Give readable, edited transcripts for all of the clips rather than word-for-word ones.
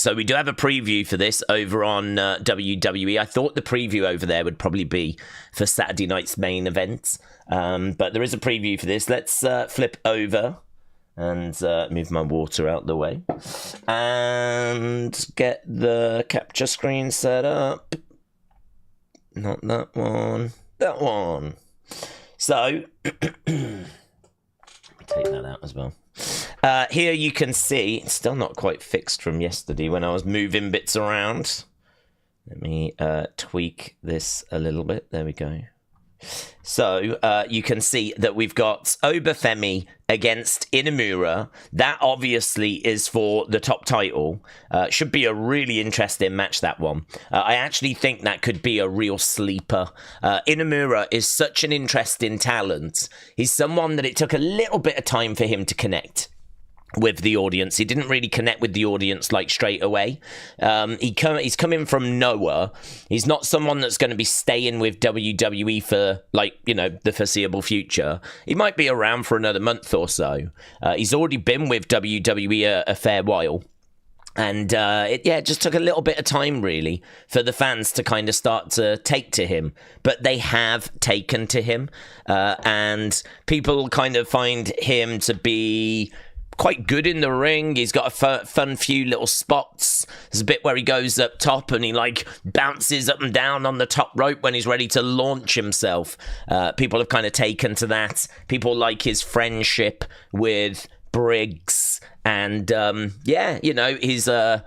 So we do have a preview for this over on WWE. I thought the preview over there would probably be for Saturday night's main event. But there is a preview for this. Let's flip over and move my water out the way. And get the capture screen set up. Not that one. That one. So, let me take that out as well. Here you can see, it's still not quite fixed from yesterday when I was moving bits around. Let me tweak this a little bit. There we go. So you can see that we've got Oba Femi against Inamura. That obviously is for the top title. Should be a really interesting match, that one. I actually think that could be a real sleeper. Inamura is such an interesting talent. He's someone that it took a little bit of time for him to connect with the audience. He didn't really connect with the audience like straight away. He's coming from Noah. He's not someone that's going to be staying with WWE for the foreseeable future. He might be around for another month or so. He's already been with WWE a fair while. And it just took a little bit of time, really, for the fans to kind of start to take to him. But they have taken to him. And people kind of find him to be quite good in the ring. He's got a fun few little spots. There's a bit where he goes up top and he bounces up and down on the top rope when he's ready to launch himself. People have kind of taken to that. People like his friendship with Briggs, and he's a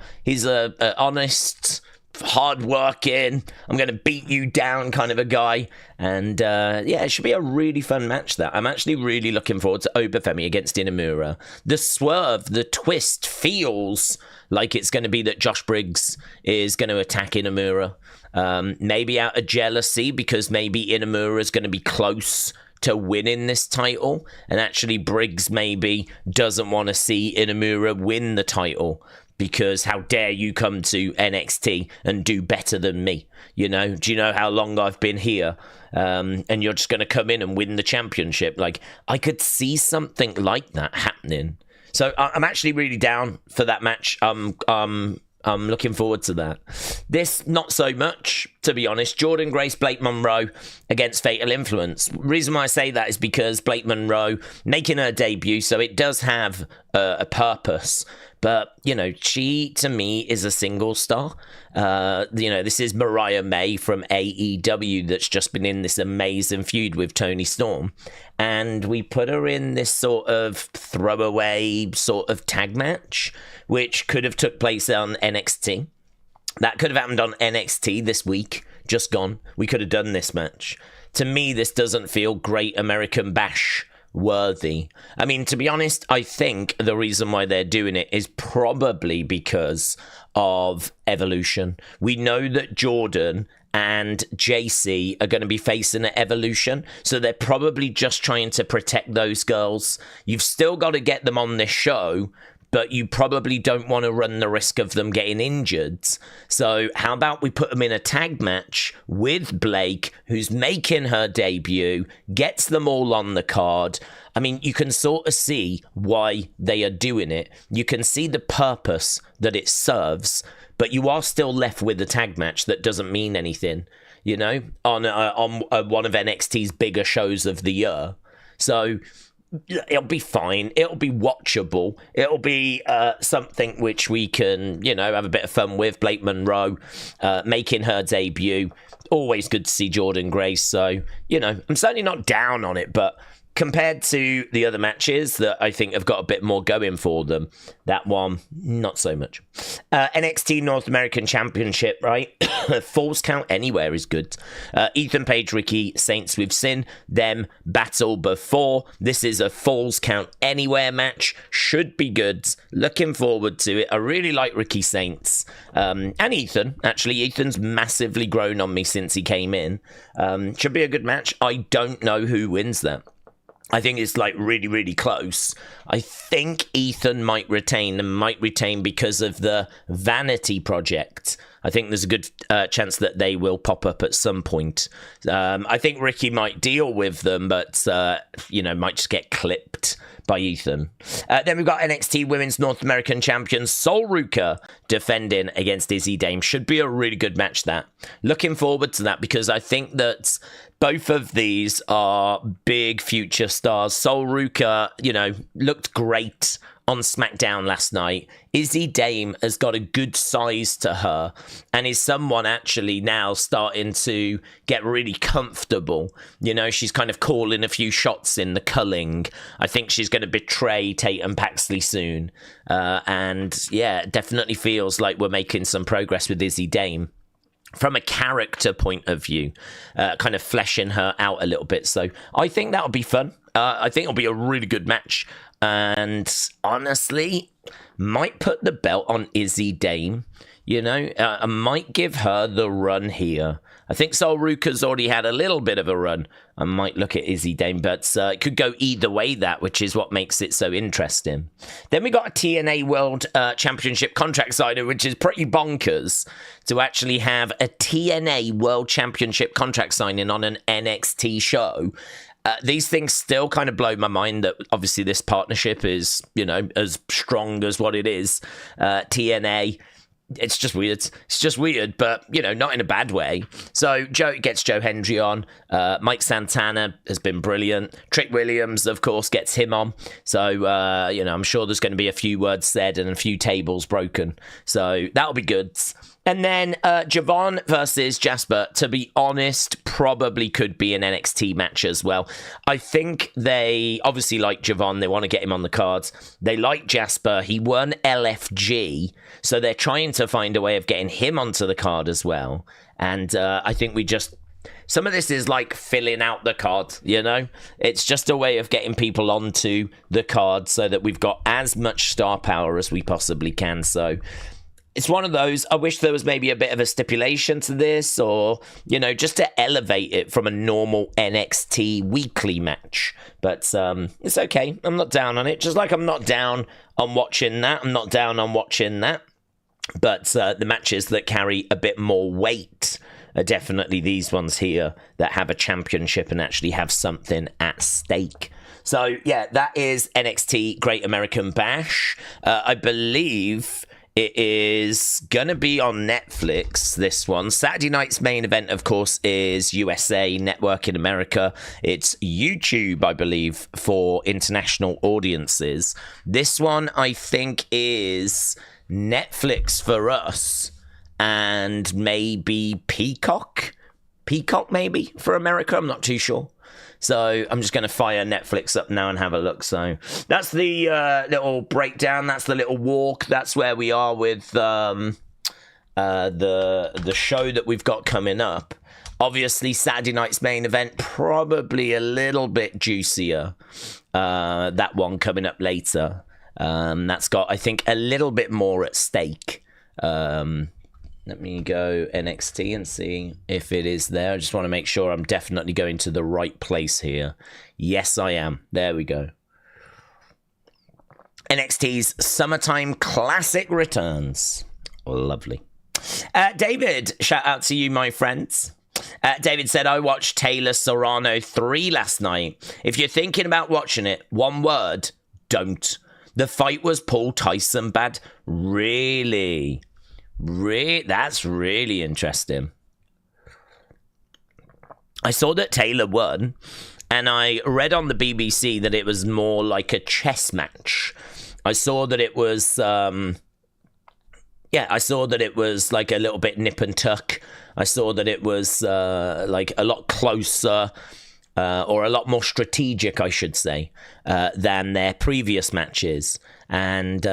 honest, hard-working, I'm going to beat you down kind of a guy. And it should be a really fun match, that. I'm actually really looking forward to Oba Femi against Inamura. The swerve, the twist feels like it's going to be that Josh Briggs is going to attack Inamura. Maybe out of jealousy, because maybe Inamura is going to be close to winning this title, and actually Briggs maybe doesn't want to see Inamura win the title, because how dare you come to NXT and do better than me? Do you know how long I've been here? And you're just going to come in and win the championship. I could see something like that happening. So I'm actually really down for that match. I'm looking forward to that. This, not so much, to be honest. Jordynne Grace, Blake Monroe against Fatal Influence. The reason why I say that is because Blake Monroe making her debut, so it does have a purpose. But, she, to me, is a single star. This is Mariah May from AEW that's just been in this amazing feud with Toni Storm. And we put her in this sort of throwaway sort of tag match, which could have took place on NXT. That could have happened on NXT this week, just gone. We could have done this match. To me, this doesn't feel Great American Bash worthy. I mean, to be honest, I think the reason why they're doing it is probably because of Evolution. We know that Jordynne and Jacy are going to be facing an Evolution, so they're probably just trying to protect those girls. You've still got to get them on this show, but you probably don't want to run the risk of them getting injured. So how about we put them in a tag match with Blake, who's making her debut, gets them all on the card. I mean, you can sort of see why they are doing it. You can see the purpose that it serves, but you are still left with a tag match that doesn't mean anything, on one of NXT's bigger shows of the year. So it'll be fine. It'll be watchable. It'll be something which we can, have a bit of fun with. Blake Monroe making her debut. Always good to see Jordynne Grace. So, I'm certainly not down on it, but compared to the other matches that I think have got a bit more going for them, that one, not so much. NXT North American Championship, right? Falls count anywhere is good. Ethan Page, Ricky Saints with Sin, them battle before. This is a Falls count anywhere match. Should be good. Looking forward to it. I really like Ricky Saints. And Ethan. Actually, Ethan's massively grown on me since he came in. Should be a good match. I don't know who wins that. I think it's really, really close. I think Ethan might retain because of the Vanity Project. I think there's a good chance that they will pop up at some point. I think Ricky might deal with them, but, might just get clipped by Ethan. Then we've got NXT Women's North American Champion Sol Ruca defending against Izzy Dame. Should be a really good match, that. Looking forward to that, because I think that both of these are big future stars. Sol Ruca, looked great on SmackDown last night. Izzy Dame has got a good size to her and is someone actually now starting to get really comfortable. She's kind of calling a few shots in the culling. I think she's going to betray Tatum Paxley soon. It definitely feels like we're making some progress with Izzy Dame from a character point of view, kind of fleshing her out a little bit. So I think that'll be fun. I think it'll be a really good match. And honestly, might put the belt on Izzy Dame. I might give her the run here. I think Sol Ruca's already had a little bit of a run. I might look at Izzy Dame, but it could go either way, which is what makes it so interesting. Then we got a TNA World Championship contract signing, which is pretty bonkers to actually have a TNA World Championship contract signing on an NXT show. These things still kind of blow my mind that obviously this partnership is, as strong as what it is. TNA, it's just weird, but, not in a bad way. So Joe gets Joe Hendry on. Mike Santana has been brilliant. Trick Williams, of course, gets him on. So, I'm sure there's going to be a few words said and a few tables broken. So that'll be good. And then Jevon versus Jasper, to be honest, probably could be an NXT match as well. I think they obviously like Jevon. They want to get him on the cards. They like Jasper. He won LFG, so they're trying to find a way of getting him onto the card as well. And I think some of this is like filling out the card, It's just a way of getting people onto the card so that we've got as much star power as we possibly can. So it's one of those. I wish there was maybe a bit of a stipulation to this, or, just to elevate it from a normal NXT weekly match. But it's okay. I'm not down on it. Just like I'm not down on watching that. I'm not down on watching that. But the matches that carry a bit more weight are definitely these ones here that have a championship and actually have something at stake. So, yeah, that is NXT Great American Bash. I believe it is going to be on Netflix, this one. Saturday night's main event, of course, is USA Network in America. It's YouTube, I believe, for international audiences. This one, I think, is Netflix for us and maybe Peacock. Peacock, maybe, for America. I'm not too sure. So I'm just going to fire Netflix up now and have a look. So that's the little breakdown. That's the little walk. That's where we are with the show that we've got coming up. Obviously, Saturday night's main event, probably a little bit juicier. That one coming up later. That's got, I think, a little bit more at stake. Let me go NXT and see if it is there. I just want to make sure I'm definitely going to the right place here. Yes, I am. There we go. NXT's Summertime Classic returns. Lovely. David, shout out to you, my friends. David said, I watched Taylor Serrano 3 last night. If you're thinking about watching it, one word, don't. The fight was Paul Tyson bad. Really? That's really interesting. I saw that Taylor won, and I read on the BBC that it was more like a chess match. I saw that it was, I saw that it was like a little bit nip and tuck. I saw that it was like a lot closer, or a lot more strategic, I should say, than their previous matches. And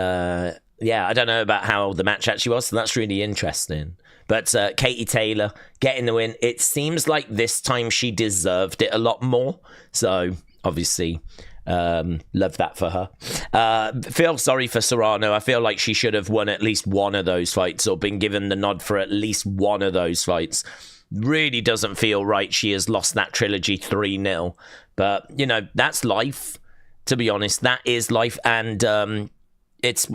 I don't know about how the match actually was, so that's really interesting. But Katie Taylor getting the win. It seems like this time she deserved it a lot more. So, obviously, love that for her. Feel sorry for Serrano. I feel like she should have won at least one of those fights or been given the nod for at least one of those fights. Really doesn't feel right she has lost that trilogy 3-0. But, that's life, to be honest. That is life. And, it's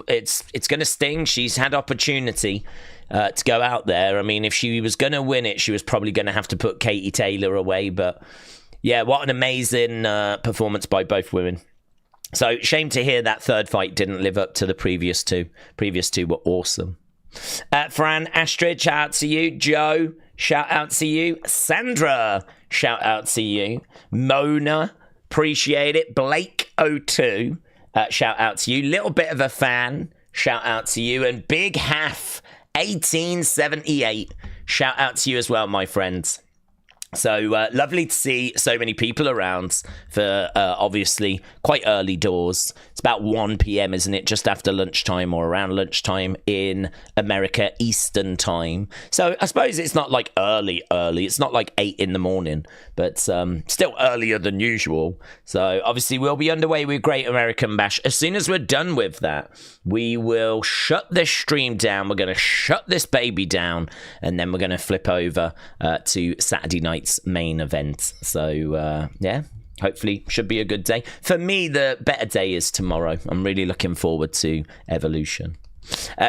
going to sting. She's had opportunity to go out there. I mean, if she was going to win it, she was probably going to have to put Katie Taylor away. But yeah, what an amazing performance by both women. So shame to hear that third fight didn't live up to the previous two. Previous two were awesome. Fran, Astrid, shout out to you. Joe, shout out to you. Sandra, shout out to you. Mona, appreciate it. Blake O2, shout out to you. Little bit of a fan, shout out to you. And Big Half 1878, shout out to you as well, my friends. So lovely to see so many people around for obviously quite early doors. It's about 1 p.m, isn't it? Just after lunchtime or around lunchtime in America, Eastern time. So I suppose it's not like early. It's not like 8 in the morning, but still earlier than usual. So obviously we'll be underway with Great American Bash. As soon as we're done with that, we will shut this stream down. We're going to shut this baby down, and then we're going to flip over to Saturday night's main event. So yeah, hopefully should be a good day. For me, the better day is tomorrow. I'm really looking forward to Evolution.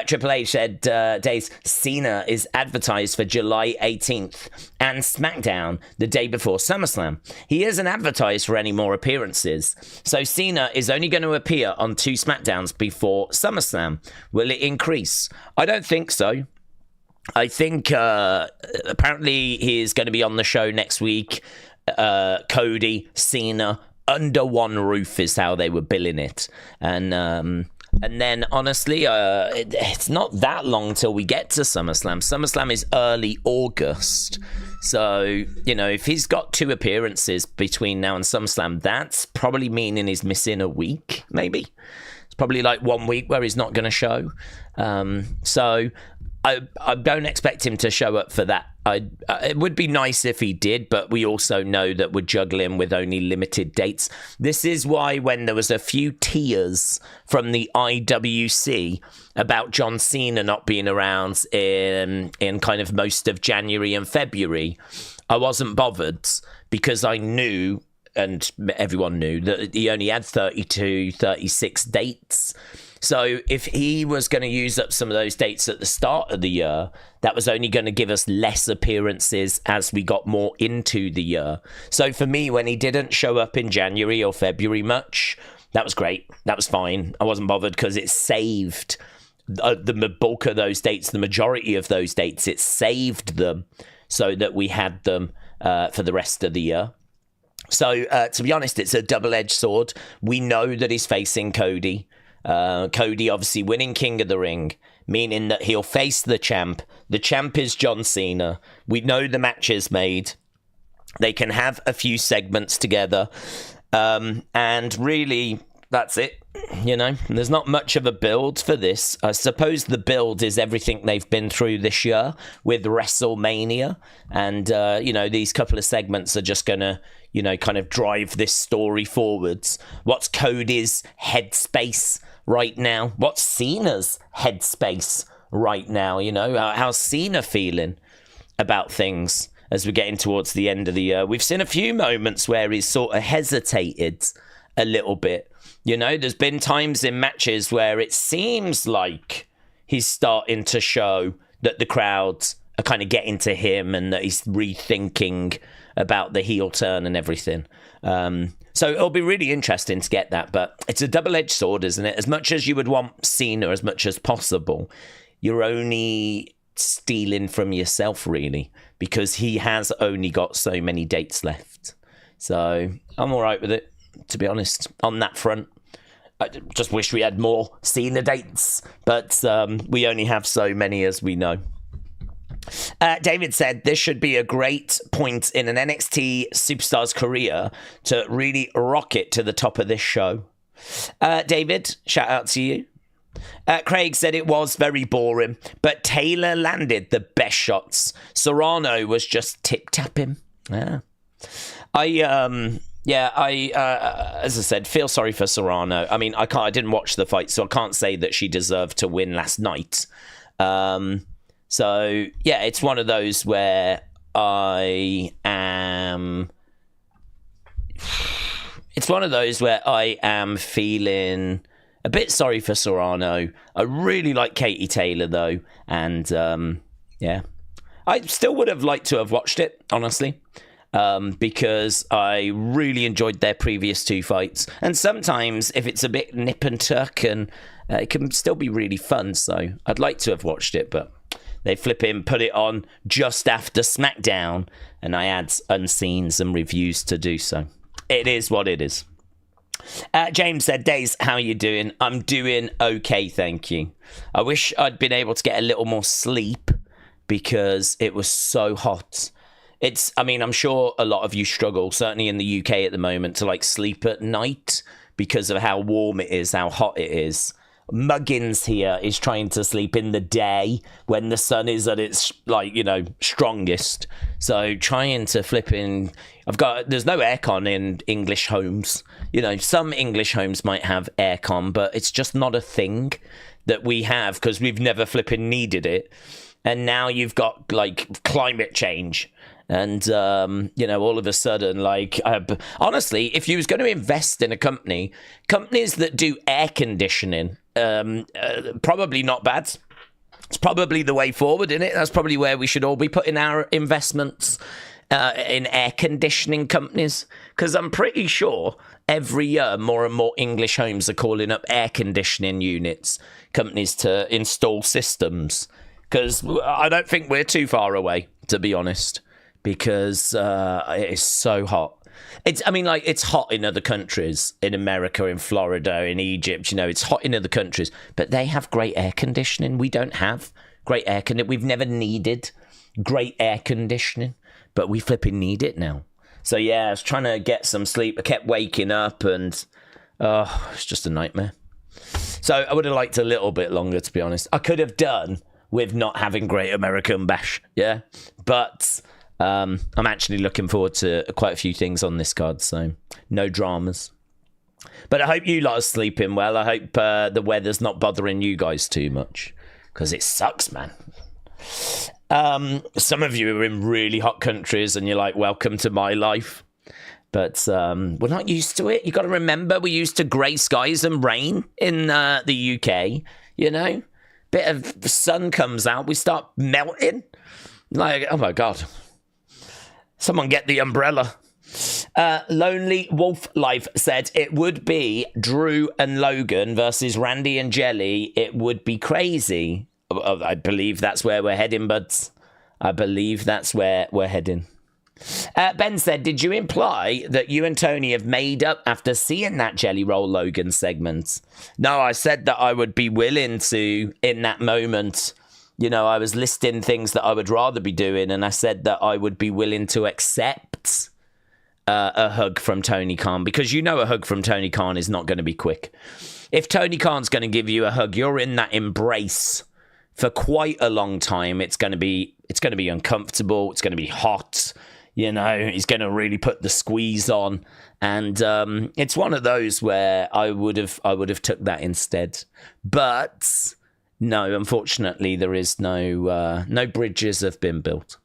Triple H said, Daze, Cena is advertised for July 18th and SmackDown the day before SummerSlam. He isn't advertised for any more appearances, so Cena is only going to appear on 2 SmackDowns before SummerSlam. Will it increase? I don't think so. I think apparently he's going to be on the show next week. Cody, Cena, under one roof is how they were billing it. And then, honestly, it's not that long till we get to SummerSlam. SummerSlam is early August. So, you know, if he's got 2 appearances between now and SummerSlam, that's probably meaning he's missing a week, maybe. It's probably like 1 week where he's not going to show. So I don't expect him to show up for that. It would be nice if he did, but we also know that we're juggling with only limited dates. This is why when there was a few tears from the IWC about John Cena not being around in kind of most of January and February, I wasn't bothered because I knew, and everyone knew, that he only had 32, 36 dates. So if he was going to use up some of those dates at the start of the year, that was only going to give us less appearances as we got more into the year. So for me, when he didn't show up in January or February much, that was great. That was fine. I wasn't bothered because it saved the bulk of those dates, the majority of those dates. It saved them so that we had them for the rest of the year. So to be honest, it's a double-edged sword. We know that he's facing Cody. Cody obviously winning King of the Ring, meaning that he'll face the champ. The champ is John Cena. We know the match is made. They can have a few segments together. And really, that's it. You know, there's not much of a build for this. I suppose the build is everything they've been through this year with WrestleMania. And, you know, these couple of segments are just going to, you know, kind of drive this story forwards. What's Cody's headspace right now? What's Cena's headspace right now? You know, how's Cena feeling about things as we're getting towards the end of the year? We've seen a few moments where he's sort of hesitated a little bit. You know, there's been times in matches where it seems like he's starting to show that the crowds are kind of getting to him and that he's rethinking about the heel turn and everything. So it'll be really interesting to get that, but it's a double-edged sword, isn't it? As much as you would want Cena as much as possible, you're only stealing from yourself, really, because he has only got so many dates left. So I'm all right with it, to be honest, on that front. I just wish we had more Cena dates, but we only have so many, as we know. David said this should be a great point in an NXT superstar's career to really rocket to the top of this show. David, shout out to you. Craig said it was very boring, but Taylor landed the best shots. Serrano was just tip-tapping. Yeah. I as I said, feel sorry for Serrano. I mean, I didn't watch the fight, so I can't say that she deserved to win last night. So, yeah, it's one of those where I am feeling A bit sorry for Serrano. I really like Katie Taylor, though. And, yeah. I still would have liked to have watched it, honestly. Because I really enjoyed their previous 2 fights. And sometimes, if it's a bit nip and tuck, and it can still be really fun. So I'd like to have watched it, but they put it on just after SmackDown, and I had unseens and reviews to do so. It is what it is. James said, Daze, how are you doing? I'm doing okay, thank you. I wish I'd been able to get a little more sleep because it was so hot. I'm sure a lot of you struggle, certainly in the UK at the moment, to like sleep at night because of how warm it is, how hot it is. Muggins here is trying to sleep in the day when the sun is at its, strongest. So trying to flip in... There's no aircon in English homes. Some English homes might have aircon, but it's just not a thing that we have because we've never flipping needed it. And now you've got, climate change. And, all of a sudden, honestly, if you was going to invest in a companies that do air conditioning, probably not bad. It's probably the way forward, isn't it? That's probably where we should all be putting our investments in air conditioning companies. Because I'm pretty sure every year more and more English homes are calling up air conditioning companies to install systems. Because I don't think we're too far away, to be honest. Because it is so hot. It's hot in other countries, in America, in Florida, in Egypt. It's hot in other countries, but they have great air conditioning. We don't have great air conditioning. We've never needed great air conditioning, but we flipping need it now. So yeah, I was trying to get some sleep. I kept waking up, and it's just a nightmare. So I would have liked a little bit longer, to be honest. I could have done with not having Great American Bash, yeah, but. I'm actually looking forward to quite a few things on this card, so no dramas. But I hope you lot are sleeping well. I hope the weather's not bothering you guys too much, because it sucks, man. Some of you are in really hot countries, and you're like, welcome to my life. But we're not used to it. You got to remember, we're used to grey skies and rain in the UK, Bit of the sun comes out, we start melting. Oh, my God. Someone get the umbrella. Lonely Wolf Life said it would be Drew and Logan versus Randy and Jelly. It would be crazy. I believe that's where we're heading, buds. I believe that's where we're heading. Ben said, did you imply that you and Tony have made up after seeing that Jelly Roll Logan segment? No, I said that I would be willing to, in that moment... I was listing things that I would rather be doing, and I said that I would be willing to accept a hug from Tony Khan, because a hug from Tony Khan is not going to be quick. If Tony Khan's going to give you a hug, you're in that embrace for quite a long time. It's going to be uncomfortable. It's going to be hot. He's going to really put the squeeze on, and it's one of those where I would have took that instead, but. No, unfortunately, there is no bridges have been built.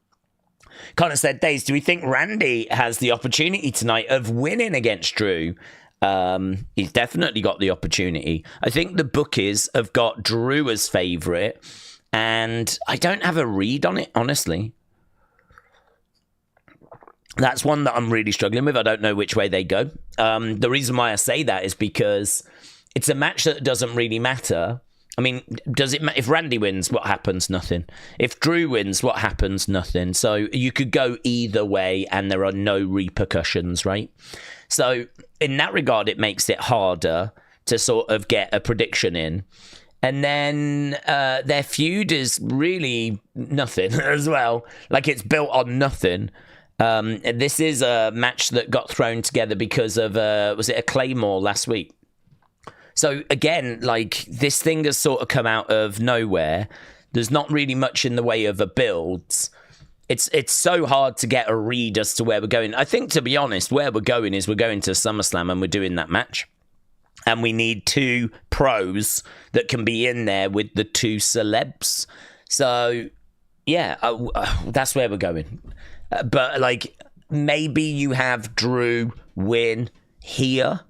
Connor said, Daze, do we think Randy has the opportunity tonight of winning against Drew? He's definitely got the opportunity. I think the bookies have got Drew as favourite, and I don't have a read on it, honestly. That's one that I'm really struggling with. I don't know which way they go. The reason why I say that is because it's a match that doesn't really matter. Does it matter? If Randy wins, what happens? Nothing. If Drew wins, what happens? Nothing. So you could go either way and there are no repercussions, right? So in that regard, it makes it harder to sort of get a prediction in. And then their feud is really nothing as well. It's built on nothing. This is a match that got thrown together because of, was it a Claymore last week? So again, this thing has sort of come out of nowhere. There's not really much in the way of a build. It's so hard to get a read as to where we're going. I think, to be honest, where we're going is we're going to SummerSlam and we're doing that match. And we need 2 pros that can be in there with the 2 celebs. So, yeah, that's where we're going. But, maybe you have Drew win here.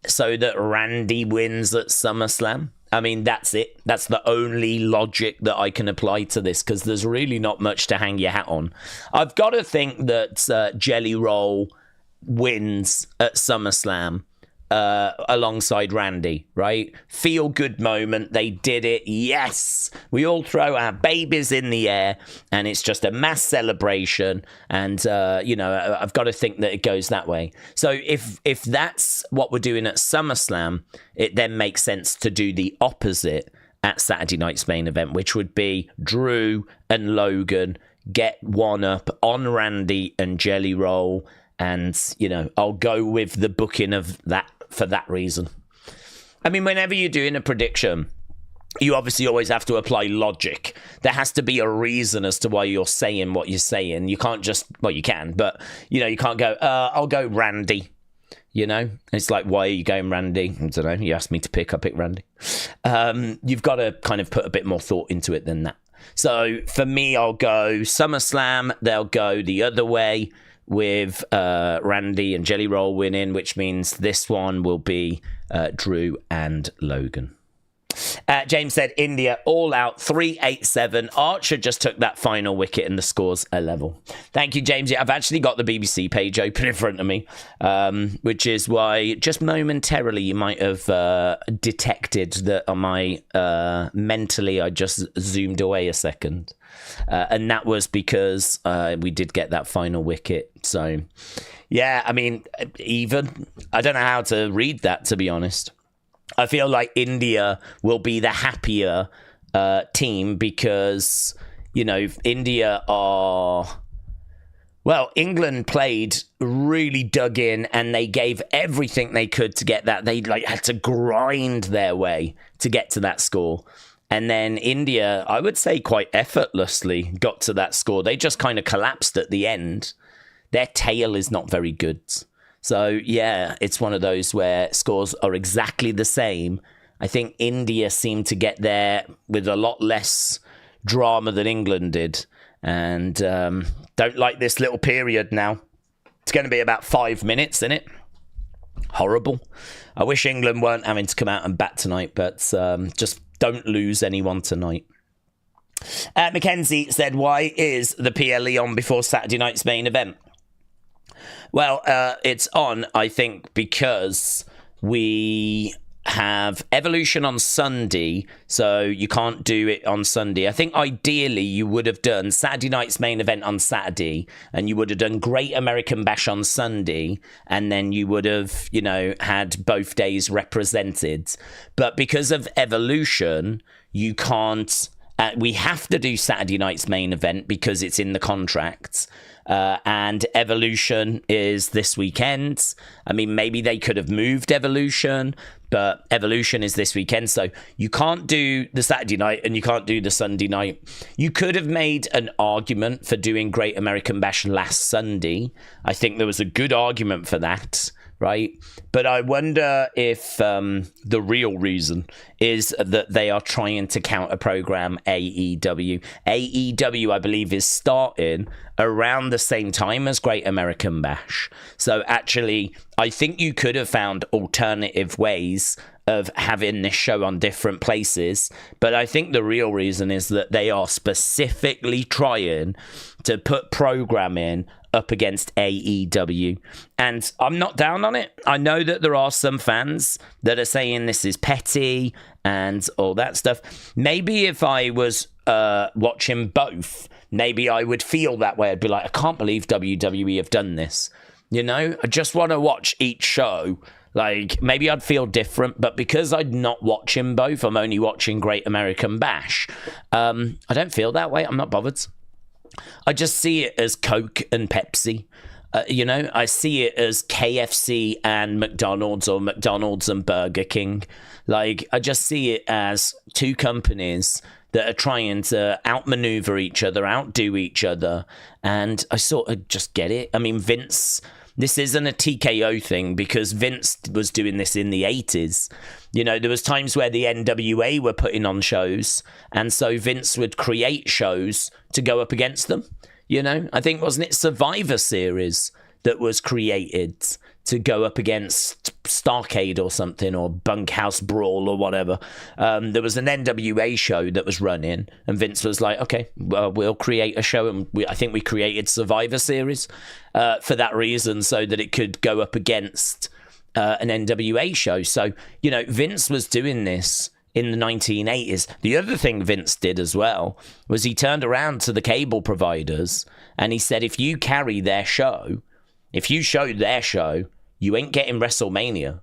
so that Randy wins at SummerSlam. I mean, that's it. That's the only logic that I can apply to this, because there's really not much to hang your hat on. I've got to think that Jelly Roll wins at SummerSlam alongside Randy, right? Feel good moment. They did it. Yes. We all throw our babies in the air, and it's just a mass celebration. And, I've got to think that it goes that way. So if that's what we're doing at SummerSlam, it then makes sense to do the opposite at Saturday night's main event, which would be Drew and Logan get one up on Randy and Jelly Roll. And, I'll go with the booking of that for that reason. I mean, whenever you're doing a prediction, you obviously always have to apply logic. There has to be a reason as to why you're saying what you're saying. You can't just, well, you can, but, you can't go, I'll go Randy. It's like, why are you going Randy? I don't know. You asked me to pick, I pick Randy. You've got to kind of put a bit more thought into it than that. So for me, I'll go SummerSlam. They'll go the other way, with Randy and Jelly Roll winning, which means this one will be Drew and Logan. James said India all out 3-8-7. Archer just took that final wicket and the score's a level. Thank you, James. Yeah, I've actually got the BBC page open in front of me, which is why just momentarily you might have detected that on my mentally I just zoomed away a second. And that was because we did get that final wicket. So, yeah, I mean, even I don't know how to read that, to be honest. I feel like India will be the happier team because, India are... Well, England played, really dug in, and they gave everything they could to get that. They had to grind their way to get to that score. And then India, I would say quite effortlessly, got to that score. They just kind of collapsed at the end. Their tail is not very good. So, yeah, it's one of those where scores are exactly the same. I think India seemed to get there with a lot less drama than England did. And don't like this little period now. It's going to be about 5 minutes, isn't it? Horrible. I wish England weren't having to come out and bat tonight, but just don't lose anyone tonight. Mackenzie said, why is the PLE on before Saturday night's main event? Well, it's on, I think, because we have Evolution on Sunday, so you can't do it on Sunday. I think ideally you would have done Saturday night's main event on Saturday, and you would have done Great American Bash on Sunday, and then you would have, had both days represented. But because of Evolution, you can't... we have to do Saturday night's main event because it's in the contract. And Evolution is this weekend. I mean, maybe they could have moved Evolution, but Evolution is this weekend. So you can't do the Saturday night and you can't do the Sunday night. You could have made an argument for doing Great American Bash last Sunday. I think there was a good argument for that. Right. But I wonder if the real reason is that they are trying to counter program AEW. AEW, I believe, is starting around the same time as Great American Bash. So actually, I think you could have found alternative ways of having this show on different places. But I think the real reason is that they are specifically trying to put programming up against AEW. And I'm not down on it. I know that there are some fans that are saying this is petty and all that stuff. Maybe if I was watching both, maybe I would feel that way. I'd be like, I can't believe WWE have done this. I just want to watch each show. Like, maybe I'd feel different, but because I'm not watching both, I'm only watching Great American Bash. I don't feel that way. I'm not bothered. I just see it as Coke and Pepsi. I see it as KFC and McDonald's, or McDonald's and Burger King. Like, I just see it as two companies that are trying to outmaneuver each other, outdo each other. And I sort of just get it. I mean, Vince... This isn't a TKO thing because Vince was doing this in the 80s. There was times where the NWA were putting on shows, and so Vince would create shows to go up against them. I think, wasn't it Survivor Series that was created to go up against Starcade or something, or Bunkhouse Brawl or whatever. There was an NWA show that was running, and Vince was like, okay, well, we'll create a show. And I think we created Survivor Series for that reason, so that it could go up against an NWA show. So, you know, Vince was doing this in the 1980s. The other thing Vince did as well was he turned around to the cable providers and he said, if you carry their show, if you show their show, you ain't getting WrestleMania.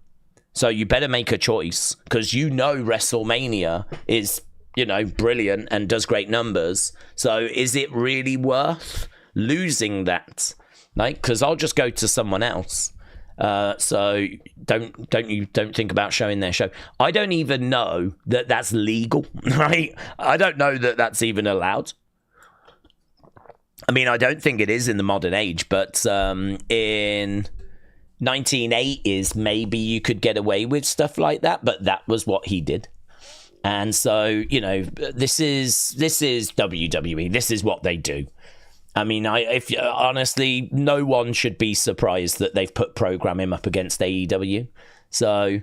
So you better make a choice, because you know WrestleMania is, you know, brilliant and does great numbers. So is it really worth losing that? Like, because I'll just go to someone else. So don't think about showing their show. I don't even know that that's legal, right? I don't know that that's even allowed. I mean, I don't think it is in the modern age, but in 1980s, maybe you could get away with stuff like that, but that was what he did. And so, you know, this is WWE. This is what they do. I mean, honestly, no one should be surprised that they've put programming up against AEW. So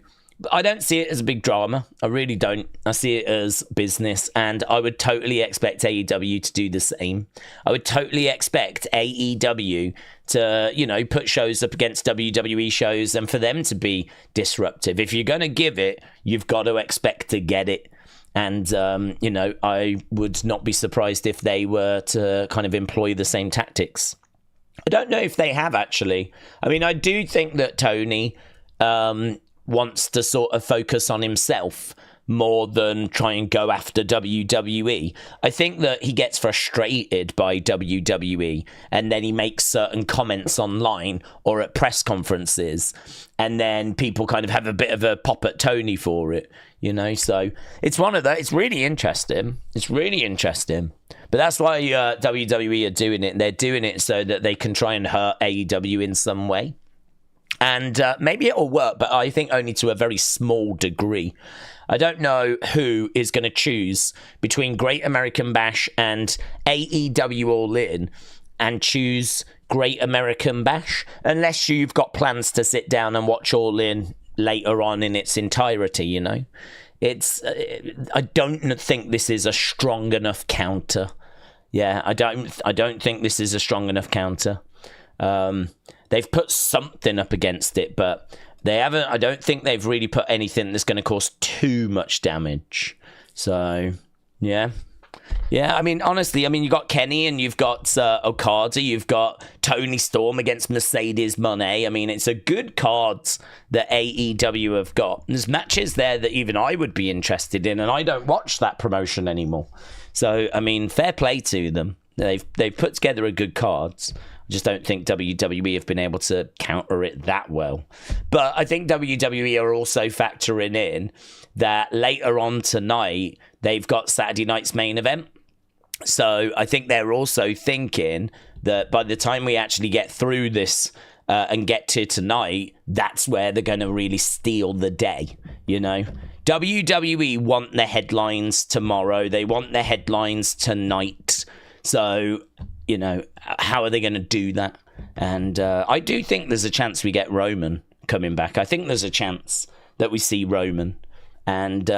I don't see it as a big drama. I really don't. I see it as business, and I would totally expect AEW to do the same. I would totally expect AEW to, you know, put shows up against WWE shows and for them to be disruptive. If you're going to give it, you've got to expect to get it. And, you know, I would not be surprised if they were to kind of employ the same tactics. I don't know if they have, actually. I mean, I do think that Tony wants to sort of focus on himself more than try and go after WWE. I think that he gets frustrated by WWE, and then he makes certain comments online or at press conferences, and then people kind of have a bit of a pop at Tony for it, you know? So it's one of those. It's really interesting. It's really interesting. But that's why WWE are doing it. They're doing it so that they can try and hurt AEW in some way. And maybe it'll work, but I think only to a very small degree. I don't know who is going to choose between Great American Bash and AEW All In and choose Great American Bash, unless you've got plans to sit down and watch All In later on in its entirety, you know. It's I don't think this is a strong enough counter. Yeah, I don't think this is a strong enough counter. They've put something up against it, but they haven't. I don't think they've really put anything that's going to cause too much damage. So, yeah. Yeah, I mean, honestly, I mean, you've got Kenny and you've got Okada, you've got Tony Storm against Mercedes Moné. I mean, it's a good card that AEW have got. There's matches there that even I would be interested in, and I don't watch that promotion anymore. So, I mean, fair play to them. They've put together a good cards. I just don't think WWE have been able to counter it that well. But I think WWE are also factoring in that later on tonight, they've got Saturday night's main event. So I think they're also thinking that by the time we actually get through this and get to tonight, that's where they're going to really steal the day, you know? WWE want the headlines tomorrow. They want the headlines tonight. So, you know, how are they going to do that? And I do think there's a chance we get Roman coming back. I think there's a chance that we see Roman. And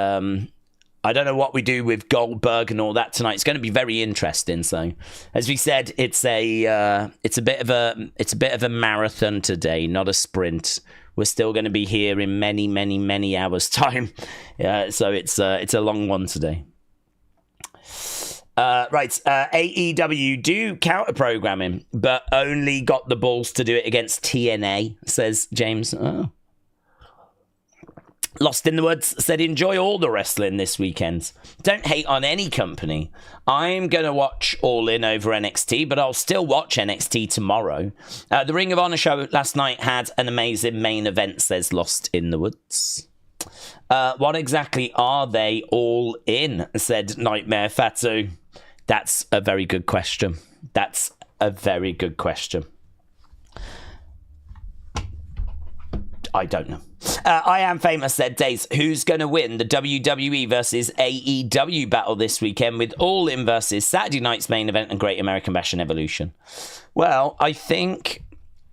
I don't know what we do with Goldberg and all that tonight. It's going to be very interesting. So, as we said, it's a bit of a marathon today, not a sprint. We're still going to be here in many, many, many hours' time. So it's a long one today. AEW do counter programming, but only got the balls to do it against TNA, says James. Oh. Lost in the Woods said, enjoy all the wrestling this weekend. Don't hate on any company. I'm going to watch All In over NXT, but I'll still watch NXT tomorrow. The Ring of Honor show last night had an amazing main event, says Lost in the Woods. What exactly are they all in, said Nightmare Fatu. That's a very good question. That's a very good question. I don't know. I Am Famous said, Daze, who's going to win the WWE versus AEW battle this weekend with All In versus Saturday night's main event and Great American Bash and Evolution? Well, I think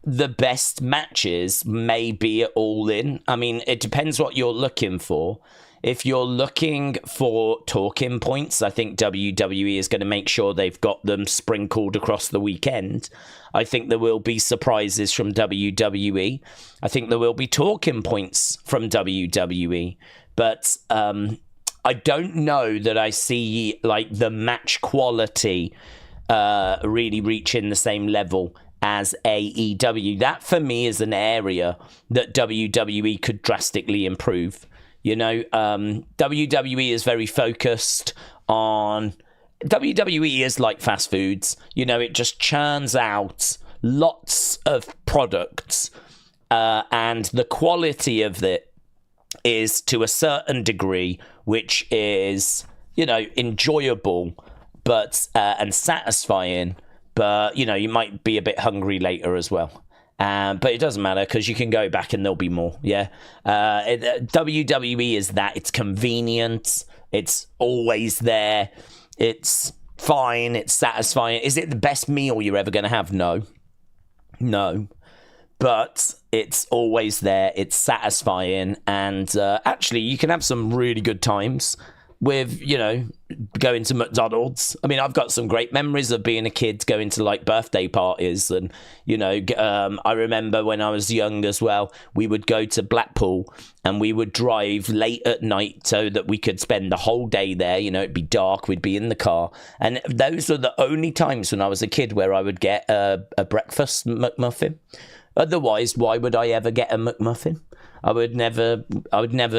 the best matches may be at All In. I mean, it depends what you're looking for. If you're looking for talking points, I think WWE is going to make sure they've got them sprinkled across the weekend. I think there will be surprises from WWE. I think there will be talking points from WWE. But I don't know that I see like the match quality really reaching the same level as AEW. That for me is an area that WWE could drastically improve. You know, WWE is very focused on... WWE is like fast foods. You know, it just churns out lots of products, and the quality of it is to a certain degree, which is, you know, enjoyable but and satisfying, but, you know, you might be a bit hungry later as well. But it doesn't matter because you can go back and there'll be more. Yeah. WWE is that. It's convenient. It's always there. It's fine. It's satisfying. Is it the best meal you're ever going to have? No. But it's always there. It's satisfying. And actually, you can have some really good times with, you know, going to McDonald's. I mean, I've got some great memories of being a kid going to like birthday parties, and, you know, I remember when I was young as well, we would go to Blackpool and we would drive late at night so that we could spend the whole day there. You know, it'd be dark, we'd be in the car, and those were the only times when I was a kid where I would get a breakfast McMuffin. Otherwise, why would I ever get a McMuffin? I would never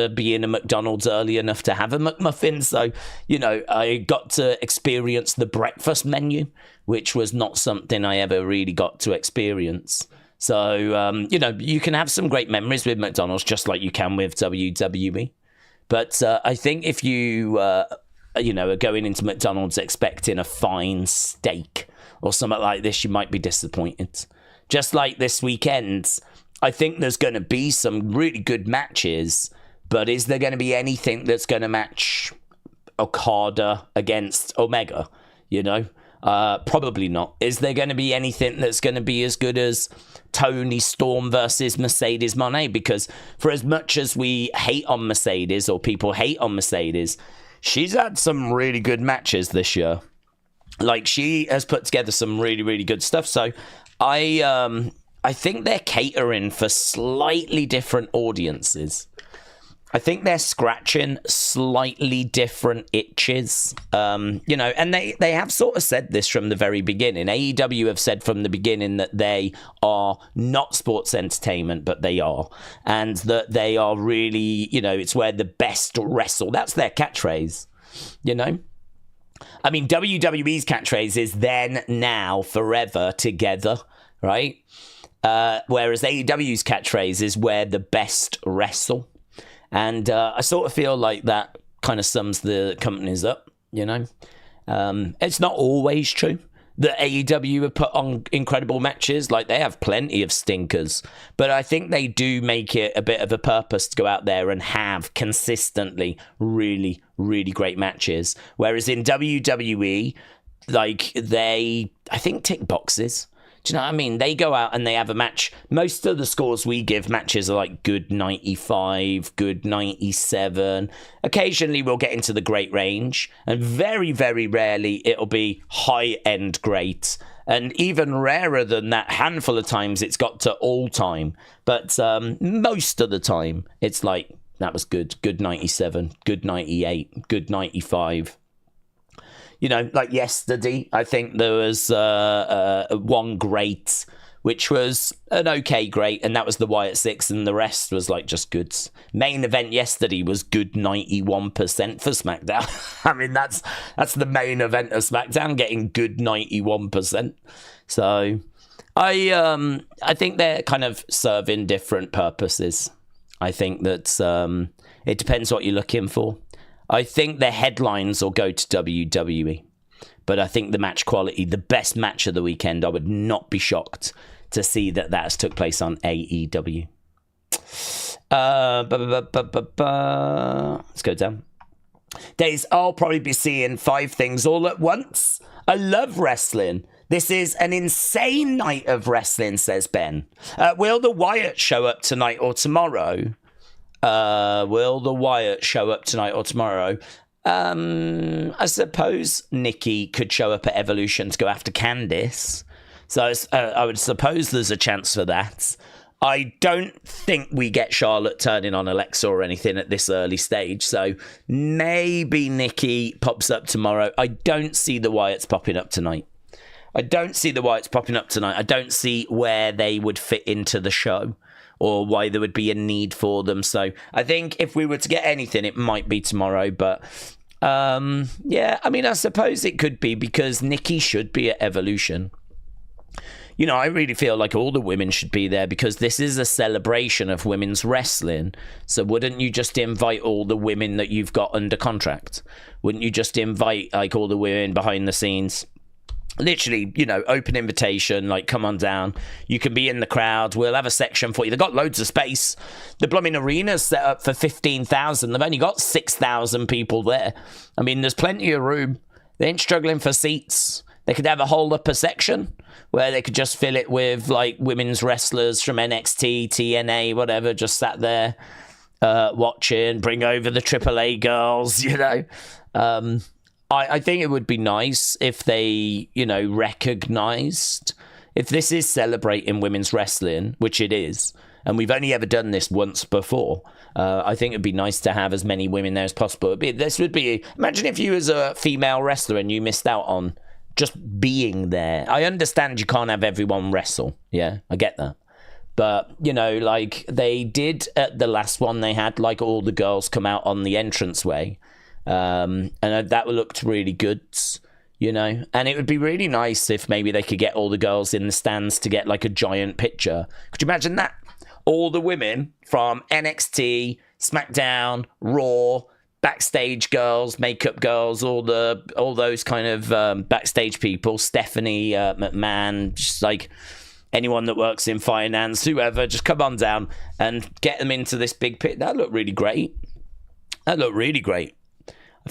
be in a McDonald's early enough to have a McMuffin. So, you know, I got to experience the breakfast menu, which was not something I ever really got to experience. So, you know, you can have some great memories with McDonald's, just like you can with WWE. But I think if you, you know, are going into McDonald's expecting a fine steak or something like this, you might be disappointed. Just like this weekend, I think there's going to be some really good matches, but is there going to be anything that's going to match Okada against Omega? You know, probably not. Is there going to be anything that's going to be as good as Toni Storm versus Mercedes Moné? Because for as much as we hate on Mercedes, or people hate on Mercedes, she's had some really good matches this year. Like, she has put together some really, really good stuff. So I think they're catering for slightly different audiences. I think they're scratching slightly different itches. You know, and they have sort of said this from the very beginning. AEW have said from the beginning that they are not sports entertainment, but they are. And that they are really, you know, it's where the best wrestle. That's their catchphrase, you know? I mean, WWE's catchphrase is then, now, forever, together, right? Whereas AEW's catchphrase is where the best wrestle. And I sort of feel like that kind of sums the companies up, you know. It's not always true that AEW have put on incredible matches. Like, they have plenty of stinkers. But I think they do make it a bit of a purpose to go out there and have consistently really, really great matches. Whereas in WWE, like, they, I think, tick boxes. Do you know what I mean? They go out and they have a match. Most of the scores we give matches are like good 95, good 97. Occasionally we'll get into the great range, and very, very rarely it'll be high-end great. And even rarer than that, handful of times it's got to all-time. But most of the time it's like, that was good, good 97, good 98, good 95. You know, like yesterday, I think there was one great, which was an okay great, and that was the Wyatt Six, and the rest was like just goods. Main event yesterday was good 91% for SmackDown. I mean, that's the main event of SmackDown, getting good 91%. So I think they're kind of serving different purposes. I think that it depends what you're looking for. I think the headlines will go to WWE, but I think the match quality, the best match of the weekend, I would not be shocked to see that has took place on AEW. Let's go down. Daze, I'll probably be seeing 5 things all at once. I love wrestling. This is an insane night of wrestling, says Ben. Will the Wyatt show up tonight or tomorrow? Will the Wyatt show up tonight or tomorrow? I suppose Nikki could show up at Evolution to go after Candice. So I would suppose there's a chance for that. I don't think we get Charlotte turning on Alexa or anything at this early stage. So maybe Nikki pops up tomorrow. I don't see the Wyatts popping up tonight. I don't see where they would fit into the show or why there would be a need for them. So I think if we were to get anything, it might be tomorrow. But yeah, I mean, I suppose it could be because Nikki should be at Evolution. You know, I really feel like all the women should be there because this is a celebration of women's wrestling. So wouldn't you just invite all the women that you've got under contract? Wouldn't you just invite like all the women behind the scenes? Literally, you know, open invitation, like, come on down. You can be in the crowd. We'll have a section for you. They've got loads of space. The blooming arena's set up for 15,000. They've only got 6,000 people there. I mean, there's plenty of room. They ain't struggling for seats. They could have a whole upper section where they could just fill it with, like, women's wrestlers from NXT, TNA, whatever, just sat there watching, bring over the AAA girls, you know. I think it would be nice if they, you know, recognised, if this is celebrating women's wrestling, which it is, and we've only ever done this once before, I think it'd be nice to have as many women there as possible. Imagine if you was a female wrestler and you missed out on just being there. I understand you can't have everyone wrestle. Yeah, I get that. But, you know, like they did at the last one, they had like all the girls come out on the entranceway. And that looked really good, you know. And it would be really nice if maybe they could get all the girls in the stands to get like a giant picture. Could you imagine that? All the women from NXT, SmackDown, Raw, backstage girls, makeup girls, all those kind of backstage people, Stephanie McMahon, just like anyone that works in finance, whoever, just come on down and get them into this big pit. That looked really great. I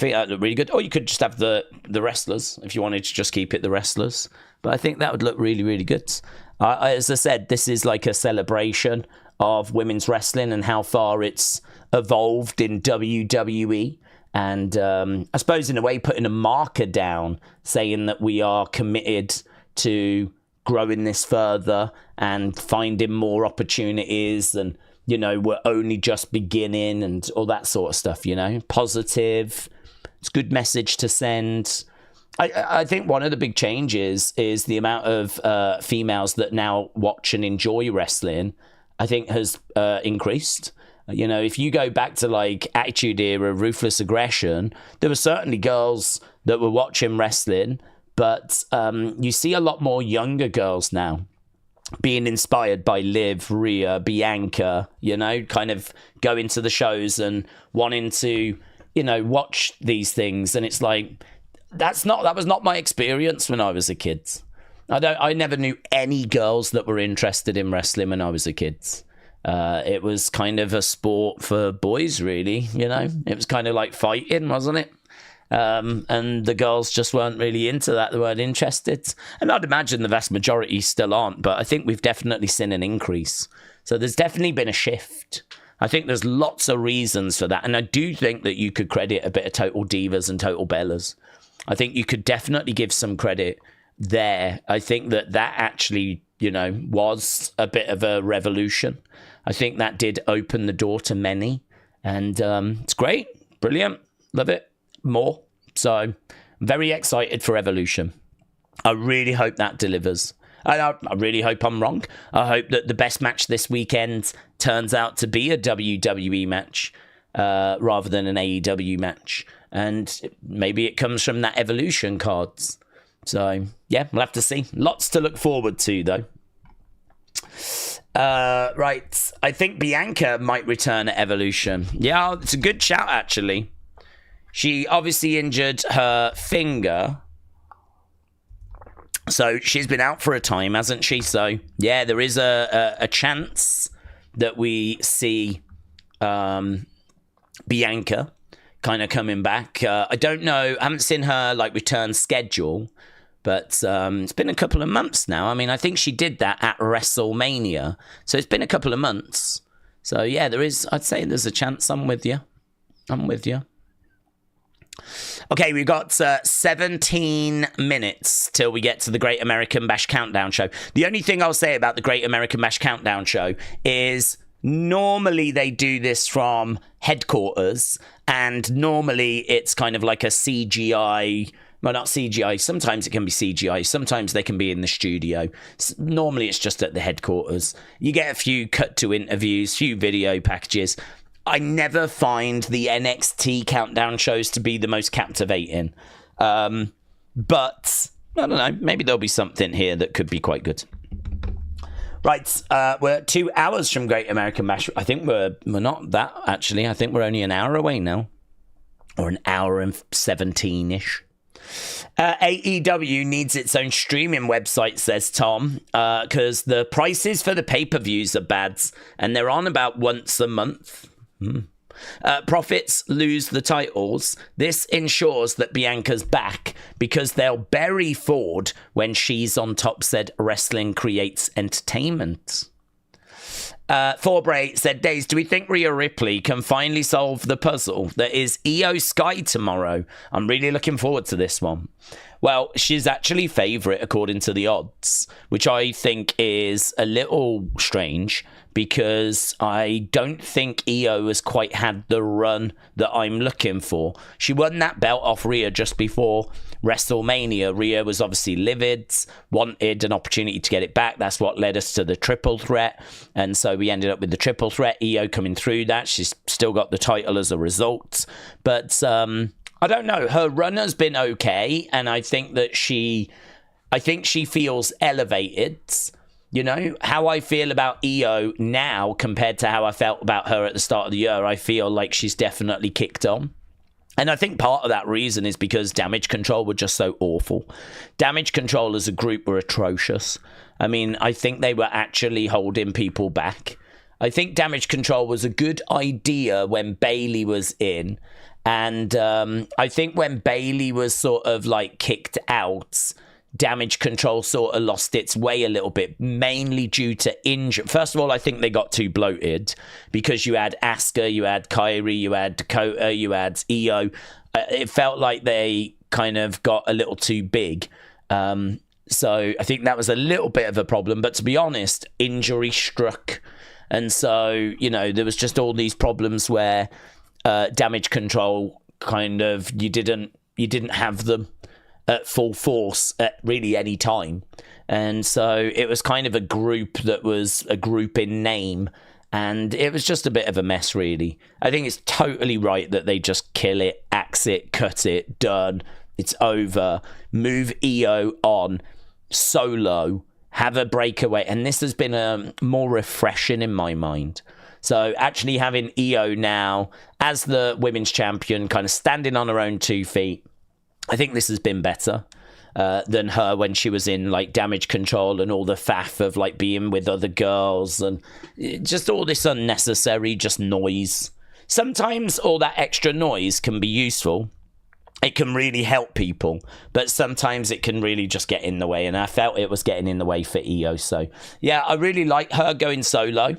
think that looked really good. Or you could just have the wrestlers if you wanted to just keep it the wrestlers. But I think that would look really, really good. As I said, this is like a celebration of women's wrestling and how far it's evolved in WWE. And I suppose in a way putting a marker down saying that we are committed to growing this further and finding more opportunities, and, you know, we're only just beginning and all that sort of stuff, you know, positive. It's a good message to send. I think one of the big changes is the amount of females that now watch and enjoy wrestling, I think has increased. You know, if you go back to like Attitude Era, Ruthless Aggression, there were certainly girls that were watching wrestling, but you see a lot more younger girls now being inspired by Liv, Rhea, Bianca, you know, kind of going to the shows and wanting to, you know, watch these things. And it's like, that was not my experience when I was a kid. I never knew any girls that were interested in wrestling when I was a kid. It was kind of a sport for boys, really, you know. It was kind of like fighting, wasn't it? And the girls just weren't really into that. They weren't interested. And I'd imagine the vast majority still aren't, but I think we've definitely seen an increase. So there's definitely been a shift. I think there's lots of reasons for that. And I do think that you could credit a bit of Total Divas and Total Bellas. I think you could definitely give some credit there. I think that actually, you know, was a bit of a revolution. I think that did open the door to many. And it's great. Brilliant. Love it. More. So I'm very excited for Evolution. I really hope that delivers. I really hope I'm wrong. I hope that the best match this weekend turns out to be a WWE match rather than an AEW match. And maybe it comes from that Evolution cards. So, yeah, we'll have to see. Lots to look forward to, though. Right. I think Bianca might return at Evolution. Yeah, it's a good shout, actually. She obviously injured her finger. So she's been out for a time, hasn't she? So, yeah, there is a chance that we see Bianca kind of coming back. I don't know. I haven't seen her, like, return schedule. But it's been a couple of months now. I mean, I think she did that at WrestleMania. So it's been a couple of months. So, yeah, I'd say there's a chance. I'm with you. Okay, we've got 17 minutes till we get to the Great American Bash Countdown Show. The only thing I'll say about the Great American Bash Countdown Show is normally they do this from headquarters, and normally it's kind of like a CGI... Well, not CGI. Sometimes it can be CGI. Sometimes they can be in the studio. Normally it's just at the headquarters. You get a few cut-to interviews, few video packages. I never find the NXT countdown shows to be the most captivating. But, I don't know, maybe there'll be something here that could be quite good. Right, we're 2 hours from Great American Bash. I think we're not that, actually. I think we're only an hour away now. Or an hour and 17-ish. AEW needs its own streaming website, says Tom, because the prices for the pay-per-views are bad, and they're on about once a month. Profits lose the titles. This ensures that Bianca's back because they'll bury Ford when she's on top, said Wrestling Creates Entertainment. Forbray said, Daze, do we think Rhea Ripley can finally solve the puzzle that is Io Sky tomorrow? I'm really looking forward to this one. Well, she's actually favourite according to the odds, which I think is a little strange because I don't think Io has quite had the run that I'm looking for. She won that belt off Rhea just before WrestleMania. Rhea was obviously livid, wanted an opportunity to get it back. That's what led us to the triple threat. And so we ended up with the triple threat. Io coming through that. She's still got the title as a result. But I don't know. Her run has been okay. And I think that she feels elevated. You know, how I feel about Io now compared to how I felt about her at the start of the year, I feel like she's definitely kicked on. And I think part of that reason is because Damage Control were just so awful. Damage Control as a group were atrocious. I mean, I think they were actually holding people back. I think Damage Control was a good idea when Bayley was in. And I think when Bayley was sort of like kicked out, Damage Control sort of lost its way a little bit, mainly due to injury. First of all, I think they got too bloated because you had Asuka, you had Kairi, you had Dakota, you had Io. It felt like they kind of got a little too big. So I think that was a little bit of a problem. But to be honest, injury struck. And so, you know, there was just all these problems where Damage Control kind of, you didn't have them at full force at really any time. And so it was kind of a group that was a group in name, and it was just a bit of a mess, really. I think it's totally right that they just kill it, axe it, cut it, done, it's over, move Io on solo, have a breakaway, and this has been more refreshing in my mind. So actually having Io now as the women's champion, kind of standing on her own 2 feet, I think this has been better than her when she was in like Damage Control and all the faff of like being with other girls and just all this unnecessary just noise. Sometimes all that extra noise can be useful. It can really help people, but sometimes it can really just get in the way. And I felt it was getting in the way for Io. So yeah, I really like her going solo.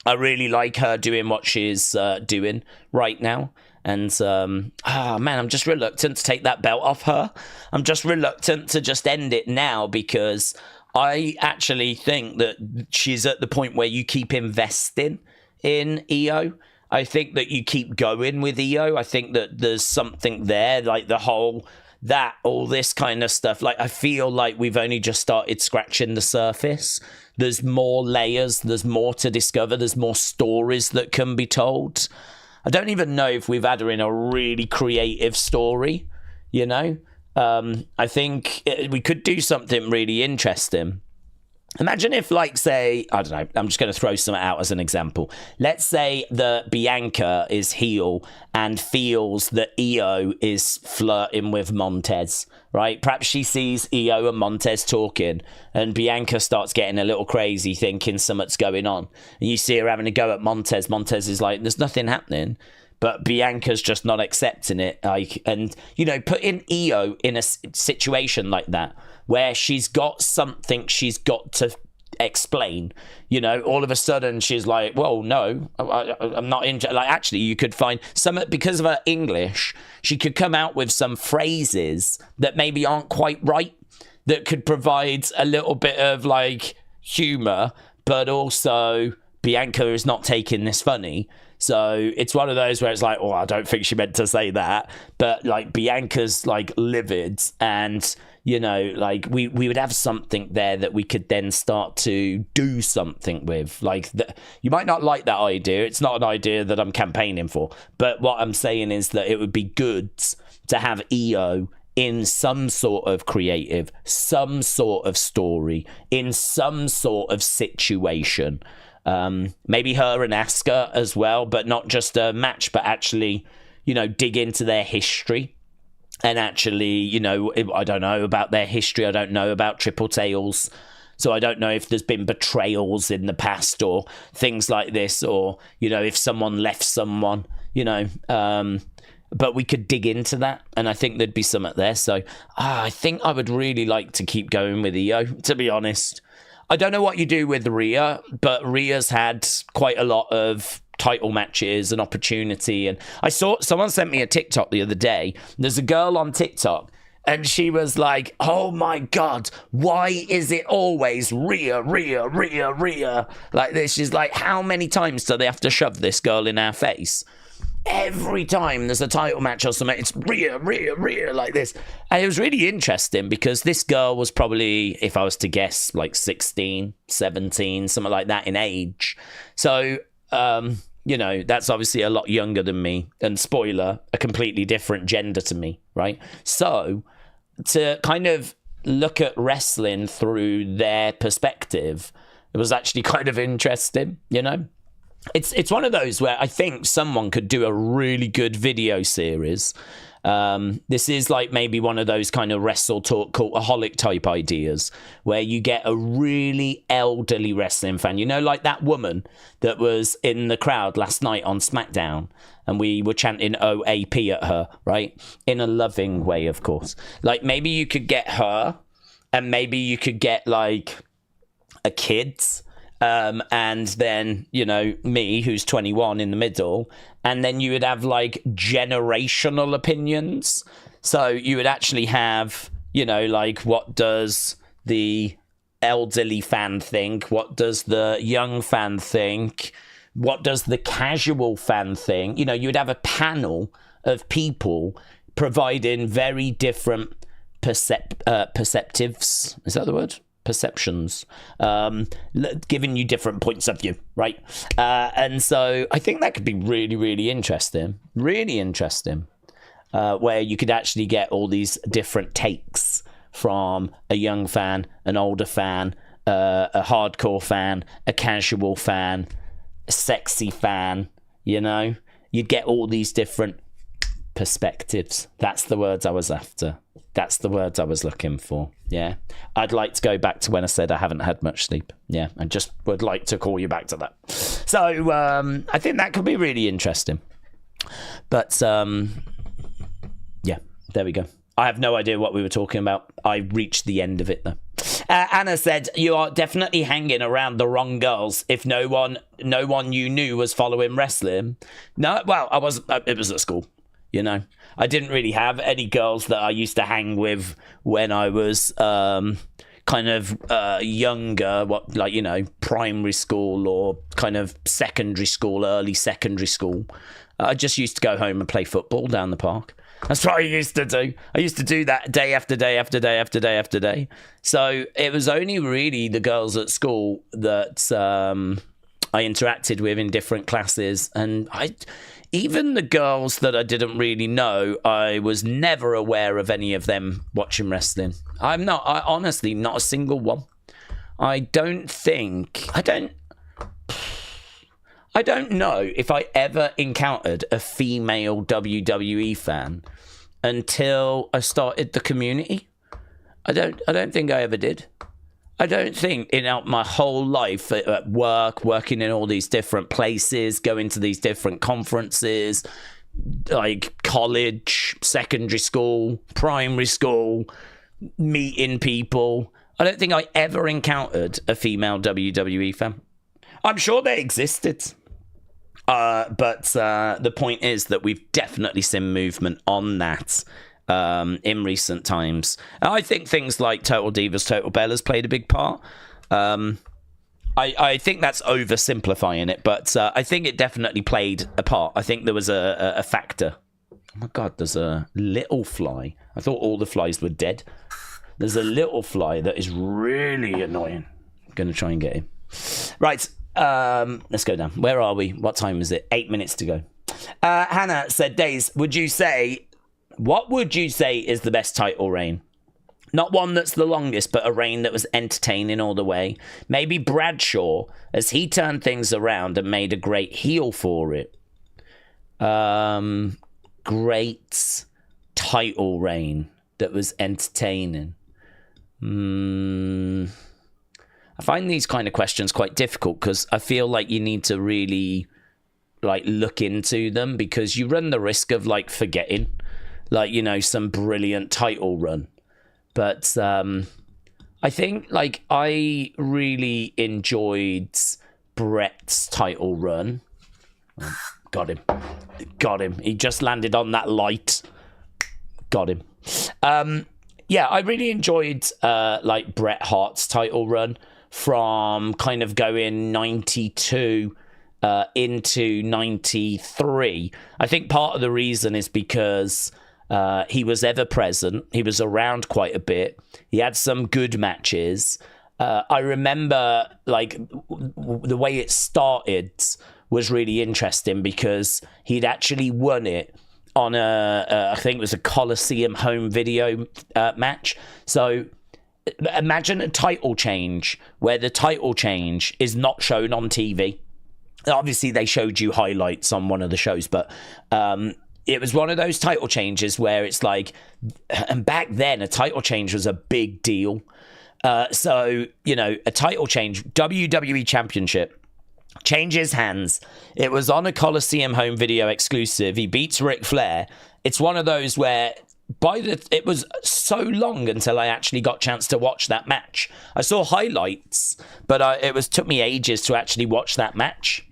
I really like her doing what she's doing right now. And, man, I'm just reluctant to take that belt off her. I'm just reluctant to just end it now because I actually think that she's at the point where you keep investing in Io. I think that you keep going with Io. I think that there's something there, like all this kind of stuff. Like, I feel like we've only just started scratching the surface. There's more layers. There's more to discover. There's more stories that can be told. I don't even know if we've had her in a really creative story, you know? I think we could do something really interesting. Imagine if, like, say, I don't know, I'm just going to throw something out as an example. Let's say that Bianca is heel and feels that Io is flirting with Montez, right? Perhaps she sees Io and Montez talking and Bianca starts getting a little crazy thinking something's going on. And you see her having a go at Montez. Montez is like, there's nothing happening. but Bianca's just not accepting it. Like, and putting Io in a situation like that where she's got something she's got to explain, all of a sudden she's like, well, no, I'm not into, like, actually you could find some, because of her English, she could come out with some phrases that maybe aren't quite right, that could provide a little bit of like humor, but also Bianca is not taking this funny. So it's one of those where it's like, oh, I don't think she meant to say that, but like Bianca's like livid, and like we would have something there that we could then start to do something with. Like, you might not like that idea. It's not an idea that I'm campaigning for. But what I'm saying is that it would be good to have Io in some sort of creative, some sort of story, in some sort of situation. Maybe her and Asuka as well, but not just a match, but actually, dig into their history. And actually, I don't know about their history. I don't know about Triple Tails. So I don't know if there's been betrayals in the past or things like this, or, if someone left someone, but we could dig into that. And I think there'd be something there. So I think I would really like to keep going with Io, to be honest. I don't know what you do with Rhea, but Rhea's had quite a lot of title matches and opportunity. And I saw someone sent me a TikTok the other day. There's a girl on TikTok and she was like, oh my God, why is it always Rhea like this? She's like, how many times do they have to shove this girl in our face? Every time there's a title match or something, it's Rhea like this. And it was really interesting because this girl was probably, if I was to guess, like 16, 17, something like that in age. So, that's obviously a lot younger than me. And spoiler, a completely different gender to me, right? So, to kind of look at wrestling through their perspective, it was actually kind of interesting, It's one of those where I think someone could do a really good video series. This is like maybe one of those kind of Wrestle Talk Cultaholic type ideas where you get a really elderly wrestling fan, like that woman that was in the crowd last night on SmackDown, and we were chanting OAP at her, right? In a loving way, of course. Like, maybe you could get her, and maybe you could get like a kid's. And then, me, who's 21 in the middle, and then you would have like generational opinions. So you would actually have, like, what does the elderly fan think? What does the young fan think? What does the casual fan think? You would have a panel of people providing very different perceptives. Is that the word? Perceptions, giving you different points of view, right? And so I think that could be really, really interesting, where you could actually get all these different takes from a young fan, an older fan, a hardcore fan, a casual fan, a sexy fan, you'd get all these different perspectives. That's the words I was after. That's the words I was looking for. Yeah. I'd like to go back to when I said I haven't had much sleep. Yeah. I just would like to call you back to that. So I think that could be really interesting. But yeah, there we go. I have no idea what we were talking about. I reached the end of it though. Anna said, you are definitely hanging around the wrong girls if no one you knew was following wrestling. No, well, it was at school. I didn't really have any girls that I used to hang with when I was kind of younger, primary school or kind of secondary school, early secondary school. I just used to go home and play football down the park. That's what I used to do. I used to do that day after day after day after day after day. So it was only really the girls at school that I interacted with in different classes, and even the girls that I didn't really know, I was never aware of any of them watching wrestling. I honestly, not a single one. I don't know if I ever encountered a female WWE fan until I started the community. I don't think I ever did. I don't think in my whole life at work, working in all these different places, going to these different conferences, like college, secondary school, primary school, meeting people, I don't think I ever encountered a female WWE fan. I'm sure they existed. But the point is that we've definitely seen movement on that in recent times. I think things like Total Divas, Total Bellas played a big part. I think that's oversimplifying it, but I think it definitely played a part. I think there was a factor. Oh my God, there's a little fly. I thought all the flies were dead. There's a little fly that is really annoying. I'm going to try and get him. Right, let's go down. Where are we? What time is it? 8 minutes to go. Hannah said, Daze, what would you say is the best title reign? Not one that's the longest, but a reign that was entertaining all the way. Maybe Bradshaw, as he turned things around and made a great heel for it. Great title reign that was entertaining. I find these kind of questions quite difficult because I feel like you need to really look into them, because you run the risk of forgetting some brilliant title run. But I think I really enjoyed Bret's title run. Oh, got him. He just landed on that light. Got him. Yeah, I really enjoyed Bret Hart's title run from kind of going 92 into 93. I think part of the reason is because he was ever present. He was around quite a bit. He had some good matches. I remember the way it started was really interesting because he'd actually won it on I think it was a Coliseum home video match. So imagine a title change where the title change is not shown on TV. Obviously, they showed you highlights on one of the shows, but it was one of those title changes where it's and back then a title change was a big deal. So, a title change, WWE Championship, changes hands. It was on a Coliseum home video exclusive. He beats Ric Flair. It's one of those where it was so long until I actually got a chance to watch that match. I saw highlights, but took me ages to actually watch that match.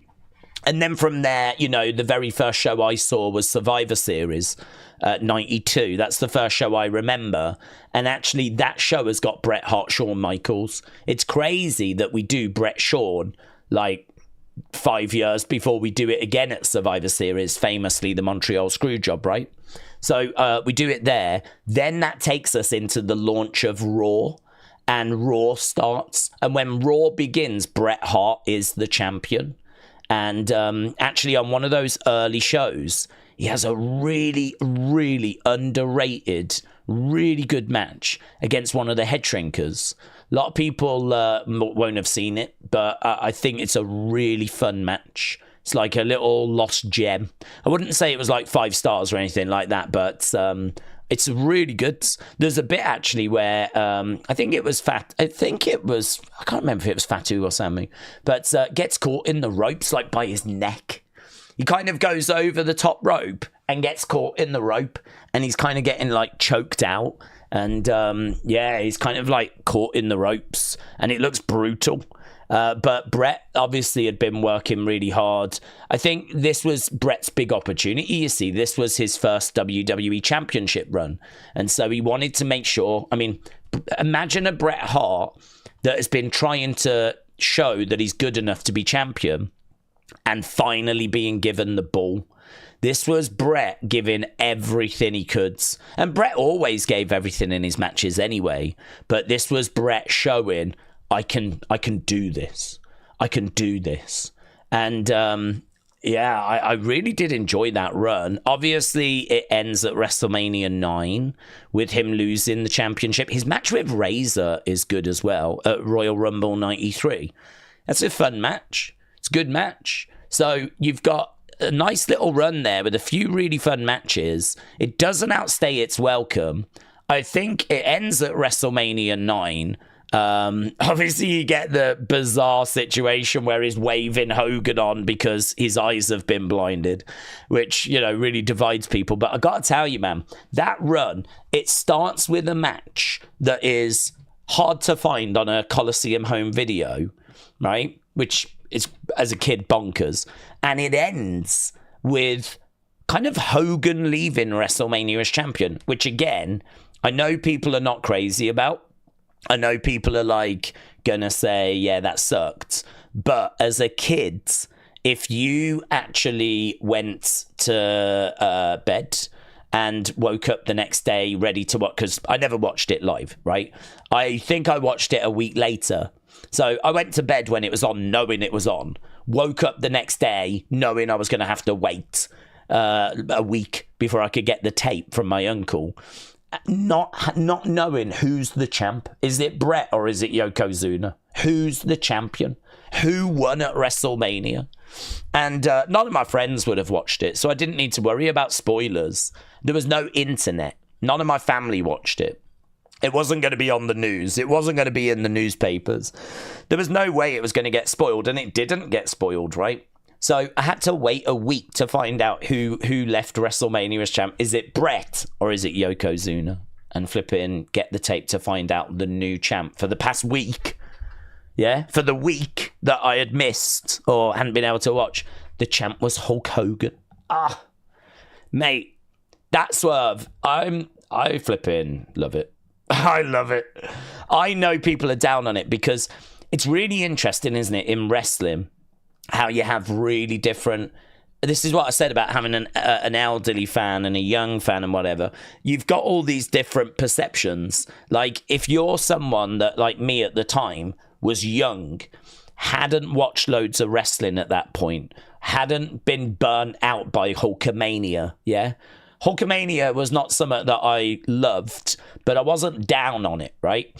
And then from there, the very first show I saw was Survivor Series 92. That's the first show I remember. And actually, that show has got Bret Hart, Shawn Michaels. It's crazy that we do Bret Shawn 5 years before we do it again at Survivor Series, famously the Montreal Screwjob, right? So we do it there. Then that takes us into the launch of Raw, and Raw starts. And when Raw begins, Bret Hart is the champion. And actually, on one of those early shows, he has a really, really underrated, really good match against one of the head shrinkers. A lot of people won't have seen it, but I think it's a really fun match. It's like a little lost gem. I wouldn't say it was 5 stars or anything like that, but it's really good. There's a bit actually where I think it was I can't remember if it was Fatu or Sammy, but gets caught in the ropes by his neck. He kind of goes over the top rope and gets caught in the rope, and he's kind of getting choked out. And he's kind of caught in the ropes, and it looks brutal. But Bret obviously had been working really hard. I think this was Bret's big opportunity. You see, this was his first WWE Championship run. And so he wanted to make sure. I mean, imagine a Bret Hart that has been trying to show that he's good enough to be champion and finally being given the ball. This was Bret giving everything he could. And Bret always gave everything in his matches anyway. But this was Bret showing, I can do this. I can do this. And I really did enjoy that run. Obviously, it ends at WrestleMania 9 with him losing the championship. His match with Razor is good as well at Royal Rumble 93. That's a fun match. It's a good match. So you've got a nice little run there with a few really fun matches. It doesn't outstay its welcome. I think it ends at WrestleMania 9. Obviously, you get the bizarre situation where he's waving Hogan on because his eyes have been blinded, which, you know, really divides people. But I got to tell you, man, that run, it starts with a match that is hard to find on a Coliseum home video, right? Which is, as a kid, bonkers. And it ends with kind of Hogan leaving WrestleMania as champion, which, again, I know people are not crazy about. I know people are like gonna say, yeah, that sucked. But as a kid, if you actually went to bed and woke up the next day ready to watch, because I never watched it live, right? I think I watched it a week later. So I went to bed when it was on, knowing it was on. Woke up the next day knowing I was going to have to wait a week before I could get the tape from my uncle. Not knowing who's the champ. Is it Bret or is it Yokozuna? Who's the champion? Who won at WrestleMania? And none of my friends would have watched it, so I didn't need to worry about spoilers. There was no internet. None of my family watched it. It wasn't going to be on the news. It wasn't going to be in the newspapers. There was no way it was going to get spoiled, and it didn't get spoiled, right? So I had to wait a week to find out who left WrestleMania as champ. Is it Bret or is it Yokozuna? And flipping get the tape to find out the new champ for the past week. Yeah, for the week that I had missed or hadn't been able to watch, the champ was Hulk Hogan. Mate, that swerve, I flipping love it. I love it. I know people are down on it because it's really interesting, isn't it, in wrestling, how you have really different. This is what I said about having an elderly fan and a young fan and whatever. You've got all these different perceptions. Like, if you're someone that, like me at the time, was young, hadn't watched loads of wrestling at that point, hadn't been burnt out by Hulkamania, yeah? Hulkamania was not something that I loved, but I wasn't down on it, right?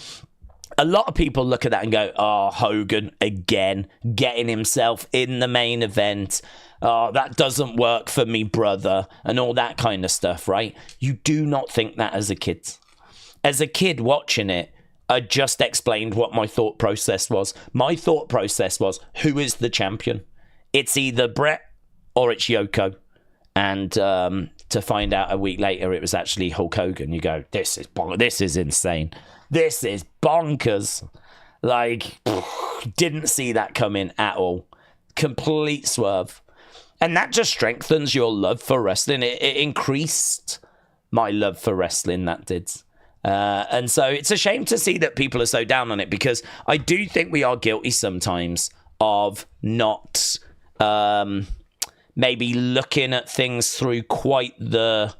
A lot of people look at that and go, oh, Hogan again, getting himself in the main event. Oh, that doesn't work for me, brother, and all that kind of stuff, right? You do not think that as a kid. As a kid watching it, I just explained what my thought process was. My thought process was, who is the champion? It's either Bret or it's Yoko. And to find out a week later it was actually Hulk Hogan, you go, this is insane. This is bonkers. Like, didn't see that coming at all. Complete swerve. And that just strengthens your love for wrestling. It increased my love for wrestling, that did. And so it's a shame to see that people are so down on it, because I do think we are guilty sometimes of not maybe looking at things through quite the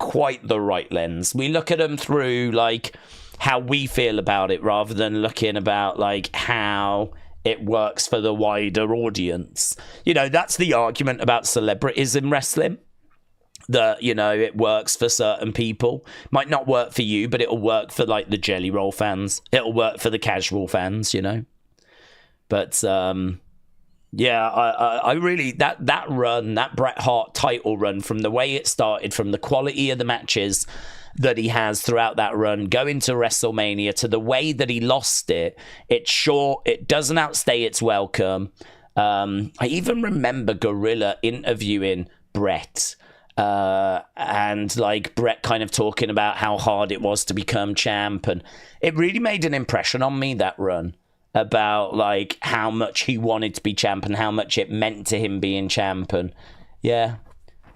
right lens. We look at them through like how we feel about it, rather than looking about like how it works for the wider audience. You know, that's the argument about celebrities in wrestling. That, you know, it works for certain people. Might not work for you, but it'll work for like the Jelly Roll fans. It'll work for the casual fans, you know. But yeah, I really, that run, that Bret Hart title run, from the way it started, from the quality of the matches that he has throughout that run, going to WrestleMania, to the way that he lost it, it doesn't outstay its welcome. I even remember Gorilla interviewing Bret. And like Bret kind of talking about how hard it was to become champ, and it really made an impression on me, that run, about like how much he wanted to be champ and how much it meant to him being champ. And yeah,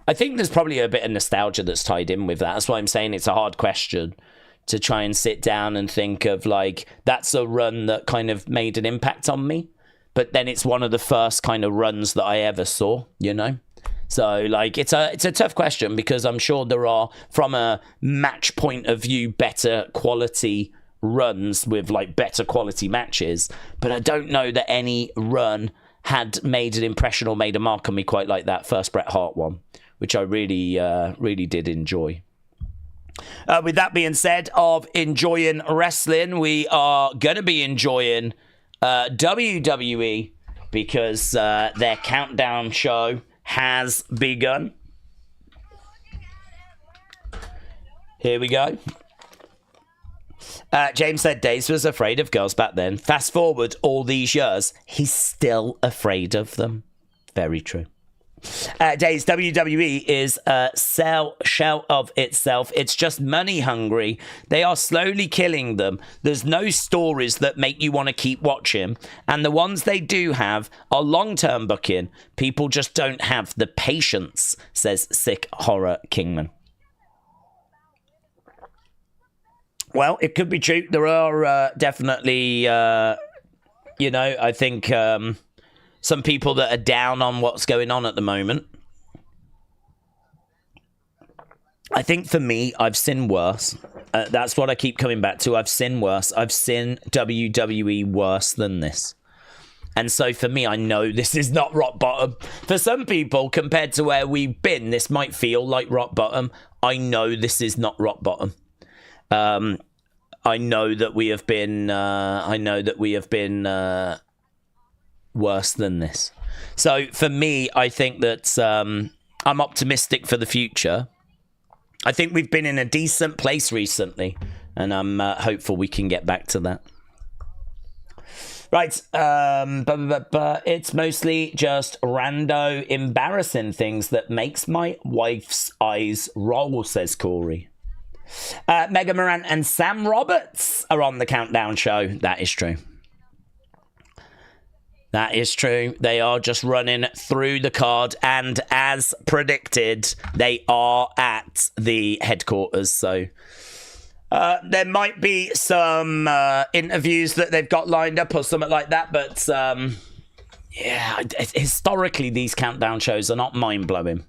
I think there's probably a bit of nostalgia that's tied in with that. That's why I'm saying it's a hard question to try and sit down and think of, like, that's a run that kind of made an impact on me, but then it's one of the first kind of runs that I ever saw, you know. So, like, it's a tough question, because I'm sure there are, from a match point of view, better quality runs with, like, better quality matches. But I don't know that any run had made an impression or made a mark on me quite like that first Bret Hart one, which I really, really did enjoy. With that being said, of enjoying wrestling, we are going to be enjoying WWE, because their countdown show has begun. Here we go. James said Daze was afraid of girls back then. Fast forward all these years, he's still afraid of them. Very true. Daze, WWE is a shell of itself. It's just money hungry. They are slowly killing them. There's no stories that make you want to keep watching. And the ones they do have are long-term booking. People just don't have the patience, says Sick Horror Kingman. Well, it could be true. There are definitely, I think some people that are down on what's going on at the moment. I think for me, I've seen worse. That's what I keep coming back to. I've seen worse. I've seen WWE worse than this. And so for me, I know this is not rock bottom. For some people, compared to where we've been, this might feel like rock bottom. I know this is not rock bottom. I know that we have been. Worse than this. So for me, I think that I'm optimistic for the future. I think we've been in a decent place recently, and I'm hopeful we can get back to that. Right, it's mostly just rando embarrassing things that makes my wife's eyes roll, says Corey. Mega Morant and Sam Roberts are on the Countdown show. That is true. That is true. They are just running through the card, and as predicted, they are at the headquarters. So there might be some interviews that they've got lined up or something like that. But historically, these Countdown shows are not mind-blowing.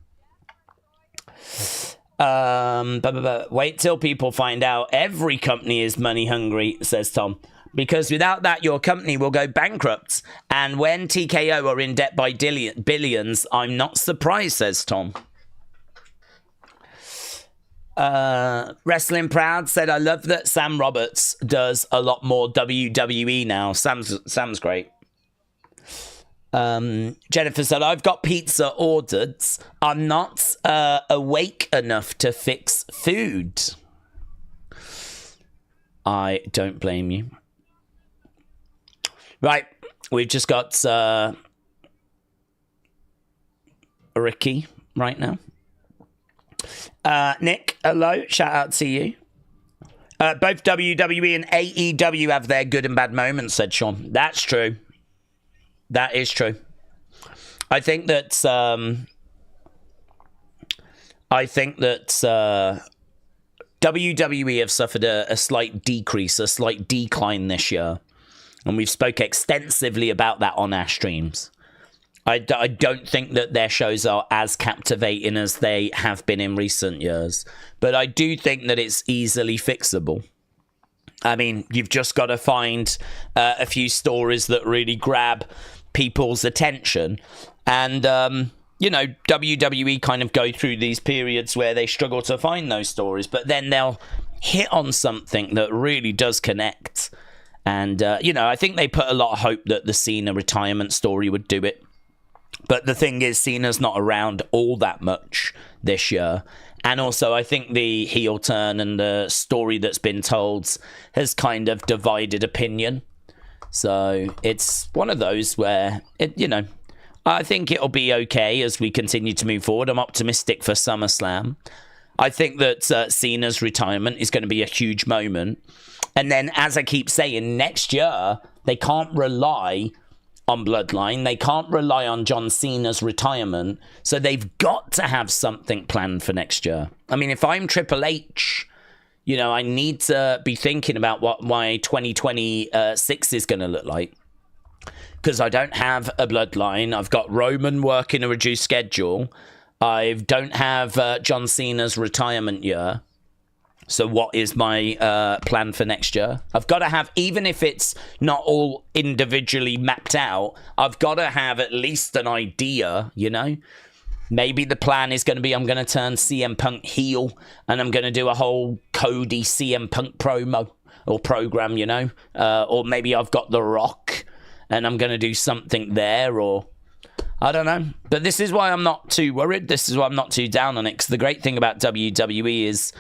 Wait till people find out every company is money hungry, says Tom. Because without that, your company will go bankrupt. And when TKO are in debt by billions, I'm not surprised, says Tom. Wrestling Proud said, I love that Sam Roberts does a lot more WWE now. Sam's great. Jennifer said, I've got pizza ordered. I'm not awake enough to fix food. I don't blame you. Right, we've just got Ricky right now. Nick, hello, shout out to you. Both WWE and AEW have their good and bad moments, said Sean. That's true. That is true. I think that WWE have suffered a slight decrease, a slight decline this year. And we've spoke extensively about that on our streams. I don't think that their shows are as captivating as they have been in recent years. But I do think that it's easily fixable. I mean, you've just got to find a few stories that really grab people's attention. And, WWE kind of go through these periods where they struggle to find those stories. But then they'll hit on something that really does connect. And, I think they put a lot of hope that the Cena retirement story would do it. But the thing is, Cena's not around all that much this year. And also, I think the heel turn and the story that's been told has kind of divided opinion. So it's one of those where, I think it'll be okay as we continue to move forward. I'm optimistic for SummerSlam. I think that Cena's retirement is going to be a huge moment. And then, as I keep saying, next year, they can't rely on Bloodline. They can't rely on John Cena's retirement. So they've got to have something planned for next year. I mean, if I'm Triple H, I need to be thinking about what my 2026 is going to look like. Because I don't have a Bloodline. I've got Roman working a reduced schedule. I don't have John Cena's retirement year. So what is my plan for next year? I've got to have, even if it's not all individually mapped out, I've got to have at least an idea, Maybe the plan is going to be I'm going to turn CM Punk heel and I'm going to do a whole Cody CM Punk promo or program, Or maybe I've got The Rock and I'm going to do something there, or I don't know. But this is why I'm not too worried. This is why I'm not too down on it, because the great thing about WWE is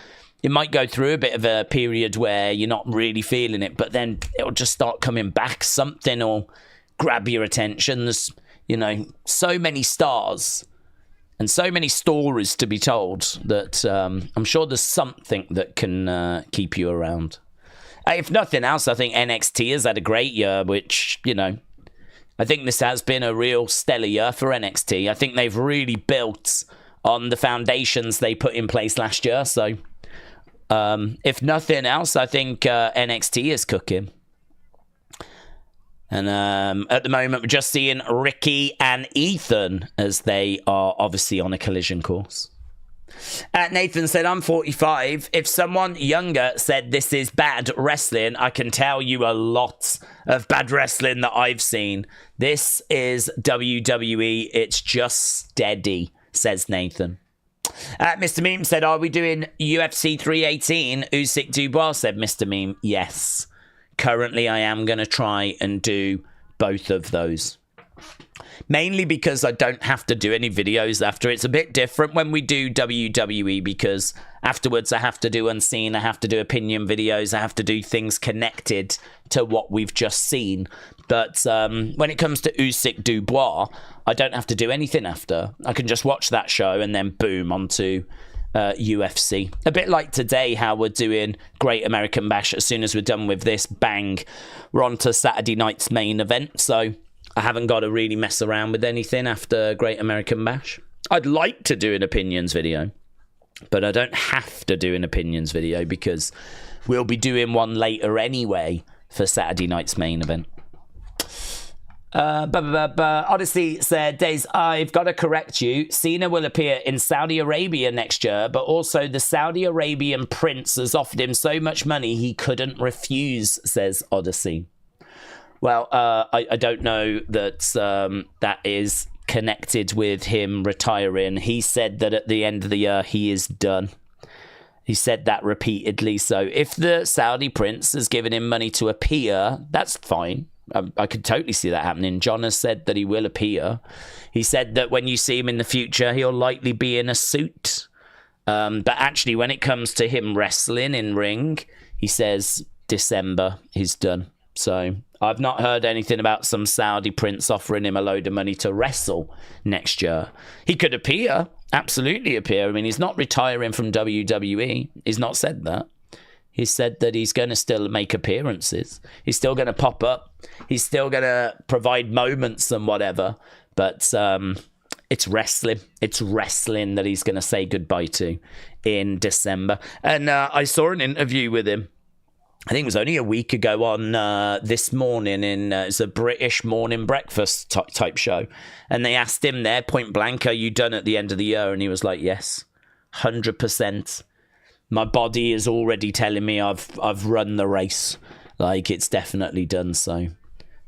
it might go through a bit of a period where you're not really feeling it, but then it'll just start coming back. Something will grab your attention. There's, so many stars and so many stories to be told that I'm sure there's something that can keep you around. If nothing else, I think NXT has had a great year, which, I think this has been a real stellar year for NXT. I think they've really built on the foundations they put in place last year. So, if nothing else, I think NXT is cooking. And at the moment, we're just seeing Ricky and Ethan as they are obviously on a collision course. Nathan said, I'm 45. If someone younger said this is bad wrestling, I can tell you a lot of bad wrestling that I've seen. This is WWE. It's just steady, says Nathan. Mr. Meme said, are we doing UFC 318? Usyk Dubois, said Mr. Meme. Yes. Currently, I am going to try and do both of those. Mainly because I don't have to do any videos after. It's a bit different when we do WWE because afterwards I have to do Unseen, I have to do opinion videos, I have to do things connected to what we've just seen. But when it comes to Usyk Dubois, I don't have to do anything after. I can just watch that show and then boom, onto UFC. A bit like today, how we're doing Great American Bash. As soon as we're done with this, bang, we're on to Saturday night's main event. So I haven't got to really mess around with anything after Great American Bash. I'd like to do an opinions video, but I don't have to do an opinions video because we'll be doing one later anyway for Saturday night's main event. Odyssey said, Daze, I've got to correct you. Cena will appear in Saudi Arabia next year, but also the Saudi Arabian prince has offered him so much money he couldn't refuse, says Odyssey. Well, I don't know that that is connected with him retiring. He said that at the end of the year, he is done. He said that repeatedly. So if the Saudi prince has given him money to appear, that's fine. I could totally see that happening. John has said that he will appear. He said that when you see him in the future, he'll likely be in a suit. But actually, when it comes to him wrestling in ring, he says December, he's done. So I've not heard anything about some Saudi prince offering him a load of money to wrestle next year. He could appear, absolutely appear. I mean, he's not retiring from WWE. He's not said that. He said that he's going to still make appearances. He's still going to pop up. He's still going to provide moments and whatever. But it's wrestling. It's wrestling that he's going to say goodbye to in December. And I saw an interview with him. I think it was only a week ago on This Morning. It's a British morning breakfast type show. And they asked him there, point blank, are you done at the end of the year? And he was like, yes, 100%. My body is already telling me I've run the race. Like, it's definitely done. So,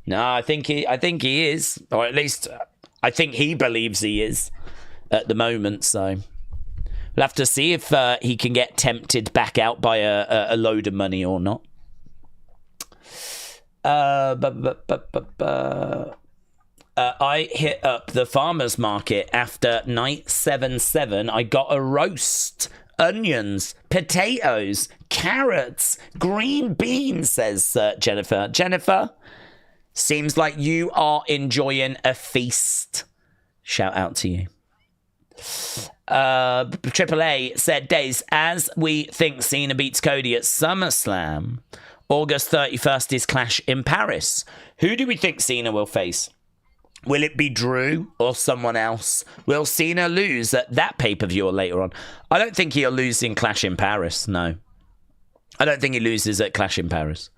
no, I think he is. Or at least, I think he believes he is at the moment. So, we'll have to see if he can get tempted back out by a load of money or not. I hit up the farmer's market after night 7-7. I got a roast, onions, potatoes, carrots, green beans, says Jennifer. Jennifer, seems like you are enjoying a feast. Shout out to you. Triple A said, Daze, as we think Cena beats Cody at SummerSlam, August 31st is Clash in Paris. Who do we think Cena will face? Will it be Drew or someone else? Will Cena lose at that pay-per-view or later on? I don't think he'll lose in Clash in Paris, no. I don't think he loses at Clash in Paris.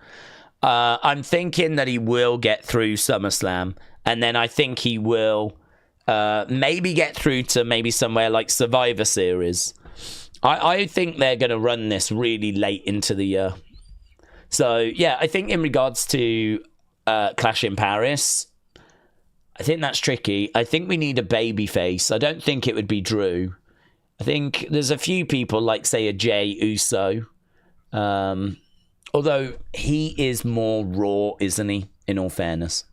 I'm thinking that he will get through SummerSlam, and then I think he will maybe get through to maybe somewhere like Survivor Series. I think they're going to run this really late into the year. So, yeah, I think in regards to Clash in Paris, I think that's tricky. I think we need a baby face. I don't think it would be Drew. I think there's a few people like, say, a Jey Uso. Although he is more raw, isn't he, in all fairness?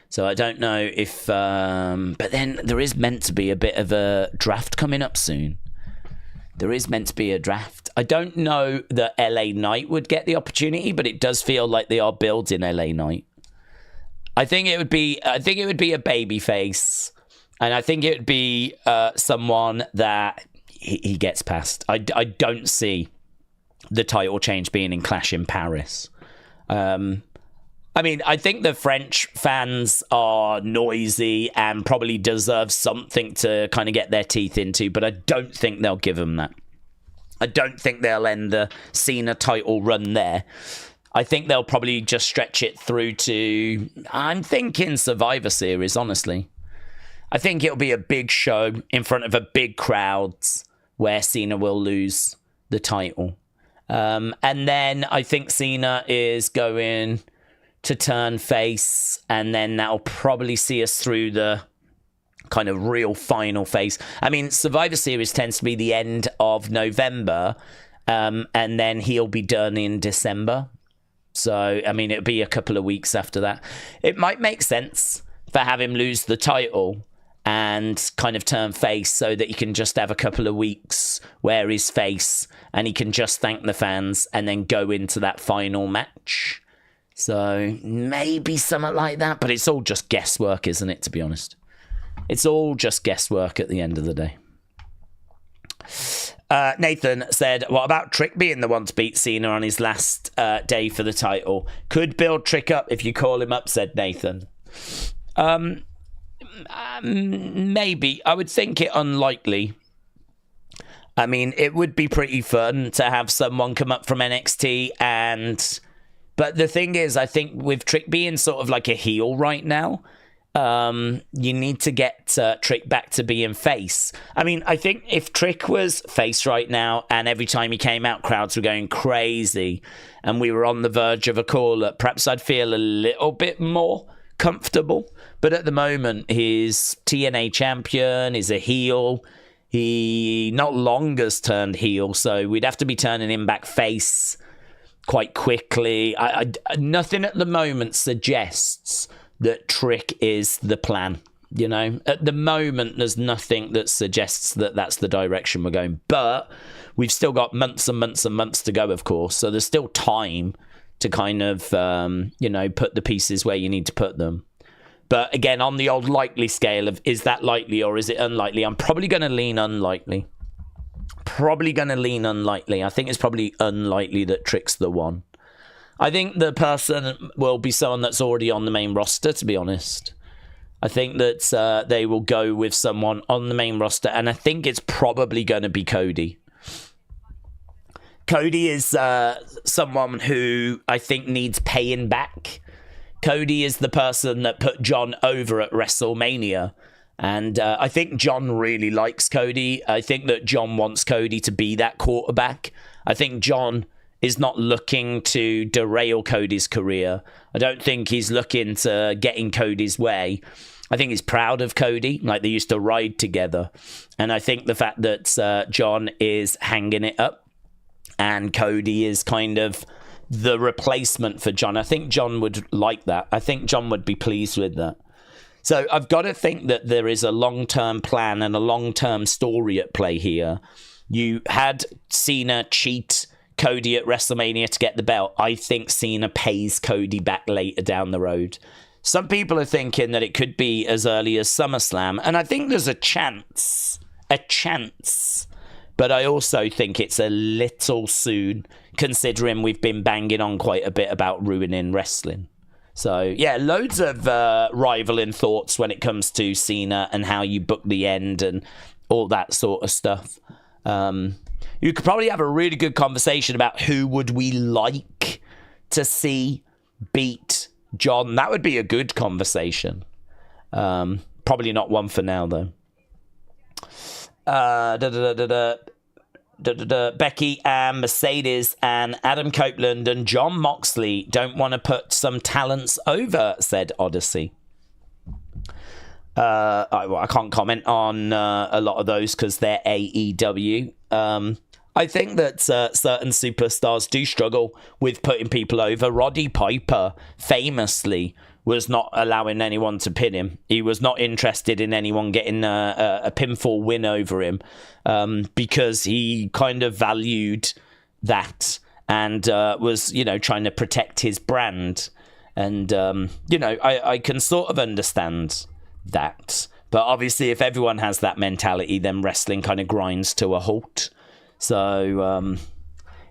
So I don't know if... but then there is meant to be a bit of a draft coming up soon. There is meant to be a draft. I don't know that LA Knight would get the opportunity, but it does feel like they are building LA Knight. I think it would be a baby face, and I think it would be someone that he gets past. I don't see the title change being in Clash in Paris. I mean, I think the French fans are noisy and probably deserve something to kind of get their teeth into, but I don't think they'll give them that. I don't think they'll end the Cena title run there. I think they'll probably just stretch it through to, I'm thinking Survivor Series, honestly. I think it'll be a big show in front of a big crowd where Cena will lose the title. And then I think Cena is going to turn face, and then that'll probably see us through the kind of real final phase. I mean, Survivor Series tends to be the end of November, and then he'll be done in December. So, I mean, it'll be a couple of weeks after that. It might make sense for have him lose the title and kind of turn face so that he can just have a couple of weeks wear his face and he can just thank the fans and then go into that final match. So maybe something like that, but it's all just guesswork, isn't it, to be honest? It's all just guesswork at the end of the day. Nathan said, what about Trick being the one to beat Cena on his last day for the title? Could build Trick up if you call him up, said Nathan. Maybe. I would think it unlikely. I mean, it would be pretty fun to have someone come up from NXT and... But the thing is, I think with Trick being sort of like a heel right now, you need to get Trick back to being face. I mean, I think if Trick was face right now and every time he came out, crowds were going crazy and we were on the verge of a call-up, perhaps I'd feel a little bit more comfortable. But at the moment, he's TNA champion, he's a heel. He not long has turned heel, so we'd have to be turning him back face quite quickly. Nothing at the moment suggests that Trick is the plan. You know, at the moment, there's nothing that suggests that that's the direction we're going. But we've still got months and months and months to go, of course. So there's still time to kind of, put the pieces where you need to put them. But again, on the old likely scale of is that likely or is it unlikely? I'm probably going to lean unlikely. I think it's probably unlikely that Trick's the one. I think the person will be someone that's already on the main roster, to be honest. I think that they will go with someone on the main roster, and I think it's probably going to be Cody. Cody is someone who I think needs paying back. Cody is the person that put John over at WrestleMania. And I think John really likes Cody. I think that John wants Cody to be that quarterback. I think John is not looking to derail Cody's career. I don't think he's looking to get in Cody's way. I think he's proud of Cody, like they used to ride together. And I think the fact that John is hanging it up and Cody is kind of the replacement for John, I think John would like that. I think John would be pleased with that. So I've got to think that there is a long-term plan and a long-term story at play here. You had Cena cheat Cody at WrestleMania to get the belt. I think Cena pays Cody back later down the road. Some people are thinking that it could be as early as SummerSlam, and I think there's a chance. But I also think it's a little soon, considering we've been banging on quite a bit about ruining wrestling. So, yeah, loads of rivaling thoughts when it comes to Cena and how you book the end and all that sort of stuff. You could probably have a really good conversation about who would we like to see beat John. That would be a good conversation. Probably not one for now, though. Becky and Mercedes and Adam Copeland and Jon Moxley don't want to put some talents over, said Odyssey. I can't comment on a lot of those because they're AEW. I think that certain superstars do struggle with putting people over. Roddy Piper famously was not allowing anyone to pin him. He was not interested in anyone getting a pinfall win over him because he kind of valued that and was, trying to protect his brand. And, I can sort of understand that. But obviously, if everyone has that mentality, then wrestling kind of grinds to a halt. So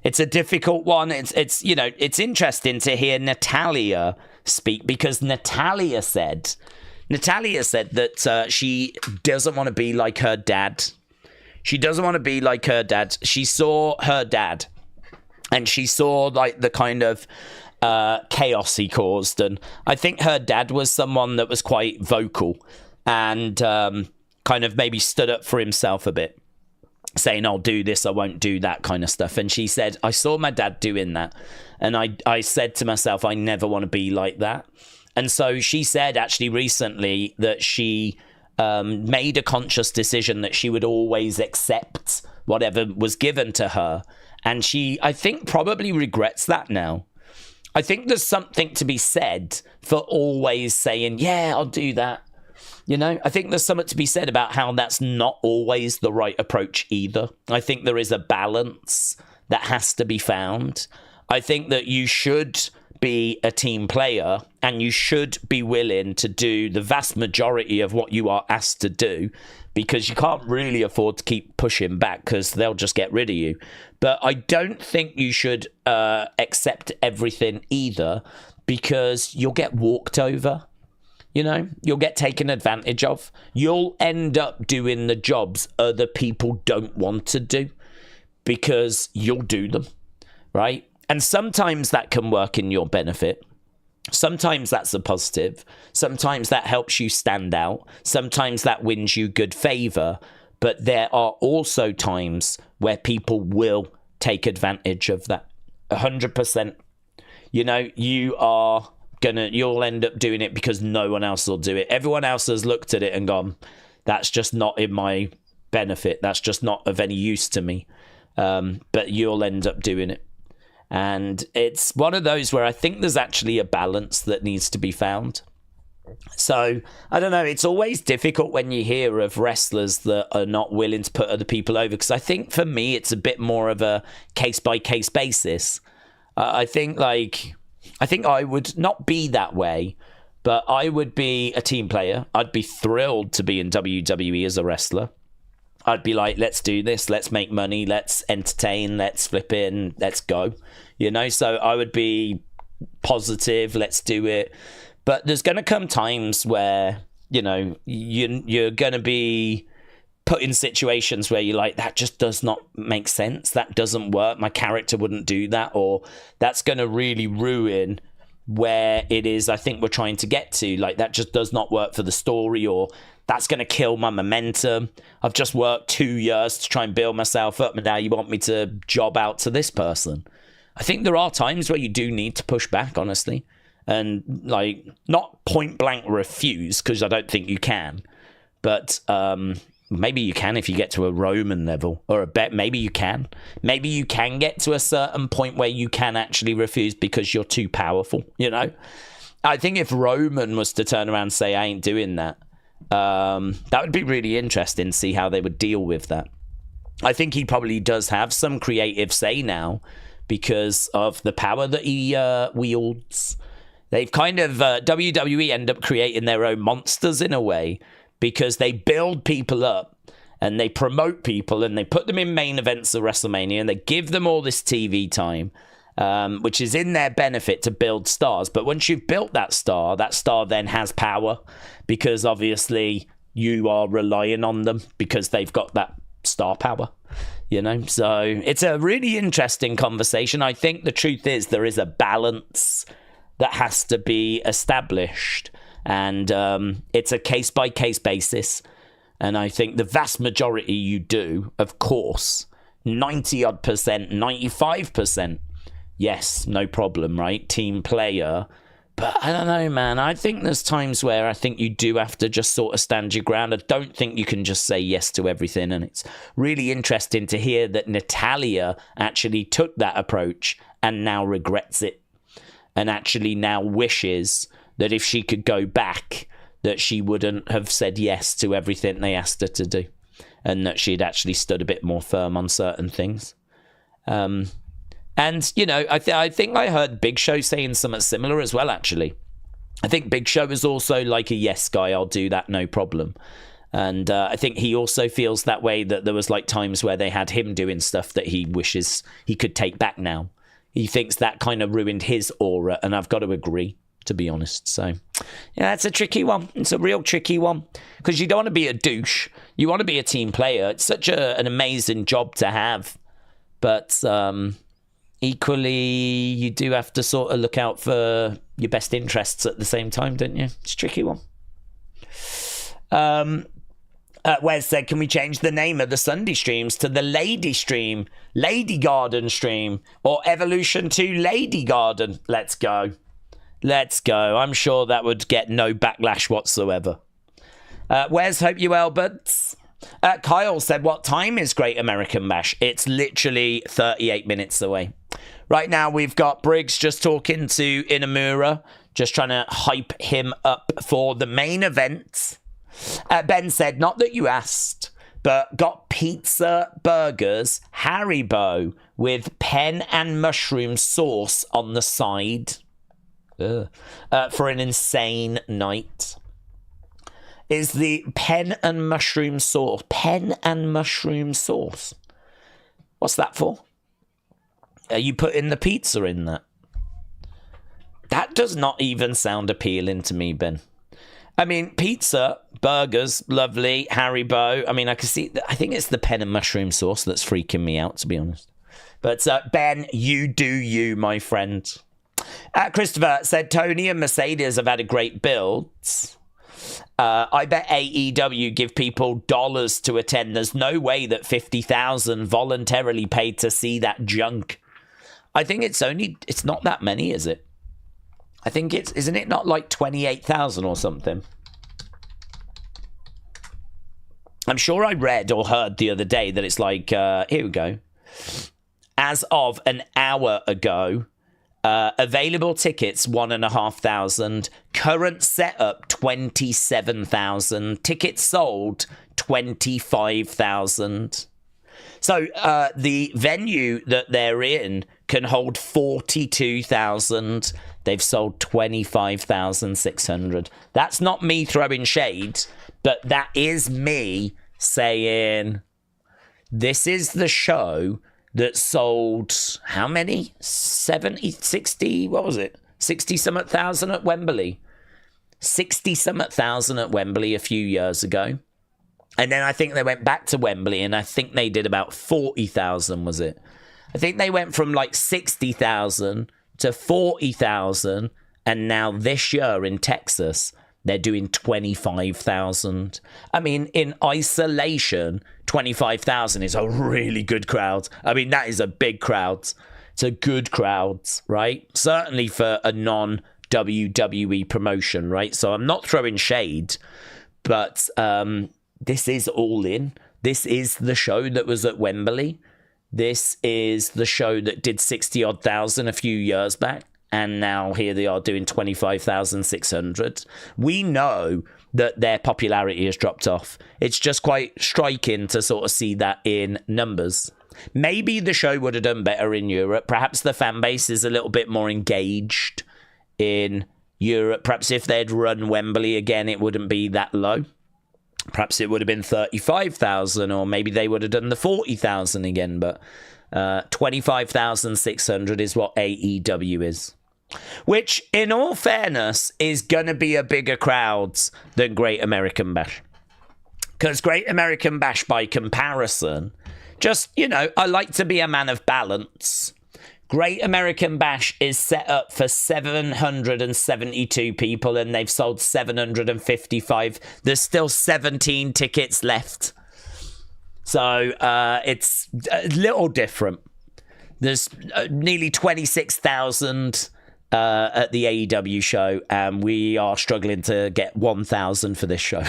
it's a difficult one. It's interesting to hear Natalya speak, because Natalya said that she doesn't want to be like her dad. She doesn't want to be like her dad. She saw her dad, and she saw like the kind of chaos he caused. And I think her dad was someone that was quite vocal and kind of maybe stood up for himself a bit, saying, I'll do this, I won't do that kind of stuff. And she said, I saw my dad doing that, and I said to myself, I never want to be like that. And so she said actually recently that she made a conscious decision that she would always accept whatever was given to her. And she, I think, probably regrets that now. I think there's something to be said for always saying, yeah, I'll do that. I think there's something to be said about how that's not always the right approach either. I think there is a balance that has to be found. I think that you should be a team player and you should be willing to do the vast majority of what you are asked to do, because you can't really afford to keep pushing back because they'll just get rid of you. But I don't think you should accept everything either, because you'll get walked over. You'll get taken advantage of. You'll end up doing the jobs other people don't want to do because you'll do them, right? And sometimes that can work in your benefit. Sometimes that's a positive. Sometimes that helps you stand out. Sometimes that wins you good favor. But there are also times where people will take advantage of that. 100%. You'll end up doing it because no one else will do it. Everyone else has looked at it and gone, that's just not in my benefit. That's just not of any use to me. But you'll end up doing it. And it's one of those where I think there's actually a balance that needs to be found. So, I don't know, it's always difficult when you hear of wrestlers that are not willing to put other people over, because I think for me it's a bit more of a case-by-case basis. I think I would not be that way, but I would be a team player. I'd be thrilled to be in WWE as a wrestler. I'd be like, let's do this, let's make money, let's entertain, let's flip in, let's go. So I would be positive, let's do it. But there's going to come times where, you're going to be put in situations where you're like, that just does not make sense. That doesn't work. My character wouldn't do that. Or that's going to really ruin where it is I think we're trying to get to. Like, that just does not work for the story, or that's going to kill my momentum. I've just worked 2 years to try and build myself up, and now you want me to job out to this person. I think there are times where you do need to push back, honestly. And, not point blank refuse, because I don't think you can. But maybe you can if you get to a Roman level, or maybe you can. Maybe you can get to a certain point where you can actually refuse because you're too powerful, I think if Roman was to turn around and say, I ain't doing that, that would be really interesting to see how they would deal with that. I think he probably does have some creative say now because of the power that he wields. They've kind of, WWE end up creating their own monsters in a way, because they build people up and they promote people and they put them in main events of WrestleMania and they give them all this TV time, which is in their benefit to build stars. But once you've built that star then has power, because obviously you are relying on them because they've got that star power, So it's a really interesting conversation. I think the truth is there is a balance that has to be established. And it's a case-by-case basis. And I think the vast majority you do, of course, 90-odd%, 95%, yes, no problem, right? Team player. But I don't know, man. I think there's times where I think you do have to just sort of stand your ground. I don't think you can just say yes to everything. And it's really interesting to hear that Natalya actually took that approach and now regrets it. And actually now wishes that if she could go back, that she wouldn't have said yes to everything they asked her to do, and that she'd actually stood a bit more firm on certain things. And, you know, I think I heard Big Show saying something similar as well, actually. I think Big Show is also like a yes guy. I'll do that, no problem. And I think he also feels that way, that there was like times where they had him doing stuff that he wishes he could take back now. He thinks that kind of ruined his aura, and I've got to agree, to be honest. So, yeah, it's a tricky one. It's a real tricky one, because you don't want to be a douche. You want to be a team player. It's such an amazing job to have. But equally, you do have to sort of look out for your best interests at the same time, don't you? It's a tricky one. Wes said, can we change the name of the Sunday streams to the Lady Stream, Lady Garden Stream, or Evolution to Lady Garden? Let's go. Let's go. I'm sure that would get no backlash whatsoever. Wes, hope you well, buds. Kyle said, what time is Great American Bash? It's literally 38 minutes away. Right now, we've got Briggs just talking to Inamura, just trying to hype him up for the main event. Ben said, not that you asked, but got pizza, burgers, Haribo with pen and mushroom sauce on the side for an insane night. Is the pen and mushroom sauce? Pen and mushroom sauce. What's that for? Are you putting the pizza in that? That does not even sound appealing to me, Ben. I mean, pizza, burgers, lovely, Haribo. I mean, I can see, I think it's the pen and mushroom sauce that's freaking me out, to be honest. But Ben, you do you, my friend. Christopher said, Tony and Mercedes have had a great build. I bet AEW give people dollars to attend. There's no way that 50,000 voluntarily paid to see that junk. I think it's not that many, is it? I think isn't it not like 28,000 or something? I'm sure I read or heard the other day that it's like, here we go. As of an hour ago, available tickets, 1,500. Current setup, 27,000. Tickets sold, 25,000. So the venue that they're in can hold 42,000. They've sold 25,600. That's not me throwing shade, but that is me saying this is the show that sold how many? 70, 60, what was it? 60-something thousand at Wembley. 60-something thousand at Wembley a few years ago. And then I think they went back to Wembley, and I think they did about 40,000, was it? I think they went from like 60,000 to 40,000, and now this year in Texas, they're doing 25,000. I mean, in isolation, 25,000 is a really good crowd. I mean, that is a big crowd. It's a good crowd, right? Certainly for a non-WWE promotion, right? So I'm not throwing shade, but this is all in. This is the show that was at Wembley. This is the show that did 60-odd thousand a few years back. And now here they are doing 25,600. We know that their popularity has dropped off. It's just quite striking to sort of see that in numbers. Maybe the show would have done better in Europe. Perhaps the fan base is a little bit more engaged in Europe. Perhaps if they'd run Wembley again, it wouldn't be that low. Perhaps it would have been 35,000, or maybe they would have done the 40,000 again. But 25,600 is what AEW is. Which, in all fairness, is going to be a bigger crowd than Great American Bash. Because Great American Bash, by comparison, just, you know, I like to be a man of balance. Great American Bash is set up for 772 people, and they've sold 755. There's still 17 tickets left. So it's a little different. There's nearly 26,000 at the AEW show, and we are struggling to get 1,000 for this show.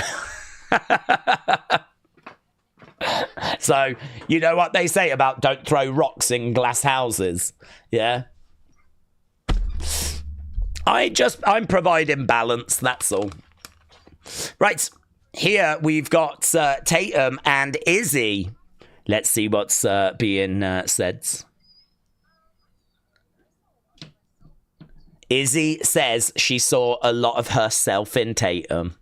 So, you know what they say about don't throw rocks in glass houses, yeah? I'm providing balance, that's all. Right, here we've got Tatum and Izzy. Let's see what's being said. Izzy says she saw a lot of herself in Tatum.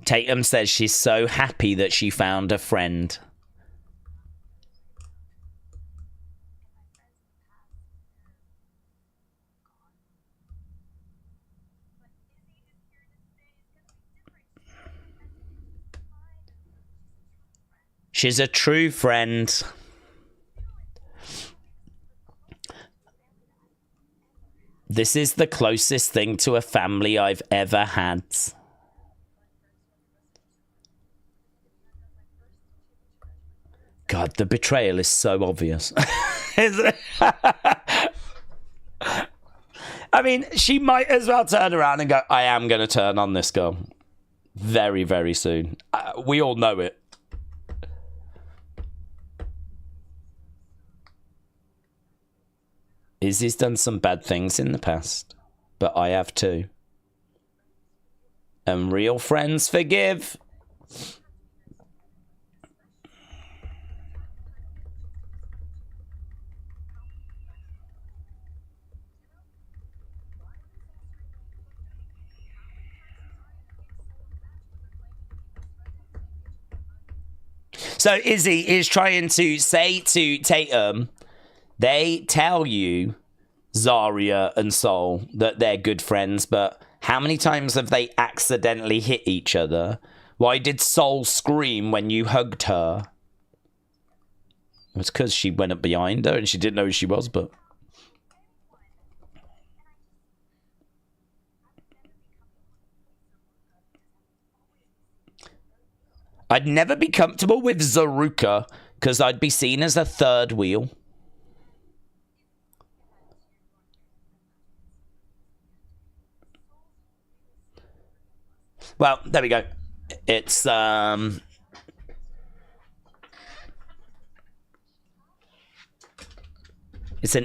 Tatum says she's so happy that she found a friend. She's a true friend. This is the closest thing to a family I've ever had. God, the betrayal is so obvious. Isn't it? I mean, she might as well turn around and go, I am going to turn on this girl very, very soon. We all know it. Izzy's done some bad things in the past, but I have too. And real friends forgive. So Izzy is trying to say to Tatum, they tell you, Zarya and Sol, that they're good friends, but how many times have they accidentally hit each other? Why did Sol scream when you hugged her? It was because she went up behind her and she didn't know who she was, but... I'd never be comfortable with Ruca because I'd be seen as a third wheel. Well, there we go. It's an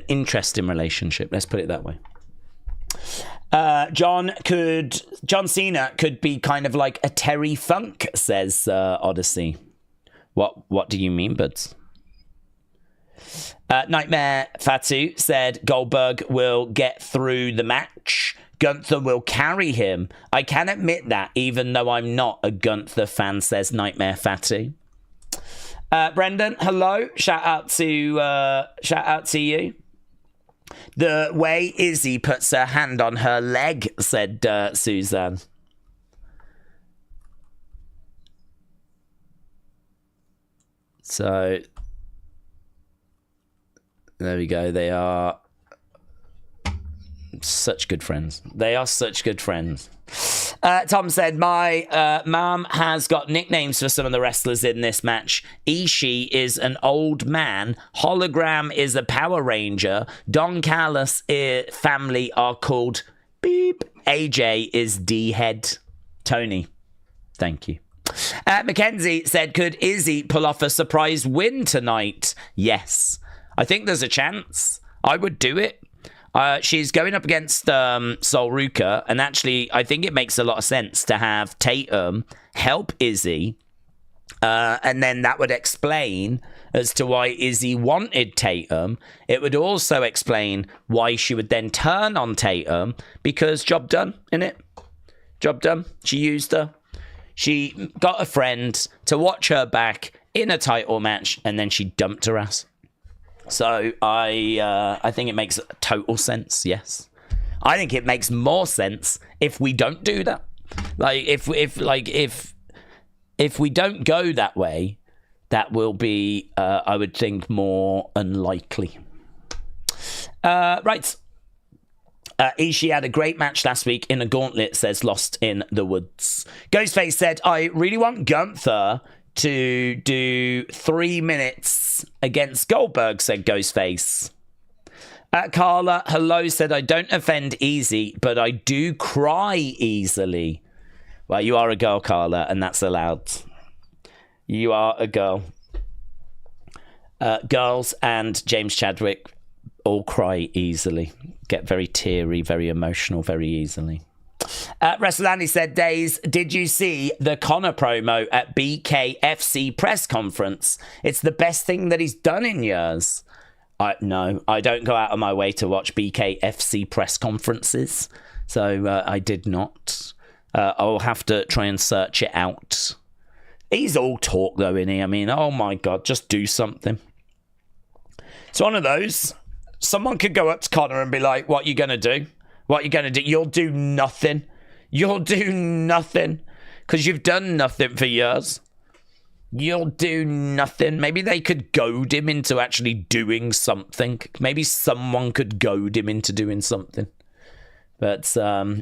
interesting relationship. Let's put it that way. John Cena could be kind of like a Terry Funk, says Odyssey. What do you mean, buds? Nightmare Fatu said Goldberg will get through the match. Gunther will carry him. I can admit that, even though I'm not a Gunther fan, says Nightmare Fatu. Brendan, hello. Shout out to you. The way Izzy puts her hand on her leg, said Suzanne. So, there we go. They are such good friends. They are such good friends. Tom said, my mum has got nicknames for some of the wrestlers in this match. Ishii is an old man. Hologram is a Power Ranger. Don Callis family are called Beep. AJ is D-Head. Tony, thank you. Mackenzie said, could Izzy pull off a surprise win tonight? Yes. I think there's a chance. I would do it. She's going up against Sol Ruca, and actually, I think it makes a lot of sense to have Tatum help Izzy, and then that would explain as to why Izzy wanted Tatum. It would also explain why she would then turn on Tatum, because job done, innit? Job done. She used her. She got a friend to watch her back in a title match, and then she dumped her ass. So I think it makes total sense. Yes, I think it makes more sense if we don't do that. Like if we don't go that way, that will be I would think more unlikely. Right. Ishii had a great match last week in a gauntlet, says Lost in the Woods. Ghostface said, I really want Gunther to do 3 minutes against Goldberg, said Ghostface. Carla, hello, said, I don't offend easy, but I do cry easily. Well, you are a girl, Carla, and that's allowed. You are a girl. Girls and James Chadwick all cry easily, get very teary, very emotional, very easily. WrestleLandy said, Daze, did you see the Connor promo at BKFC press conference? It's the best thing that he's done in years. No, I don't go out of my way to watch BKFC press conferences, so I did not. I'll have to try and search it out. He's all talk, though, isn't he? I mean, oh my God, just do something. It's one of those. Someone could go up to Connor and be like, what are you going to do? What are you going to do? You'll do nothing. You'll do nothing. Because you've done nothing for years. You'll do nothing. Maybe they could goad him into actually doing something. Maybe someone could goad him into doing something. But,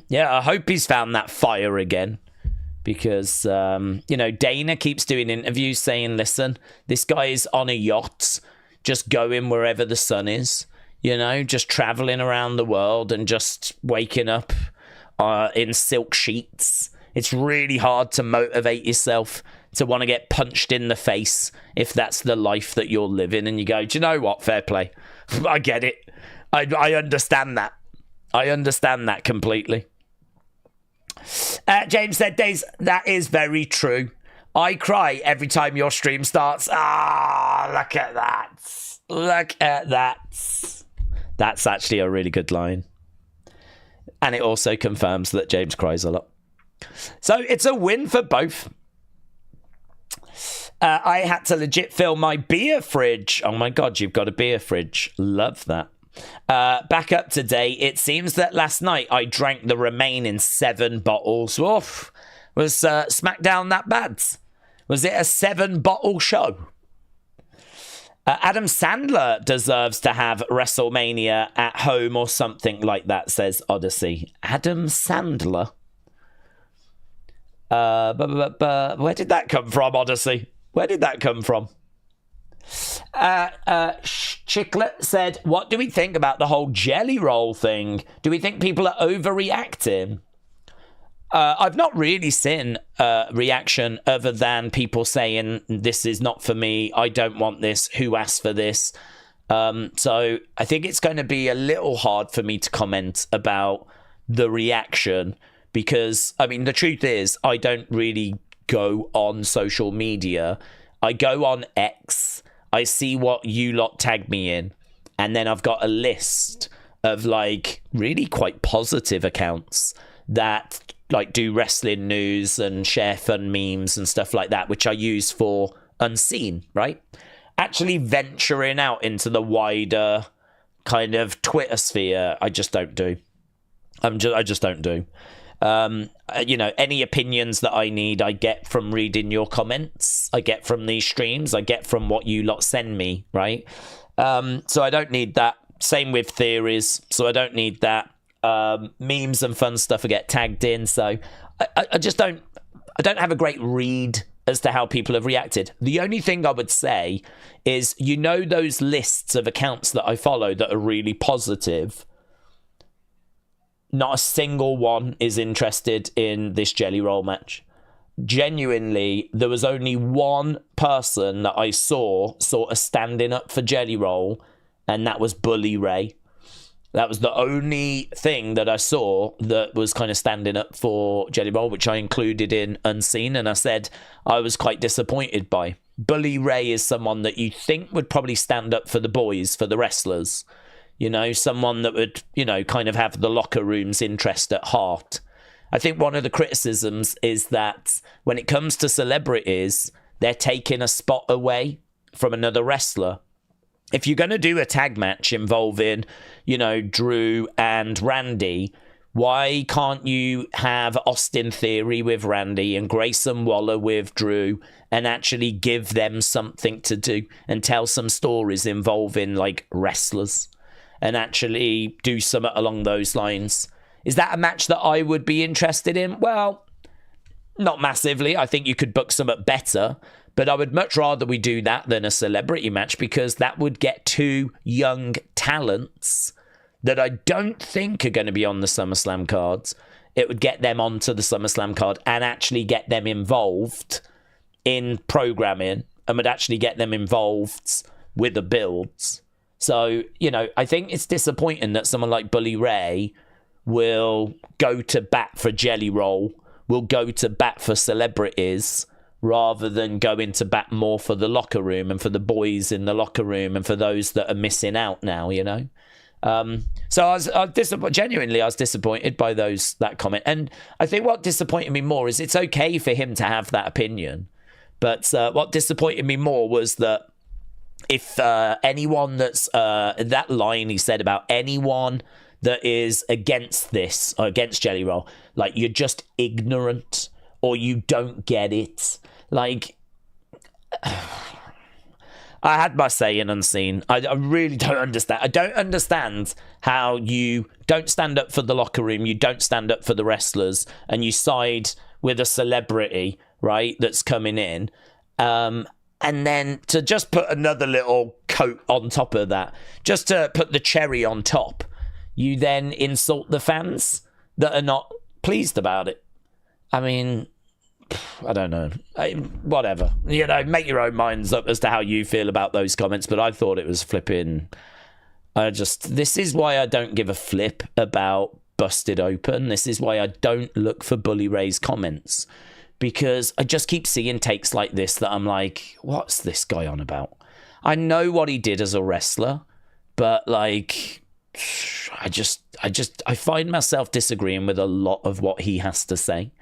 yeah, I hope he's found that fire again. Because, Dana keeps doing interviews saying, listen, this guy is on a yacht, just going wherever the sun is. Just traveling around the world and just waking up in silk sheets. It's really hard to motivate yourself to want to get punched in the face if that's the life that you're living. And you go, do you know what? Fair play. I get it. I understand that. I understand that completely. James said, Daze, that is very true. I cry every time your stream starts. Look at that. Look at that. That's actually a really good line. And it also confirms that James cries a lot. So it's a win for both. I had to legit fill my beer fridge. Oh my God, you've got a beer fridge. Love that. Back up to date. It seems that last night I drank the remaining 7 bottles. Oof. Was SmackDown that bad? Was it a 7-bottle show? Adam Sandler deserves to have WrestleMania at home or something like that, says Odyssey. Adam Sandler? Where did that come from, Odyssey? Where did that come from? Chiclet said, what do we think about the whole jelly roll thing? Do we think people are overreacting? I've not really seen a reaction other than people saying, this is not for me, I don't want this, who asked for this? So I think it's going to be a little hard for me to comment about the reaction because, I mean, the truth is, I don't really go on social media. I go on X, I see what you lot tag me in, and then I've got a list of, like, really quite positive accounts that do wrestling news and share fun memes and stuff like that, which I use for Unseen, right? Actually venturing out into the wider kind of Twitter sphere, I just don't do. I just don't do. Any opinions that I need, I get from reading your comments. I get from these streams. I get from what you lot send me, right? So I don't need that. Same with theories. So I don't need that. Memes and fun stuff I get tagged in, so I just don't have a great read as to how people have reacted. The only thing I would say is, those lists of accounts that I follow that are really positive, not a single one is interested in this jelly roll match. Genuinely, there was only one person that I saw sort of standing up for jelly roll, and that was Bully Ray. That was the only thing that I saw that was kind of standing up for Jelly Roll, which I included in Unseen, and I said I was quite disappointed by. Bully Ray is someone that you think would probably stand up for the boys, for the wrestlers. Someone that would, kind of have the locker room's interest at heart. I think one of the criticisms is that when it comes to celebrities, they're taking a spot away from another wrestler. If you're going to do a tag match involving, Drew and Randy, why can't you have Austin Theory with Randy and Grayson Waller with Drew and actually give them something to do and tell some stories involving, wrestlers and actually do something along those lines? Is that a match that I would be interested in? Well, not massively. I think you could book something better. But I would much rather we do that than a celebrity match, because that would get 2 young talents that I don't think are going to be on the SummerSlam cards. It would get them onto the SummerSlam card and actually get them involved in programming and would actually get them involved with the builds. So, you know, I think it's disappointing that someone like Bully Ray will go to bat for Jelly Roll, will go to bat for celebrities, rather than going to bat more for the locker room and for the boys in the locker room and for those that are missing out now, you know? So I was genuinely disappointed by that comment. And I think what disappointed me more is it's okay for him to have that opinion. But what disappointed me more was that if anyone that's that line he said about anyone that is against this or against Jelly Roll, like, you're just ignorant or you don't get it. Like, I had my say in Unseen. I really don't understand. I don't understand how you don't stand up for the locker room, you don't stand up for the wrestlers, and you side with a celebrity, right, that's coming in. And then to just put another little coat on top of that, just to put the cherry on top, you then insult the fans that are not pleased about it. I mean, I don't know. Whatever. You know, make your own minds up as to how you feel about those comments, but I thought it was flipping. This is why I don't give a flip about Busted Open. This is why I don't look for Bully Ray's comments, because I just keep seeing takes like this that I'm like, what's this guy on about? I know what he did as a wrestler, but like, I find myself disagreeing with a lot of what he has to say.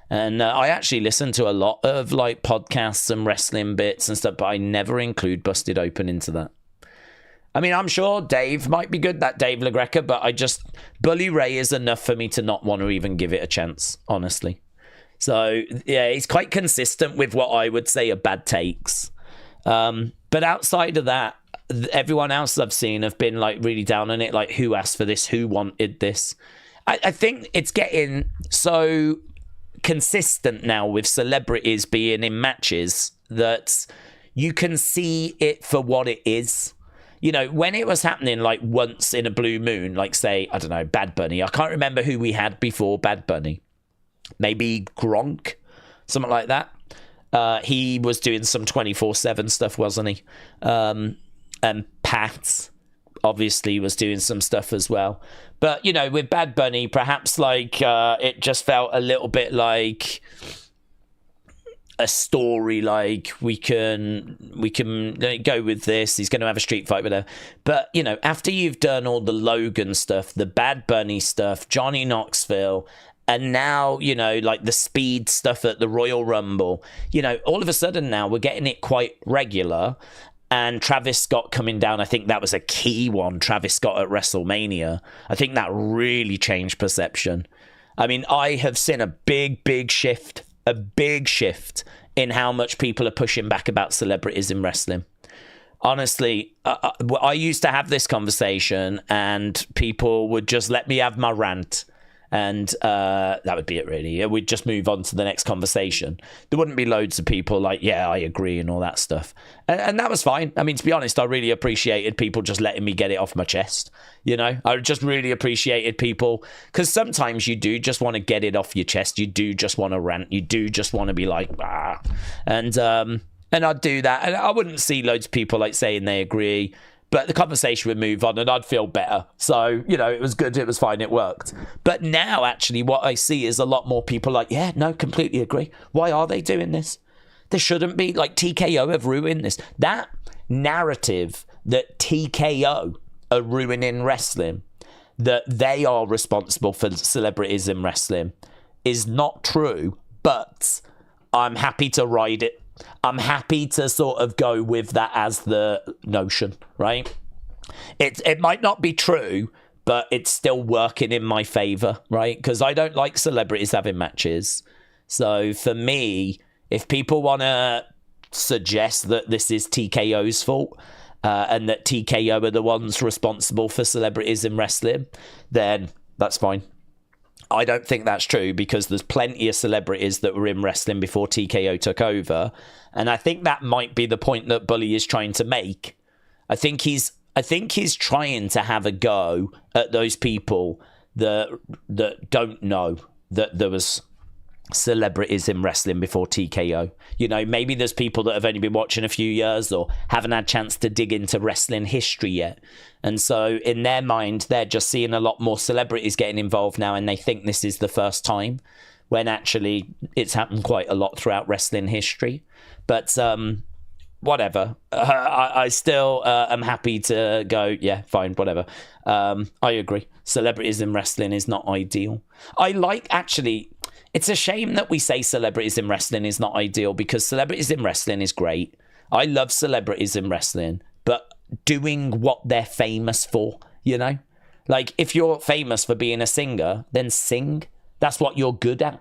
And I actually listen to a lot of like podcasts and wrestling bits and stuff, but I never include Busted Open into that. I mean, I'm sure Dave might be good, that Dave LaGreca, but Bully Ray is enough for me to not want to even give it a chance, honestly. So, yeah, he's quite consistent with what I would say are bad takes. But outside of that, everyone else I've seen have been like really down on it. Like, who asked for this? Who wanted this? I think it's getting so consistent now with celebrities being in matches that you can see it for what it is. You know, when it was happening like once in a blue moon, like say, I don't know, Bad Bunny. I can't remember who we had before Bad Bunny. Maybe Gronk, something like that. He was doing some 24/7 stuff, wasn't he? And Pat obviously was doing some stuff as well. But, you know, with Bad Bunny, perhaps like it just felt a little bit like a story, like we can go with this. He's going to have a street fight with her. But, you know, after you've done all the Logan stuff, the Bad Bunny stuff, Johnny Knoxville, and now, you know, like the speed stuff at the Royal Rumble, you know, all of a sudden now we're getting it quite regular. And Travis Scott coming down, I think that was a key one. Travis Scott at WrestleMania. I think that really changed perception. I mean, I have seen a big shift in how much people are pushing back about celebrities in wrestling. Honestly, I used to have this conversation and people would just let me have my rant. And that would be it, really. We'd just move on to the next conversation. There wouldn't be loads of people like, yeah, I agree and all that stuff. And that was fine. I mean, to be honest, I really appreciated people just letting me get it off my chest. You know, I just really appreciated people, because sometimes you do just want to get it off your chest. You do just want to rant. You do just want to be like, ah. And I'd do that. And I wouldn't see loads of people like saying they agree. But the conversation would move on and I'd feel better. So, you know, it was good. It was fine. It worked. But now, actually, what I see is a lot more people like, yeah, no, completely agree. Why are they doing this? There shouldn't be. Like, TKO have ruined this. That narrative that TKO are ruining wrestling, that they are responsible for celebrities in wrestling, is not true. But I'm happy to ride it. I'm happy to sort of go with that as the notion, right? It might not be true, but it's still working in my favor, right? Because I don't like celebrities having matches. So for me, if people want to suggest that this is TKO's fault and that TKO are the ones responsible for celebrities in wrestling, then that's fine. I don't think that's true, because there's plenty of celebrities that were in wrestling before TKO took over. And I think that might be the point that Bully is trying to make. I think he's trying to have a go at those people that don't know that there was celebrities in wrestling before TKO. You know, maybe there's people that have only been watching a few years or haven't had a chance to dig into wrestling history yet. And so in their mind, they're just seeing a lot more celebrities getting involved now, and they think this is the first time, when actually it's happened quite a lot throughout wrestling history. But whatever. I still am happy to go, yeah, fine, whatever. I agree. Celebrities in wrestling is not ideal. It's a shame that we say celebrities in wrestling is not ideal, because celebrities in wrestling is great. I love celebrities in wrestling, but doing what they're famous for, you know? Like, if you're famous for being a singer, then sing. That's what you're good at.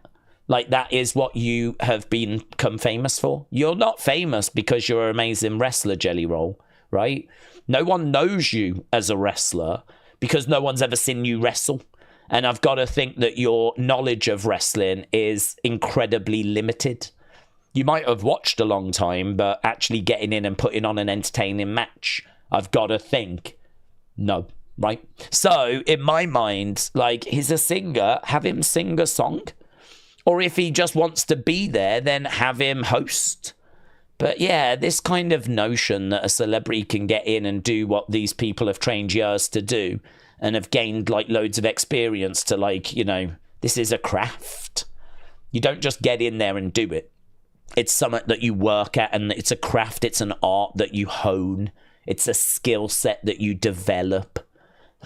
Like, that is what you have become famous for. You're not famous because you're an amazing wrestler, Jelly Roll, right? No one knows you as a wrestler because no one's ever seen you wrestle. And I've got to think that your knowledge of wrestling is incredibly limited. You might have watched a long time, but actually getting in and putting on an entertaining match, I've got to think, no, right? So in my mind, like, he's a singer, have him sing a song. Or if he just wants to be there, then have him host. But yeah, this kind of notion that a celebrity can get in and do what these people have trained years to do and have gained like loads of experience to, like, you know, this is a craft. You don't just get in there and do it. It's something that you work at, and it's a craft. It's an art that you hone. It's a skill set that you develop.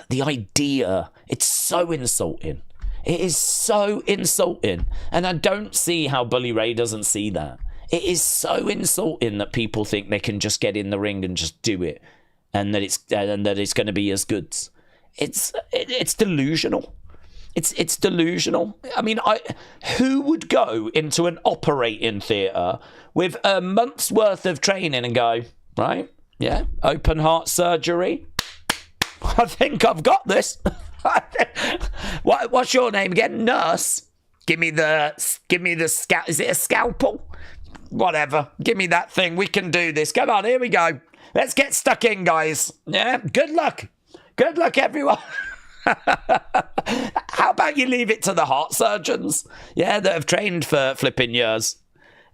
The idea, it's so insulting. It is so insulting. And I don't see how Bully Ray doesn't see that. It is so insulting that people think they can just get in the ring and just do it, and that it's going to be as good. It's delusional. It's delusional. I mean, who would go into an operating theatre with a month's worth of training and go, right, yeah, open heart surgery, I think I've got this. What's your name again? Nurse. Give me the scalpel. Is it a scalpel? Whatever. Give me that thing. We can do this. Come on, here we go. Let's get stuck in, guys. Yeah. Good luck. Good luck, everyone. How about you leave it to the heart surgeons? Yeah, that have trained for flipping years.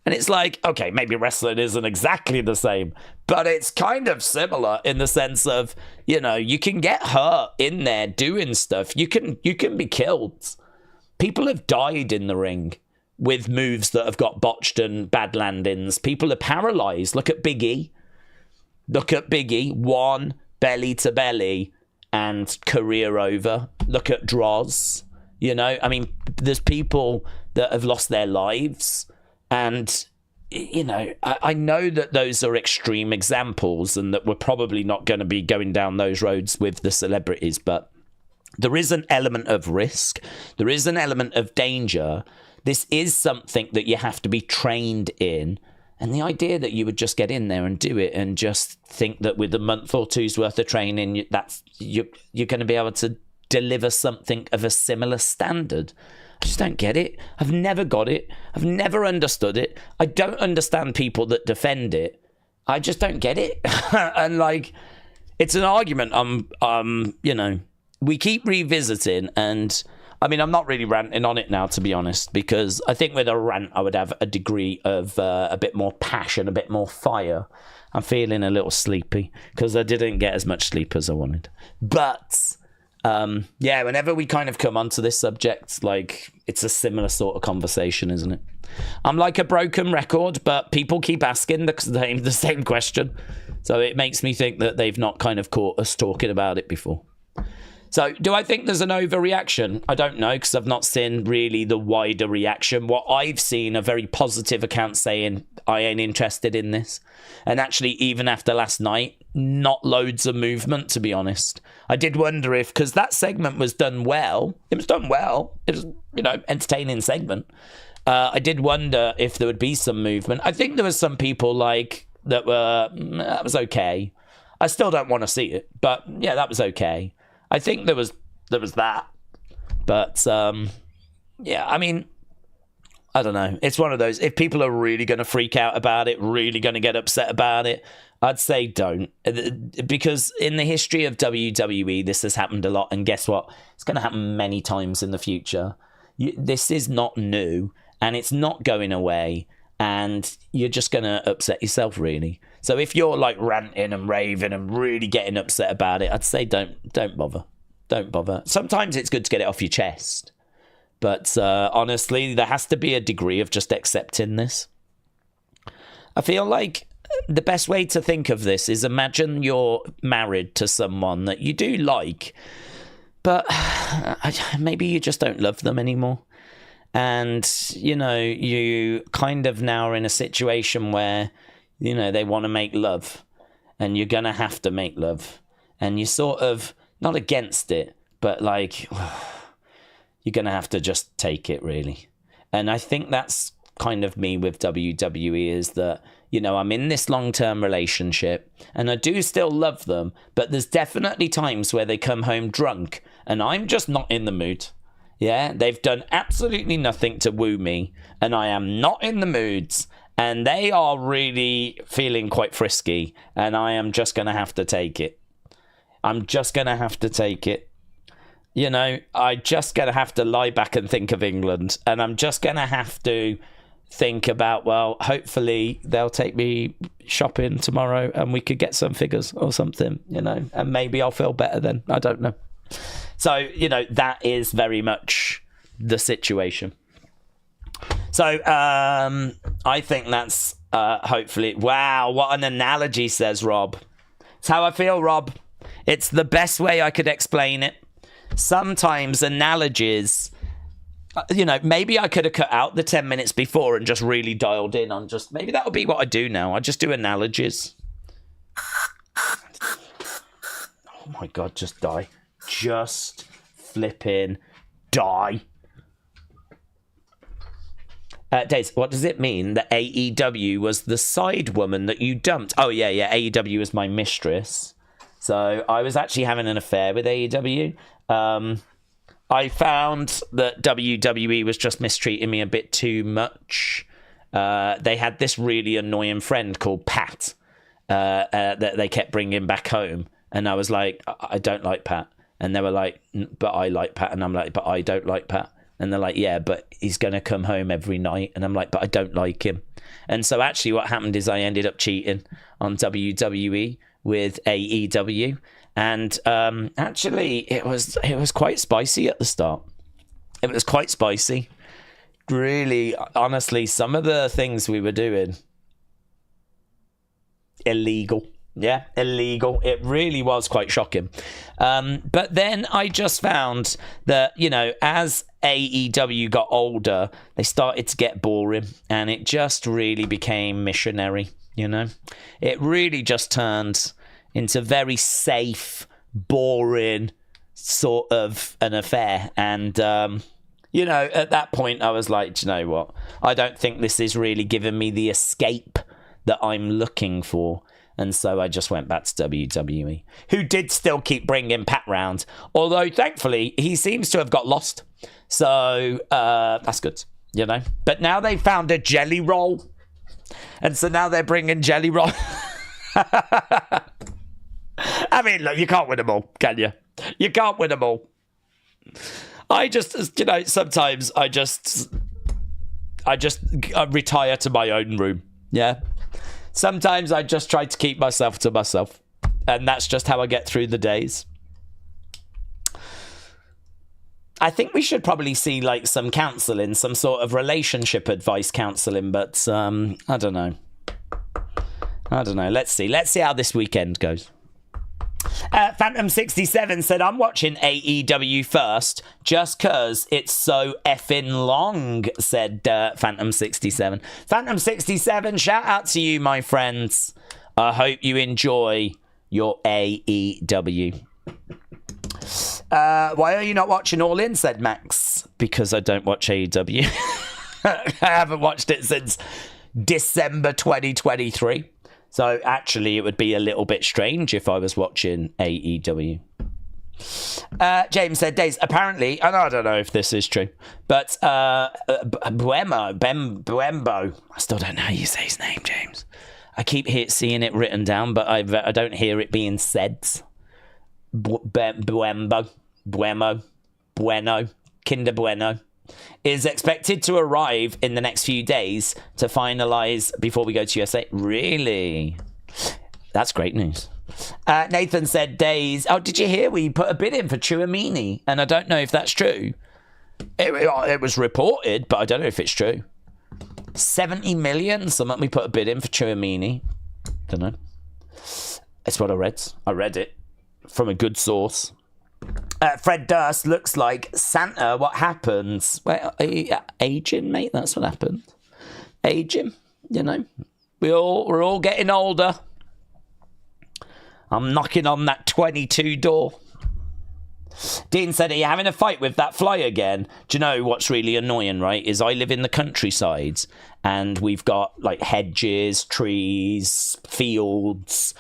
And it's like, okay, maybe wrestling isn't exactly the same, but it's kind of similar in the sense of, you know, you can get hurt in there doing stuff. You can be killed. People have died in the ring with moves that have got botched and bad landings. People are paralyzed. Look at Big E. One belly to belly and career over. Look at Droz. You know, I mean, there's people that have lost their lives. And, you know, I know that those are extreme examples and that we're probably not going to be going down those roads with the celebrities, but there is an element of risk. There is an element of danger. This is something that you have to be trained in. And the idea that you would just get in there and do it and just think that with a month or two's worth of training, you're going to be able to deliver something of a similar standard. I just don't get it. I've never got it. I've never understood it. I don't understand people that defend it. I just don't get it. And like, it's an argument you know, we keep revisiting, and I mean, I'm not really ranting on it now, to be honest, because I think with a rant, I would have a degree of a bit more passion, a bit more fire. I'm feeling a little sleepy because I didn't get as much sleep as I wanted. But yeah, whenever we kind of come onto this subject, like, it's a similar sort of conversation, isn't it? I'm like a broken record, but people keep asking the same question. So it makes me think that they've not kind of caught us talking about it before. So do I think there's an overreaction? I don't know, because I've not seen really the wider reaction. What I've seen are very positive accounts saying, I ain't interested in this. And actually, even after last night, not loads of movement, to be honest. I did wonder if, because that segment was done well. It was done well. It was, you know, entertaining segment. I did wonder if there would be some movement. I think there was some people like that was okay. I still don't want to see it, but yeah, that was okay. I think there was that, but yeah, I mean, I don't know. It's one of those, if people are really going to freak out about it, really going to get upset about it, I'd say don't, because in the history of WWE, this has happened a lot, and guess what? It's going to happen many times in the future. This is not new, and it's not going away, and you're just going to upset yourself, really. So if you're like ranting and raving and really getting upset about it, I'd say don't bother. Don't bother. Sometimes it's good to get it off your chest. But honestly, there has to be a degree of just accepting this. I feel like the best way to think of this is imagine you're married to someone that you do like, but maybe you just don't love them anymore. And, you kind of now are in a situation where, they want to make love, and you're going to have to make love. And you're sort of not against it, but like, you're going to have to just take it, really. And I think that's kind of me with WWE, is that, I'm in this long-term relationship and I do still love them, but there's definitely times where they come home drunk and I'm just not in the mood. Yeah, they've done absolutely nothing to woo me and I am not in the moods, and they are really feeling quite frisky, and I am just going to have to take it. I'm just going to have to take it. I just going to have to lie back and think of England, and I'm just going to have to think about, well, hopefully they'll take me shopping tomorrow and we could get some figures or something, and maybe I'll feel better then. I don't know. So, that is very much the situation. So, I think that's hopefully... Wow, what an analogy, says Rob. It's how I feel, Rob. It's the best way I could explain it. Sometimes analogies... maybe I could have cut out the 10 minutes before and just really dialed in on just... Maybe that would be what I do now. I just do analogies. Oh my God, just die. Just flipping die. Daze, what does it mean that AEW was the side woman that you dumped? Oh, yeah, AEW was my mistress. So I was actually having an affair with AEW. I found that WWE was just mistreating me a bit too much. They had this really annoying friend called Pat that they kept bringing back home. And I was like, I don't like Pat. And they were like, but I like Pat. And I'm like, but I don't like Pat. And they're like, yeah, but he's going to come home every night. And I'm like, but I don't like him. And so actually what happened is I ended up cheating on WWE with AEW. And actually, it was quite spicy at the start. It was quite spicy. Really, honestly, some of the things we were doing, illegal. Yeah, illegal. It really was quite shocking. But then I just found that, as AEW got older, they started to get boring. And it just really became missionary, It really just turned... into very safe, boring sort of an affair. And, at that point, I was like, do you know what? I don't think this is really giving me the escape that I'm looking for. And so I just went back to WWE, who did still keep bringing Pat round. Although, thankfully, he seems to have got lost. So that's good, But now they found a jelly roll. And so now they're bringing jelly roll. I mean, look, you can't win them all, can you? You can't win them all. I just, sometimes I just retire to my own room. Yeah. Sometimes I just try to keep myself to myself. And that's just how I get through the days. I think we should probably see like some counselling, some sort of relationship advice counselling, but I don't know. Let's see how this weekend goes. Phantom67 said, I'm watching AEW first just because it's so effing long, said Phantom67. Phantom67, shout out to you, my friends. I hope you enjoy your AEW. Why are you not watching All In, said Max. Because I don't watch AEW. I haven't watched it since December 2023. So actually, it would be a little bit strange if I was watching AEW. James said, Daze, apparently, and I don't know if this is true, but Buembo, I still don't know how you say his name, James. I keep seeing it written down, but I don't hear it being said. Buembo, Bueno, Kinder Bueno, is expected to arrive in the next few days to finalize before we go to USA. Really? That's great news. Nathan said, Daze. Oh, did you hear we put a bid in for Chuamini? And I don't know if that's true. It was reported, but I don't know if it's true. 70 million? Something we put a bid in for Chuamini. Don't know. That's what I read. I read it from a good source. Fred Durst looks like Santa. What happens? Well, aging, mate. That's what happened. Aging. You know, we're all getting older. I'm knocking on that 22 door. Dean said, are you having a fight with that fly again? Do you know what's really annoying, right? Is I live in the countryside and we've got like hedges, trees, fields.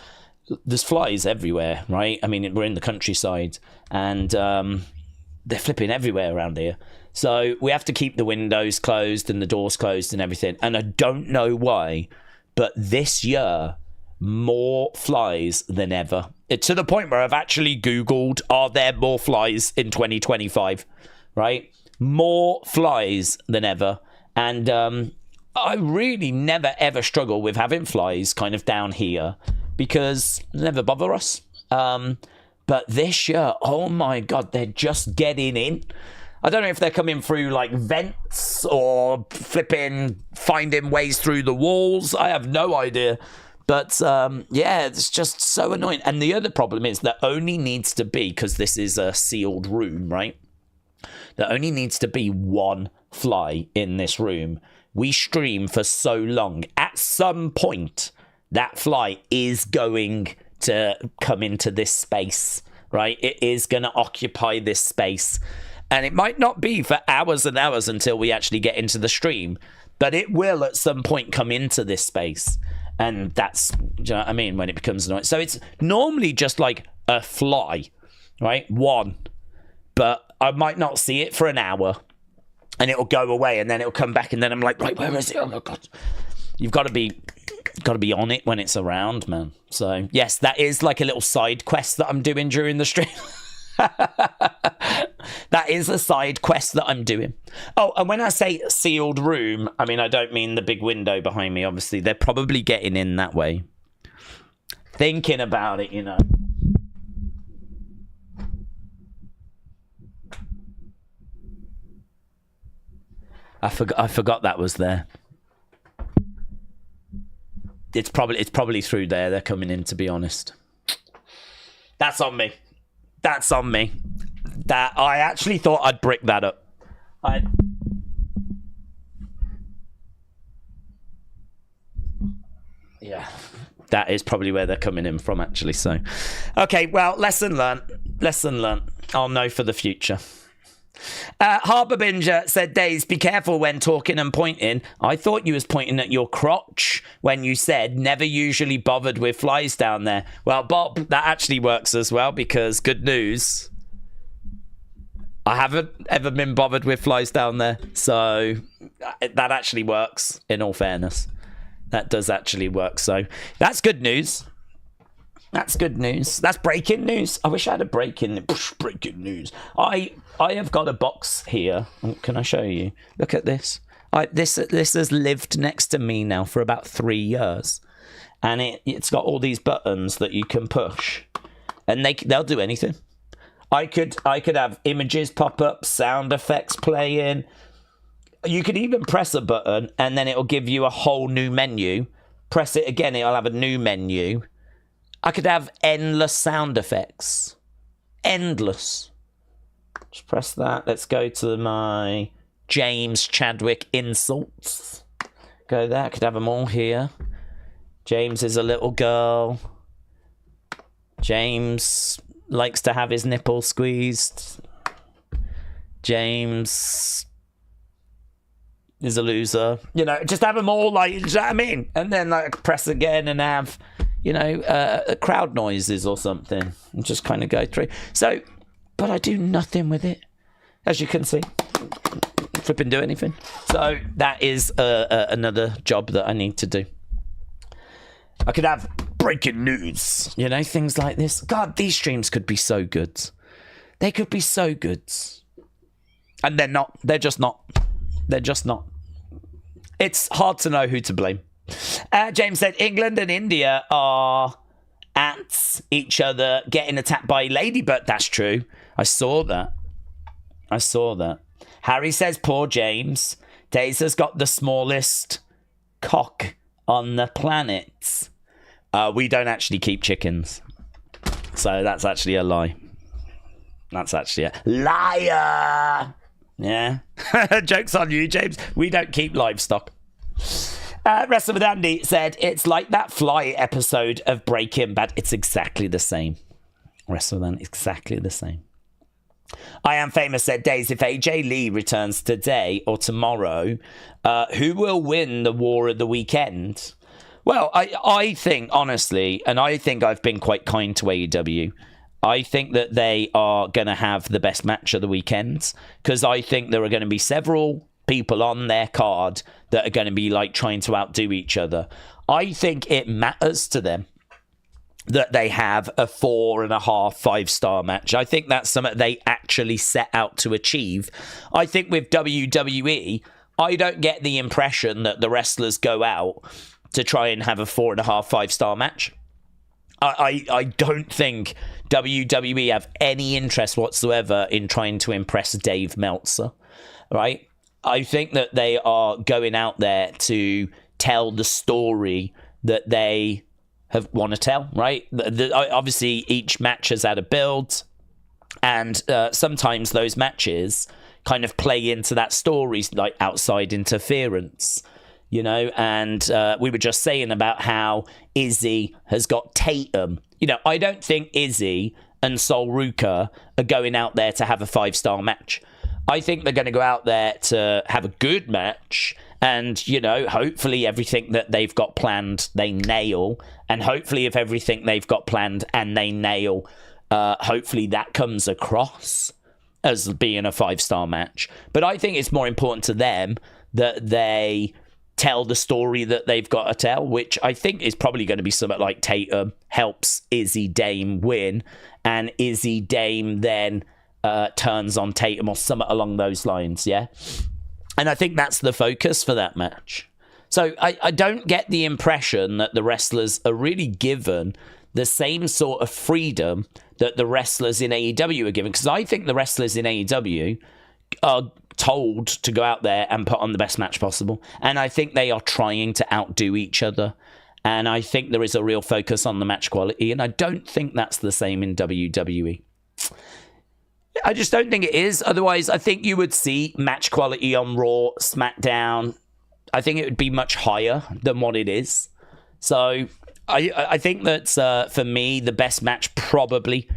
There's flies everywhere, right? I mean, we're in the countryside and they're flipping everywhere around here. So we have to keep the windows closed and the doors closed and everything. And I don't know why, but this year, more flies than ever. It's to the point where I've actually Googled, are there more flies in 2025? Right? More flies than ever. And I really never, ever struggle with having flies kind of down here because they never bother us. But this year, oh my God, they're just getting in. I don't know if they're coming through like vents or finding ways through the walls. I have no idea. But, yeah, it's just so annoying. And the other problem is there only needs to be, because this is a sealed room, right? There only needs to be one fly in this room. We stream for so long. At some point, that fly is going to come into this space, right? It is going to occupy this space. And it might not be for hours and hours until we actually get into the stream, but it will at some point come into this space. And that's, do you know what I mean, when it becomes annoying. So it's normally just like a fly, right? One. But I might not see it for an hour. And it'll go away and then it'll come back. And then I'm like, right, where is it? Oh, my God. You've got to be on it when it's around, man. So, yes, that is like a little side quest that I'm doing during the stream. That is a side quest that I'm doing. Oh, and when I say sealed room, I mean, I don't mean the big window behind me, obviously. They're probably getting in that way. Thinking about it, you know. I forgot that was there. It's probably through there they're coming in, to be honest. That's on me. That's on me. That I actually thought I'd brick that up. Yeah, that is probably where they're coming in from, actually. So, okay, well, lesson learned. Lesson learned. I'll know for the future. Harbour Binger said, Daze, be careful when talking and pointing. I thought you was pointing at your crotch when you said never usually bothered with flies down there. Well, Bob, that actually works as well, because good news, I haven't ever been bothered with flies down there. So that actually works, in all fairness. That does actually work. So that's good news. That's good news. That's breaking news. I wish I had a breaking news. I have got a box here. Can I show you? Look at this. This has lived next to me now for about 3 years, and it's got all these buttons that you can push, and they'll do anything. I could have images pop up, sound effects playing. You could even press a button, and then it'll give you a whole new menu. Press it again, it'll have a new menu. I could have endless sound effects. Endless. Just press that. Let's go to my James Chadwick insults. Go there. I could have them all here. James is a little girl. James likes to have his nipples squeezed. James is a loser. You know, just have them all like, you know what I mean? And then like press again and have, you know, crowd noises or something, and just kind of go through. So, but I do nothing with it, as you can see. Flipping do anything. So that is another job that I need to do. I could have breaking news, you know, things like this. God, these streams could be so good. They could be so good. And they're not. They're just not. They're just not. It's hard to know who to blame. James said England and India are at each other getting attacked by Ladybird. That's true. I saw that. Harry says, poor James. Daze has got the smallest cock on the planet. We don't actually keep chickens. So that's actually a lie. That's actually a liar. Yeah. Joke's on you, James. We don't keep livestock. Wrestler with Andy said, it's like that Fly episode of Breaking Bad. It's exactly the same. Wrestler with Andy, exactly the same. I Am Famous said, Daze, if AJ Lee returns today or tomorrow, who will win the War of the Weekend? Well, I think, honestly, and I think I've been quite kind to AEW, I think that they are going to have the best match of the weekend, because I think there are going to be several people on their card that are going to be like trying to outdo each other. I think it matters to them that they have a 4.5 5-star match. I think that's something they actually set out to achieve. I think with WWE, I don't get the impression that the wrestlers go out to try and have a 4.5 5-star match. I don't think WWE have any interest whatsoever in trying to impress Dave Meltzer, right? I think that they are going out there to tell the story that they want to tell, right? Obviously, each match has had a build, and sometimes those matches kind of play into that story, like outside interference, you know? And we were just saying about how Izzy has got Tatum. You know, I don't think Izzy and Sol Ruca are going out there to have a 5-star match. I think they're going to go out there to have a good match, and, you know, hopefully everything that they've got planned, they nail. And hopefully if everything they've got planned and they nail, hopefully that comes across as being a 5-star match. But I think it's more important to them that they tell the story that they've got to tell, which I think is probably going to be something like Tatum helps Izzy Dame win, and Izzy Dame then turns on Tatum or something along those lines, yeah? And I think that's the focus for that match. So I don't get the impression that the wrestlers are really given the same sort of freedom that the wrestlers in AEW are given, because I think the wrestlers in AEW are told to go out there and put on the best match possible. And I think they are trying to outdo each other. And I think there is a real focus on the match quality. And I don't think that's the same in WWE. I just don't think it is. Otherwise, I think you would see match quality on Raw, SmackDown. I think it would be much higher than what it is. So I think that for me, the best match probably,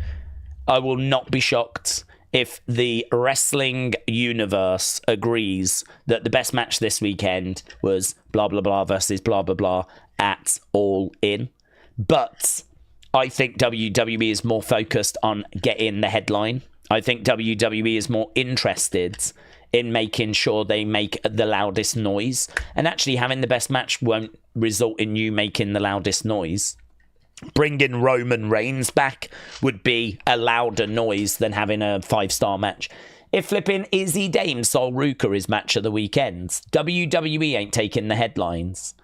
I will not be shocked if the wrestling universe agrees that the best match this weekend was blah, blah, blah versus blah, blah, blah at All In. But I think WWE is more focused on getting the headline. I think WWE is more interested in making sure they make the loudest noise. And actually having the best match won't result in you making the loudest noise. Bringing Roman Reigns back would be a louder noise than having a 5-star match. If flipping Izzy Dame Sol Ruca is match of the weekend, WWE ain't taking the headlines.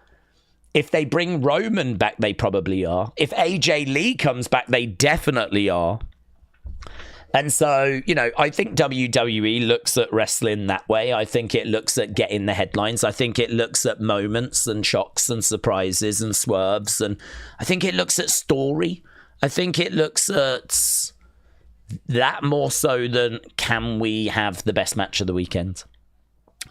If they bring Roman back, they probably are. If AJ Lee comes back, they definitely are. And so, you know, I think WWE looks at wrestling that way. I think it looks at getting the headlines. I think it looks at moments and shocks and surprises and swerves. And I think it looks at story. I think it looks at that more so than can we have the best match of the weekend.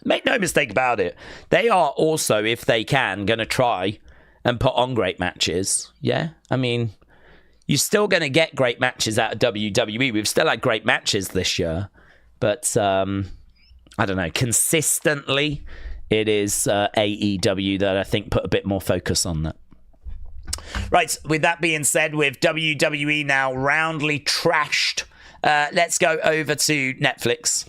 Make no mistake about it. They are also, if they can, going to try and put on great matches. Yeah, I mean, you're still going to get great matches out of WWE. We've still had great matches this year. But, I don't know, consistently, it is AEW that I think put a bit more focus on that. Right, with that being said, with WWE now roundly trashed, let's go over to Netflix.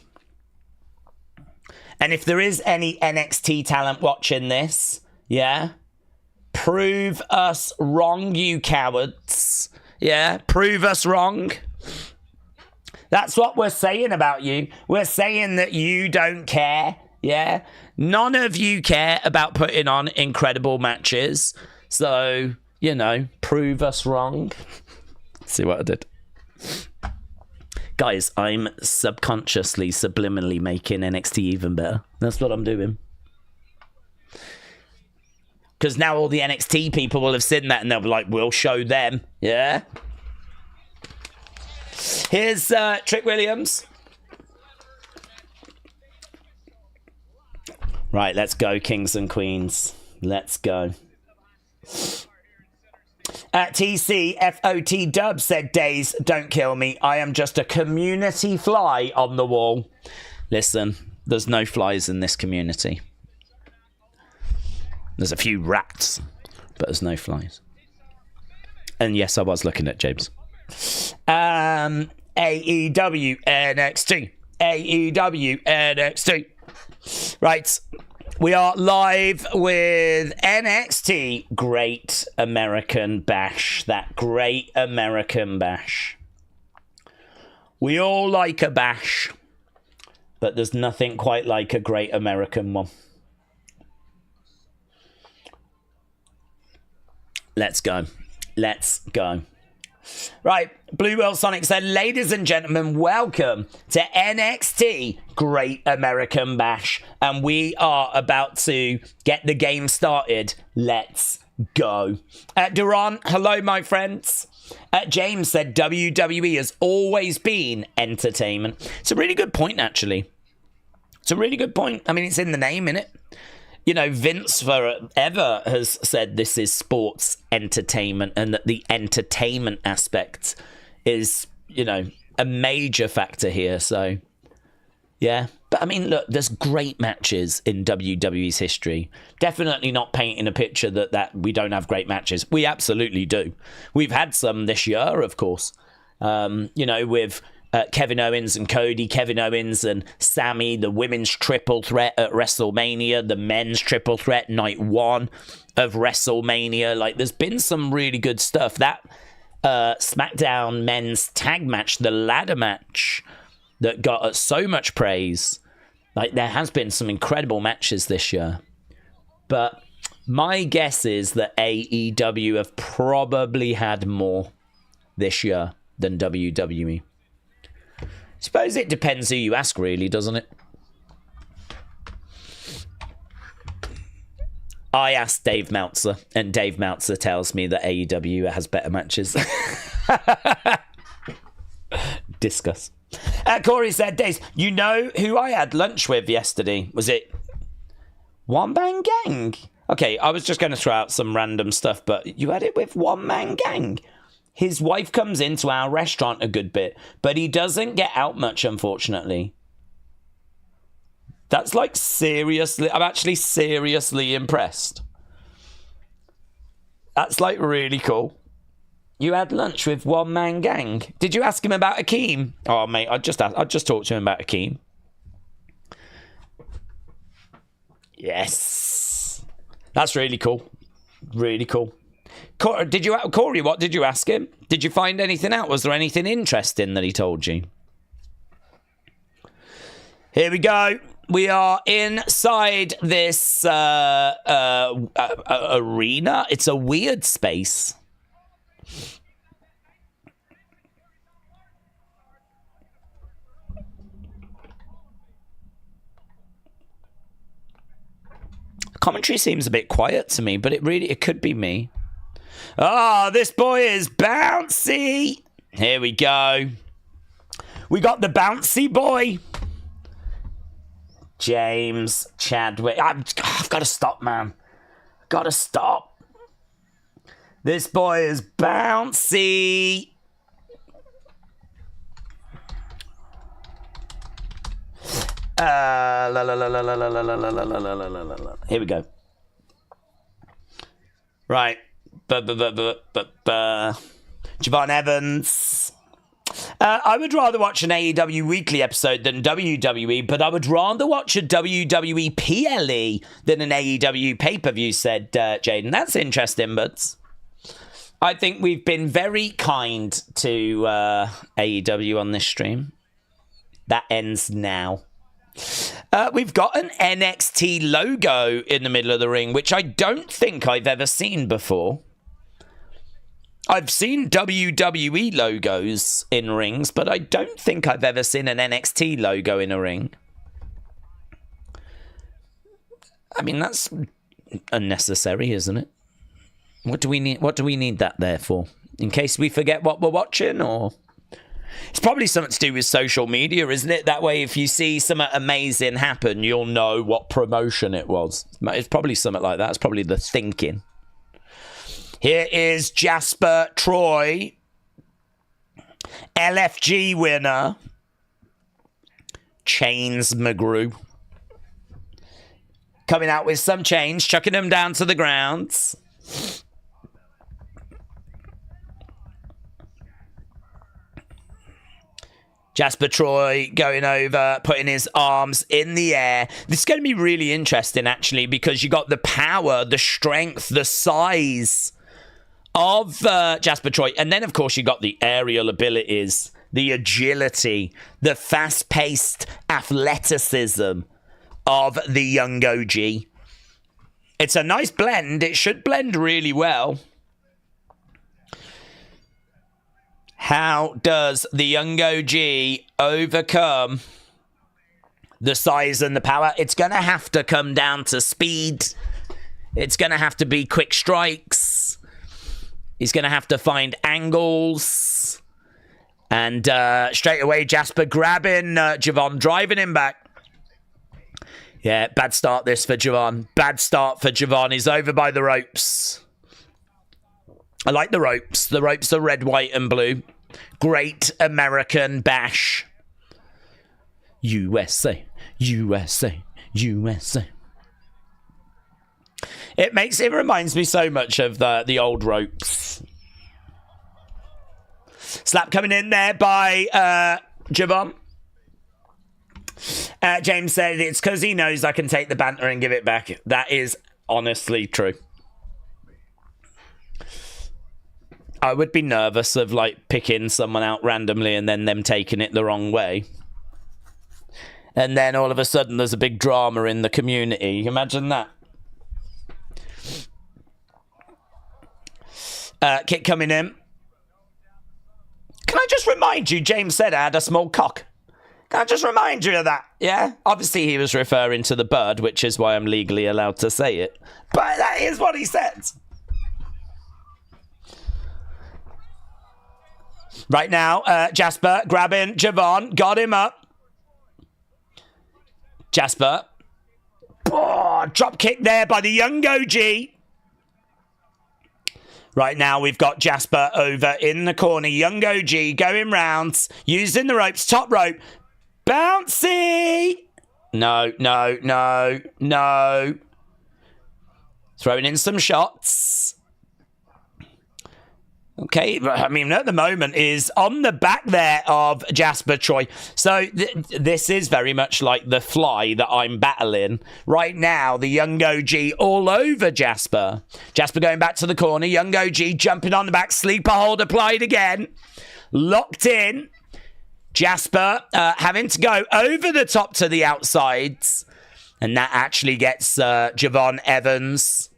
And if there is any NXT talent watching this, yeah, prove us wrong, you cowards. Yeah, prove us wrong. That's what we're saying about you. We're saying that you don't care. Yeah. None of you care about putting on incredible matches. So, prove us wrong. See what I did? Guys, I'm subconsciously, subliminally making NXT even better. That's what I'm doing. Because now all the NXT people will have seen that and they'll be like, we'll show them. Yeah? Here's Trick Williams. Right, let's go, kings and queens. Let's go. TCFOT Dub said, Daze, don't kill me. I am just a community fly on the wall. Listen, there's no flies in this community. There's a few rats, but there's no flies. And yes, I was looking at James. AEW NXT. AEW NXT. Right. We are live with NXT Great American Bash. That Great American Bash. We all like a bash, but there's nothing quite like a Great American one. Let's go. Let's go. Right, Blue World Sonic said, ladies and gentlemen, welcome to NXT Great American Bash. And we are about to get the game started. Let's go. Duran, hello, my friends. James said, WWE has always been entertainment. It's a really good point, actually. It's a really good point. I mean, it's in the name, innit? Vince forever has said this is sports entertainment and that the entertainment aspect is, a major factor here. So, yeah. But, I mean, look, there's great matches in WWE's history. Definitely not painting a picture that we don't have great matches. We absolutely do. We've had some this year, of course. With Kevin Owens and Cody, Kevin Owens and Sammy, the women's triple threat at WrestleMania, the men's triple threat night 1 of WrestleMania. Like, there's been some really good stuff. That SmackDown men's tag match, the ladder match, that got so much praise. Like, there has been some incredible matches this year. But my guess is that AEW have probably had more this year than WWE. Suppose it depends who you ask, really, doesn't it? I asked Dave Meltzer, and Dave Meltzer tells me that AEW has better matches. Discuss. Corey said, Daze, you know who I had lunch with yesterday? Was it One Man Gang? Okay, I was just going to throw out some random stuff, but you had it with One Man Gang. His wife comes into our restaurant a good bit, but he doesn't get out much, unfortunately. That's like seriously, I'm actually seriously impressed. That's like really cool. You had lunch with One Man Gang. Did you ask him about Akeem? Oh, mate, I just talked to him about Akeem. Yes. That's really cool. Really cool. Corey, what did you ask him? Did you find anything out? Was there anything interesting that he told you? Here we go. We are inside this arena. It's a weird space. Commentary seems a bit quiet to me, but it could be me. Ah, this boy is bouncy. Here we go. We got the bouncy boy. James Chadwick. I've got to stop, man. Got to stop. This boy is bouncy. Here we go. Right. Jevon Evans. I would rather watch an AEW weekly episode than WWE, but I would rather watch a WWE PLE than an AEW pay-per-view, said Jayne. That's interesting, but I think we've been very kind to AEW on this stream. That ends now. We've got an NXT logo in the middle of the ring, which I don't think I've ever seen before. I've seen WWE logos in rings, but I don't think I've ever seen an NXT logo in a ring. I mean, that's unnecessary, isn't it? What do we need that there for? In case we forget what we're watching, or it's probably something to do with social media, isn't it? That way, if you see something amazing happen, you'll know what promotion it was. It's probably something like that. It's probably the thinking. Here is Jasper Troy, LFG winner, Chains McGrew, coming out with some chains, chucking them down to the ground. Jasper Troy going over, putting his arms in the air. This is going to be really interesting, actually, because you got the power, the strength, the size of Jasper Troy. And then, of course, you got the aerial abilities, the agility, the fast-paced athleticism of the young OG. It's a nice blend. It should blend really well. How does the young OG overcome the size and the power? It's going to have to come down to speed. It's going to have to be quick strikes. He's going to have to find angles. And straight away, Jasper grabbing Jevon, driving him back. Yeah, bad start this for Jevon. Bad start for Jevon. He's over by the ropes. I like the ropes. The ropes are red, white, and blue. Great American Bash. USA, USA, USA. It reminds me so much of the old ropes. Slap coming in there by Jevon. James said it's because he knows I can take the banter and give it back. That is honestly true. I would be nervous of like picking someone out randomly and then them taking it the wrong way. And then all of a sudden there's a big drama in the community. Imagine that. Kick coming in. Can I just remind you, James said I had a small cock. Can I just remind you of that? Yeah? Obviously he was referring to the bird, which is why I'm legally allowed to say it. But that is what he said. Right now, Jasper grabbing Jevon, got him up. Jasper. Oh, drop kick there by the young OG. Right now, we've got Jasper over in the corner. Young OG going round, using the ropes, top rope. Bouncy! No, no, no, no. Throwing in some shots. Okay, I mean, at the moment is on the back there of Jasper Troy. So this is very much like the fly that I'm battling. Right now, the young OG all over Jasper. Jasper going back to the corner. Young OG jumping on the back. Sleeper hold applied again. Locked in. Jasper having to go over the top to the outsides. And that actually gets Jevon Evans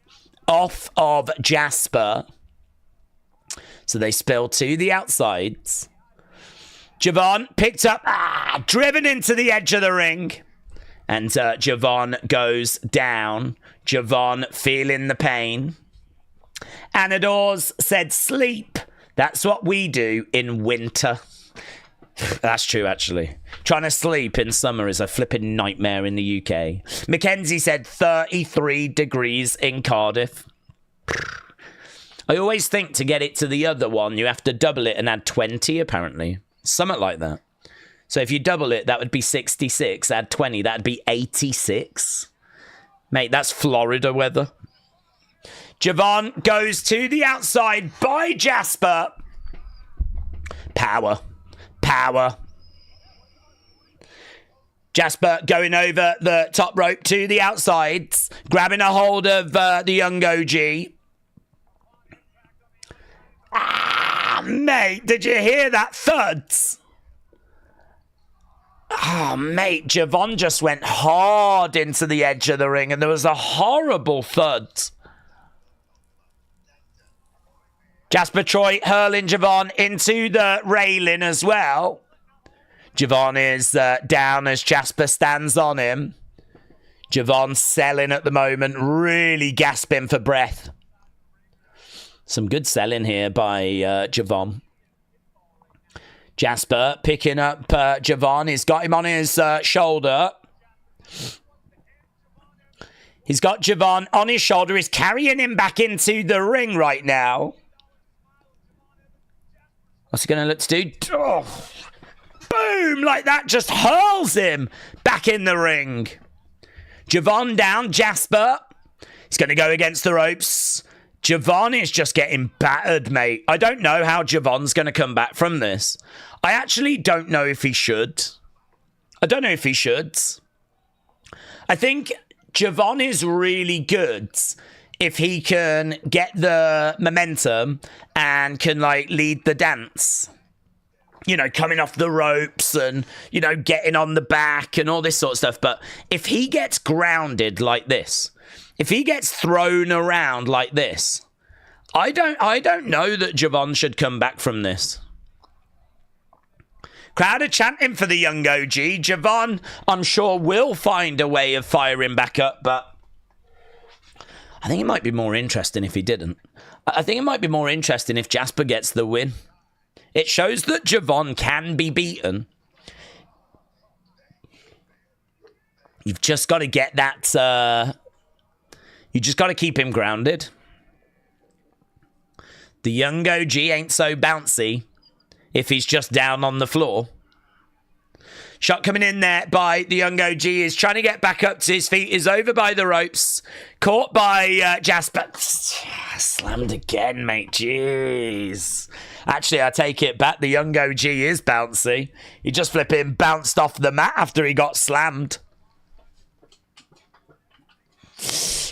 off of Jasper. So they spill to the outsides. Jevon picked up, driven into the edge of the ring. And Jevon goes down. Jevon feeling the pain. Anadors said sleep. That's what we do in winter. That's true, actually. Trying to sleep in summer is a flipping nightmare in the UK. Mackenzie said 33 degrees in Cardiff. I always think to get it to the other one, you have to double it and add 20, apparently. Something like that. So if you double it, that would be 66. Add 20, that'd be 86. Mate, that's Florida weather. Jevon goes to the outside by Jasper. Power. Power. Jasper going over the top rope to the outsides. Grabbing a hold of the young OG. Mate, did you hear that thuds? Oh, mate, Jevon just went hard into the edge of the ring and there was a horrible thud. Jasper Troy hurling Jevon into the railing as well. Jevon is down as Jasper stands on him. Jevon selling at the moment, really gasping for breath. Some good selling here by Jevon. Jasper picking up Jevon. He's got him on his shoulder. He's got Jevon on his shoulder. He's carrying him back into the ring right now. What's he going to look to do? Oh, boom! Like that, just hurls him back in the ring. Jevon down, Jasper. He's going to go against the ropes. Jevon is just getting battered, mate. I don't know how Jevon's going to come back from this. I actually don't know if he should. I think Jevon is really good if he can get the momentum and can, like, lead the dance. You know, coming off the ropes and, you know, getting on the back and all this sort of stuff. But if he gets grounded like this, if he gets thrown around like this, I don't know that Jevon should come back from this. Crowd are chanting for the young OG. Jevon, I'm sure, will find a way of firing back up, but I think it might be more interesting if he didn't. I think it might be more interesting if Jasper gets the win. It shows that Jevon can be beaten. You've just got to get that... you just got to keep him grounded. The young OG ain't so bouncy if he's just down on the floor. Shot coming in there by the young OG. Is trying to get back up to his feet. Is over by the ropes. Caught by Jasper. Slammed again, mate. Jeez. Actually, I take it back. The young OG is bouncy. He just flipping bounced off the mat after he got slammed.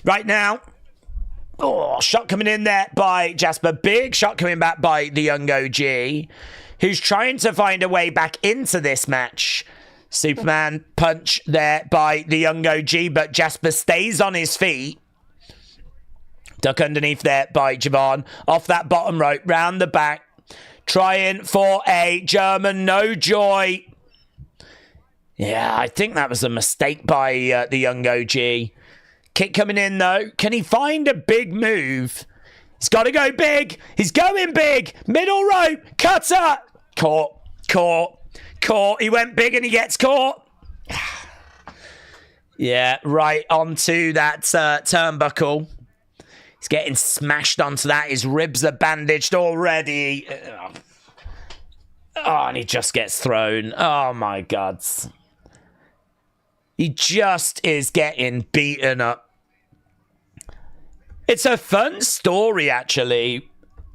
Right now. Oh, shot coming in there by Jasper. Big shot coming back by the young OG, who's trying to find a way back into this match. Superman punch there by the young OG, but Jasper stays on his feet. Duck underneath there by Jevon. Off that bottom rope, round the back. Trying for a German, no joy. Yeah, I think that was a mistake by the young OG. Kick coming in, though. Can he find a big move? He's got to go big. He's going big. Middle rope. Cutter. Caught. He went big and he gets caught. Yeah, right onto that turnbuckle. He's getting smashed onto that. His ribs are bandaged already. Oh, and he just gets thrown. Oh, my God. He just is getting beaten up. It's a fun story, actually.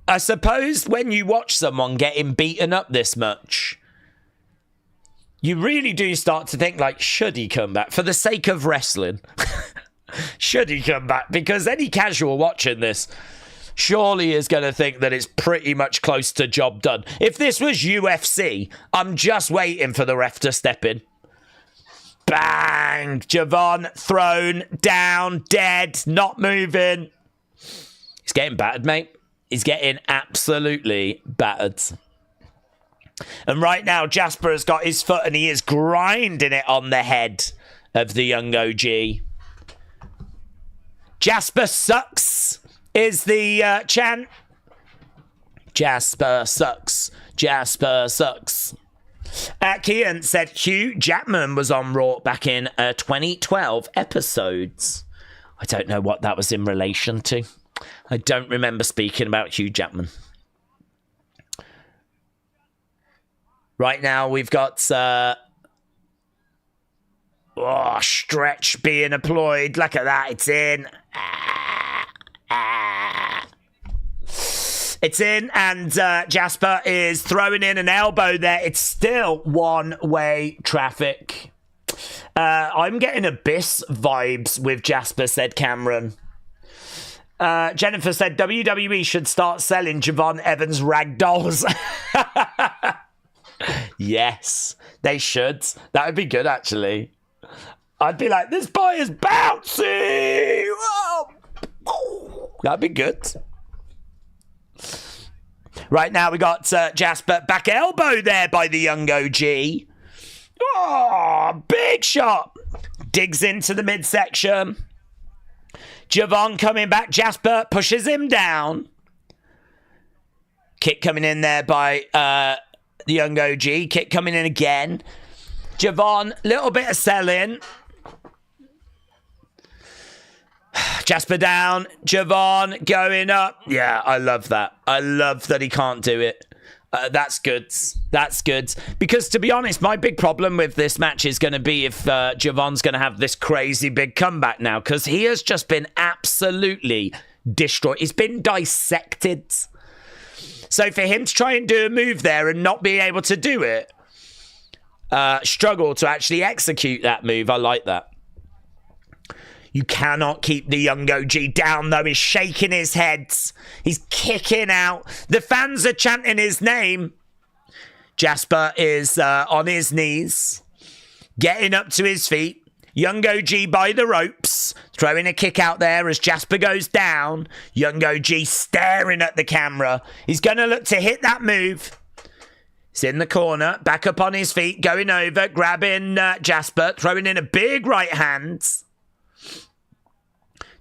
I suppose when you watch someone getting beaten up this much, you really do start to think, like, should he come back? For the sake of wrestling. Should he come back? Because any casual watching this surely is going to think that it's pretty much close to job done. If this was UFC, I'm just waiting for the ref to step in. Bang! Jevon thrown down, dead, not moving. He's getting battered, mate. He's getting absolutely battered. And right now, Jasper has got his foot and he is grinding it on the head of the young OG. Jasper sucks is the chant. Jasper sucks. Jasper sucks. Kian said Hugh Jackman was on Raw back in 2012 episodes. I don't know what that was in relation to. I don't remember speaking about Hugh Jackman. Right now we've got stretch being employed. Look at that. It's in. It's in, and Jasper is throwing in an elbow there. It's still one-way traffic. I'm getting Abyss vibes with Jasper, said Cameron. Jennifer said WWE should start selling Jevon Evans rag dolls. Yes, they should. That would be good, actually. I'd be like, this boy is bouncy. Whoa. That'd be good. Right now we got Jasper back elbow there by the young OG. Oh, big shot. Digs into the midsection. Jevon coming back. Jasper pushes him down. Kick coming in there by the young OG. Kick coming in again. Jevon, little bit of selling. Jasper down. Jevon going up. Yeah, I love that. I love that he can't do it. That's good. That's good. Because to be honest, my big problem with this match is going to be if Jevon's going to have this crazy big comeback now. Because he has just been absolutely destroyed. He's been dissected. So for him to try and do a move there and not be able to do it, struggle to actually execute that move, I like that. You cannot keep the young OG down, though. He's shaking his head. He's kicking out. The fans are chanting his name. Jasper is on his knees, getting up to his feet. Young OG by the ropes, throwing a kick out there as Jasper goes down. Young OG staring at the camera. He's going to look to hit that move. He's in the corner, back up on his feet, going over, grabbing Jasper, throwing in a big right hand.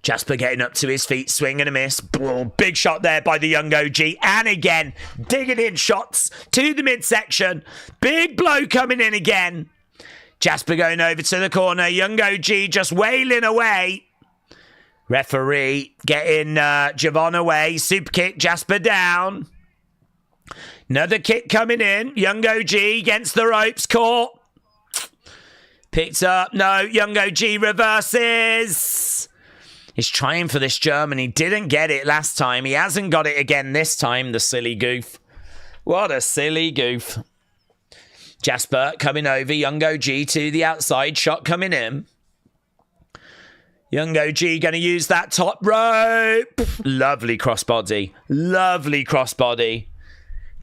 Jasper getting up to his feet, swing and a miss. Big shot there by the young OG. And again, digging in shots to the midsection. Big blow coming in again. Jasper going over to the corner. Young OG just wailing away. Referee getting Jevon away. Super kick, Jasper down. Another kick coming in. Young OG against the ropes, caught. Picked up. No, young OG reverses. He's trying for this German. He didn't get it last time. He hasn't got it again this time, the silly goof. What a silly goof. Jasper coming over. Young OG to the outside. Shot coming in. Young OG going to use that top rope. Lovely crossbody. Lovely crossbody.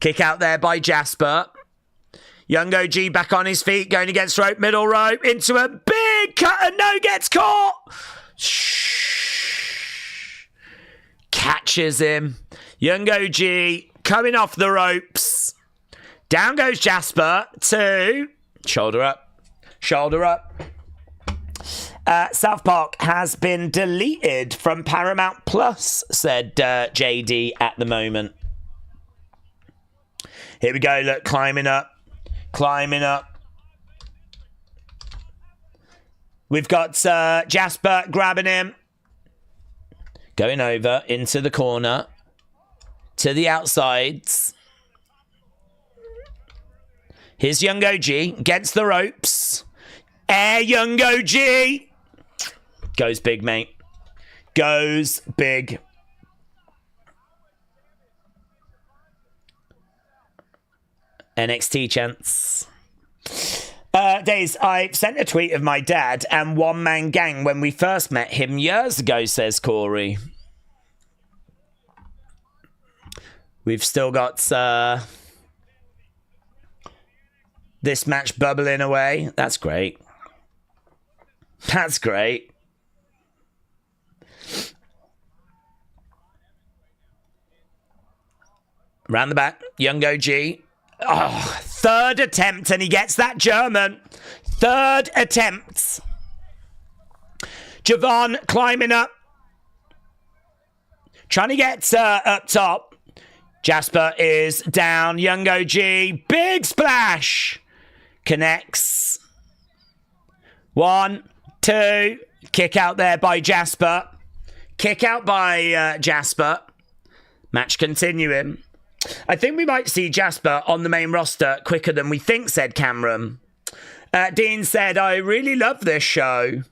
Kick out there by Jasper. Young OG back on his feet. Going against rope. Middle rope. Into a big cut. And no, gets caught. Catches him. Young OG coming off the ropes. Down goes Jasper. 2. Shoulder up. Shoulder up. South Park has been deleted from Paramount Plus, said JD at the moment. Here we go. Look, climbing up. Climbing up. We've got Jasper grabbing him. Going over into the corner. To the outsides. Here's young OG against the ropes. Air young OG. Goes big, mate. Goes big. NXT chants. Daze, I sent a tweet of my dad and One Man Gang when we first met him years ago, says Corey. We've still got this match bubbling away. That's great. That's great. Round the back, young OG. Oh, third attempt, and he gets that German. Third attempt. Jevon climbing up. Trying to get up top. Jasper is down. Young OG. Big splash. Connects. 1, 2. Kick out there by Jasper. Kick out by Jasper. Match continuing. I think we might see Jasper on the main roster quicker than we think, said Cameron. Dean said, I really love this show.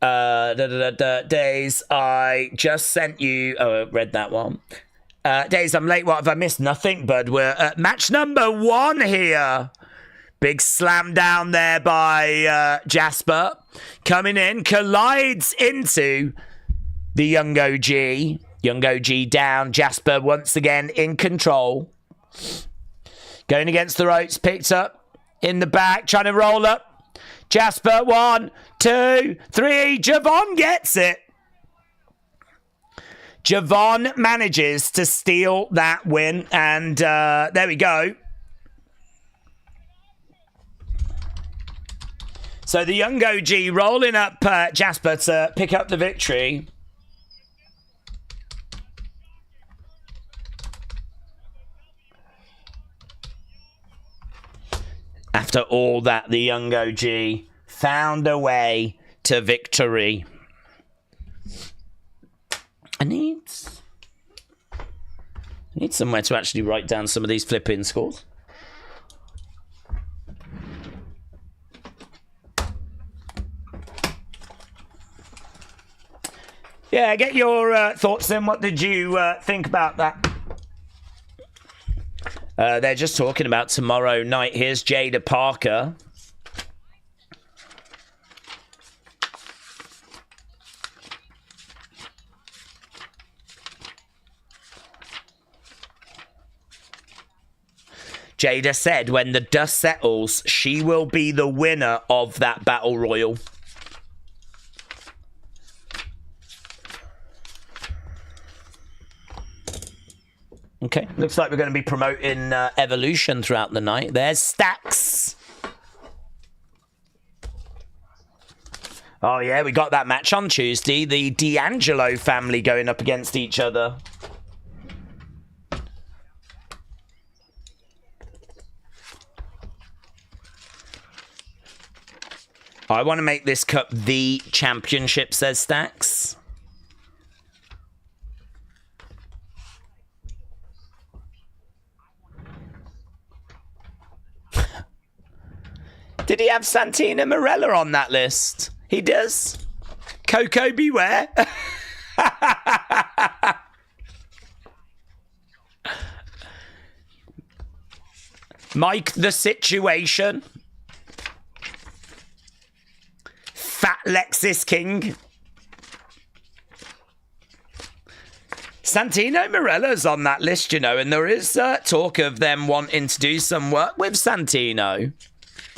Daze, I just sent you... Oh, I read that one. Daze, I'm late. What have I missed? Nothing, bud. We're at match number 1 here. Big slam down there by Jasper. Coming in, collides into the young OG. Young OG down. Jasper once again in control. Going against the ropes, picked up in the back, trying to roll up. Jasper, 1, 2, 3. Jevon gets it. Jevon manages to steal that win, and there we go. So the young OG rolling up Jasper to pick up the victory. After all that, the young OG found a way to victory. I need somewhere to actually write down some of these flip-in scores. Yeah, get your thoughts in. What did you think about that? They're just talking about tomorrow night. Here's Jada Parker. Jada said when the dust settles, she will be the winner of that battle royal. Okay, looks like we're going to be promoting Evolution throughout the night. There's Stacks. Oh, yeah, we got that match on Tuesday. The D'Angelo family going up against each other. I want to make this cup the championship, says Stacks. Did he have Santina Morella on that list? He does. Coco beware. Mike the Situation. Fat Lexis King. Santino Morella's on that list, you know, and there is talk of them wanting to do some work with Santino.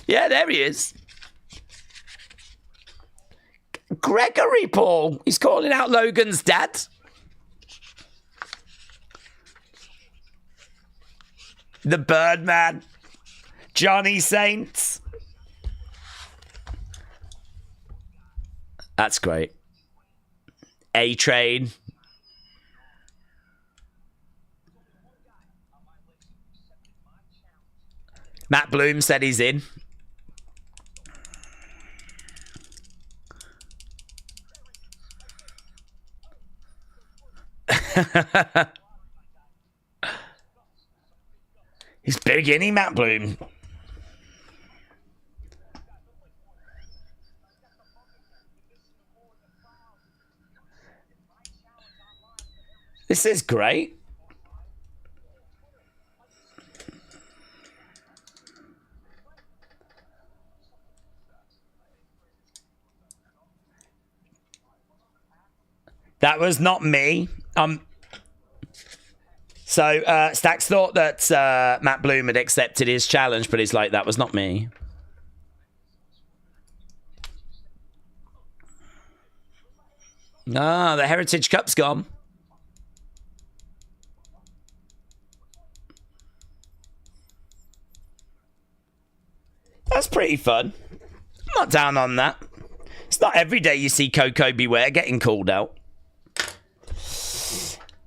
Yeah, there he is. Gregory Paul. He's calling out Logan's dad. The Birdman. Johnny Saints. That's great. A-Train. Matt Bloom said he's in. He's big, isn't he, Matt Bloom? This is great. That was not me. So Stacks thought that Matt Bloom had accepted his challenge, but he's like, that was not me. Ah, the Heritage Cup's gone. That's pretty fun. I'm not down on that. It's not every day you see Coco Beware getting called out.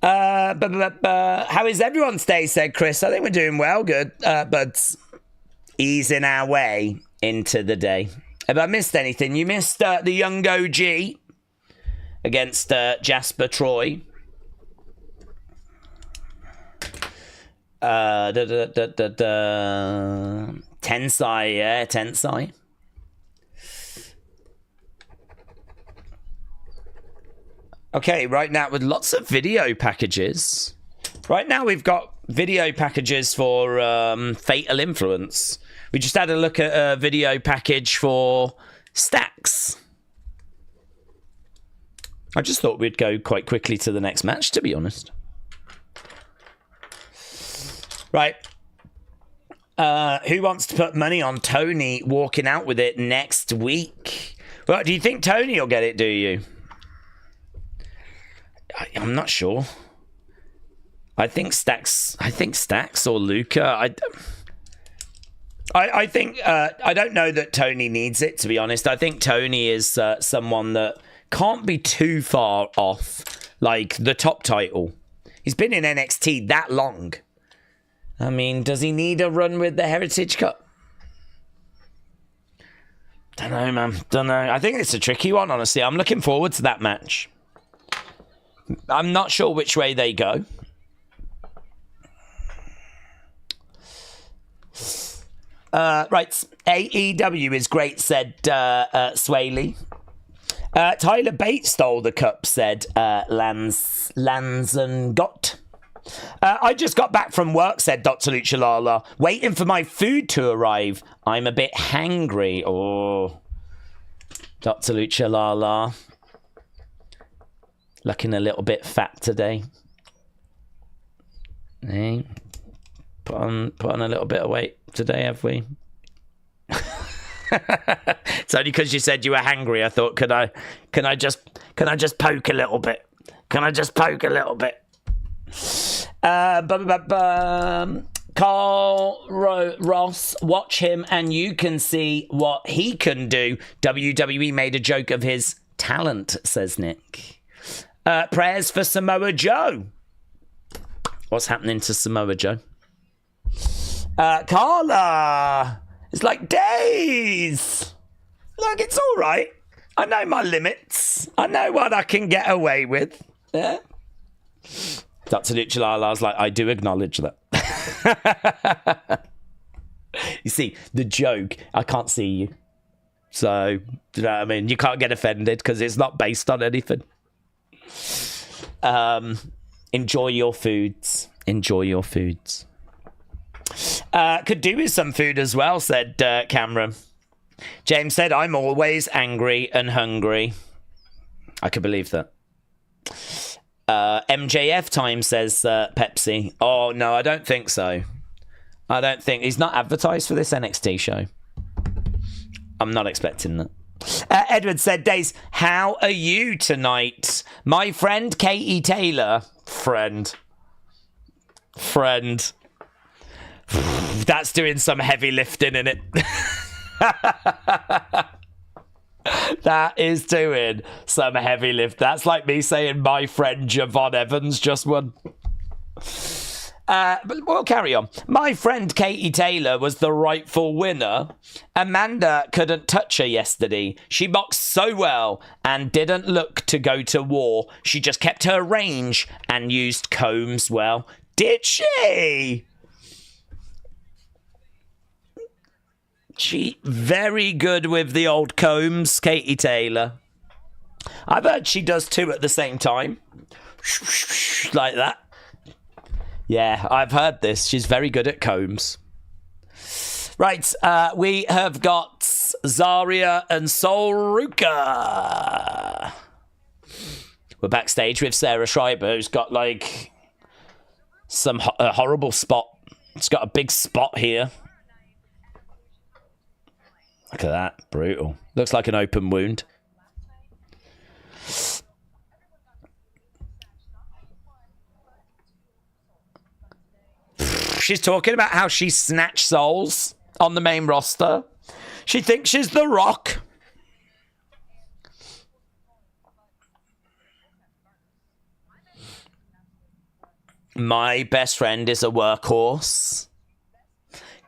How is everyone's day, said Chris. I think we're doing well, good. But easing our way into the day. Have I missed anything? You missed the young OG against Jasper Troy. Tensai, yeah, Tensai. Okay, right now with lots of video packages. Right now we've got video packages for Fatal Influence. We just had a look at a video package for Stacks. I just thought we'd go quite quickly to the next match, to be honest. Right. Who wants to put money on Tony walking out with it next week? Well, do you think Tony will get it, do you? I'm not sure. I think Stacks or Luca. I think I don't know that Tony needs it, to be honest. I think Tony is someone that can't be too far off like the top title. He's been in NXT that long. I mean, does he need a run with the Heritage Cup? Don't know, man. Don't know. I think it's a tricky one, honestly. I'm looking forward to that match. I'm not sure which way they go. Right, AEW is great, said Swaley. Tyler Bates stole the cup, said Lanzengott. I just got back from work, said Dr. Lucha Lala. Waiting for my food to arrive. I'm a bit hangry. Oh, Dr. Lucha Lala. Looking a little bit fat today. Hey, put on a little bit of weight today, have we? It's only because you said you were hangry. I thought, can I just poke a little bit? Can I just poke a little bit? Carl Ross, watch him and you can see what he can do. WWE made a joke of his talent, says Nick. Prayers for Samoa Joe. What's happening to Samoa Joe? Carla, it's like days. Look, it's all right. I know my limits. I know what I can get away with. Yeah. Dr. Luchalala's like, I do acknowledge that. You see, the joke, I can't see you. So, you know what I mean? You can't get offended because it's not based on anything. Enjoy your foods. Enjoy your foods. Could do with some food as well, said Cameron. James said, I'm always angry and hungry. I could believe that. MJF time, says Pepsi. Oh, no, I don't think so. I don't think. He's not advertised for this NXT show. I'm not expecting that. Edward said, Daze, how are you tonight? My friend Katie Taylor. Friend. That's doing some heavy lifting in it. That is doing some heavy lift. That's like me saying my friend Jevon Evans just won. But we'll carry on. My friend Katie Taylor was the rightful winner. Amanda couldn't touch her yesterday. She boxed so well and didn't look to go to war. She just kept her range and used combs well. Did she? She very good with the old combs, Katie Taylor. I've heard she does two at the same time. Like that. Yeah, I've heard this. She's very good at combs. Right, we have got Zarya and Sol Ruca. We're backstage with Sarah Schreiber, who's got like some horrible spot. It's got a big spot here. Look at that. Brutal. Looks like an open wound. She's talking about how she snatched souls on the main roster. She thinks she's The Rock. My best friend is a workhorse.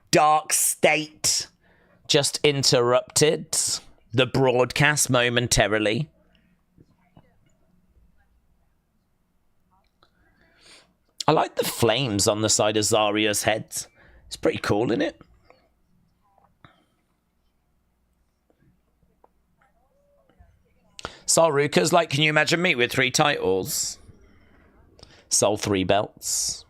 Dark State just interrupted the broadcast momentarily. I like the flames on the side of Zarya's head. It's pretty cool, isn't it? Sol Ruca's like, can you imagine me with 3 titles? Sol 3 belts.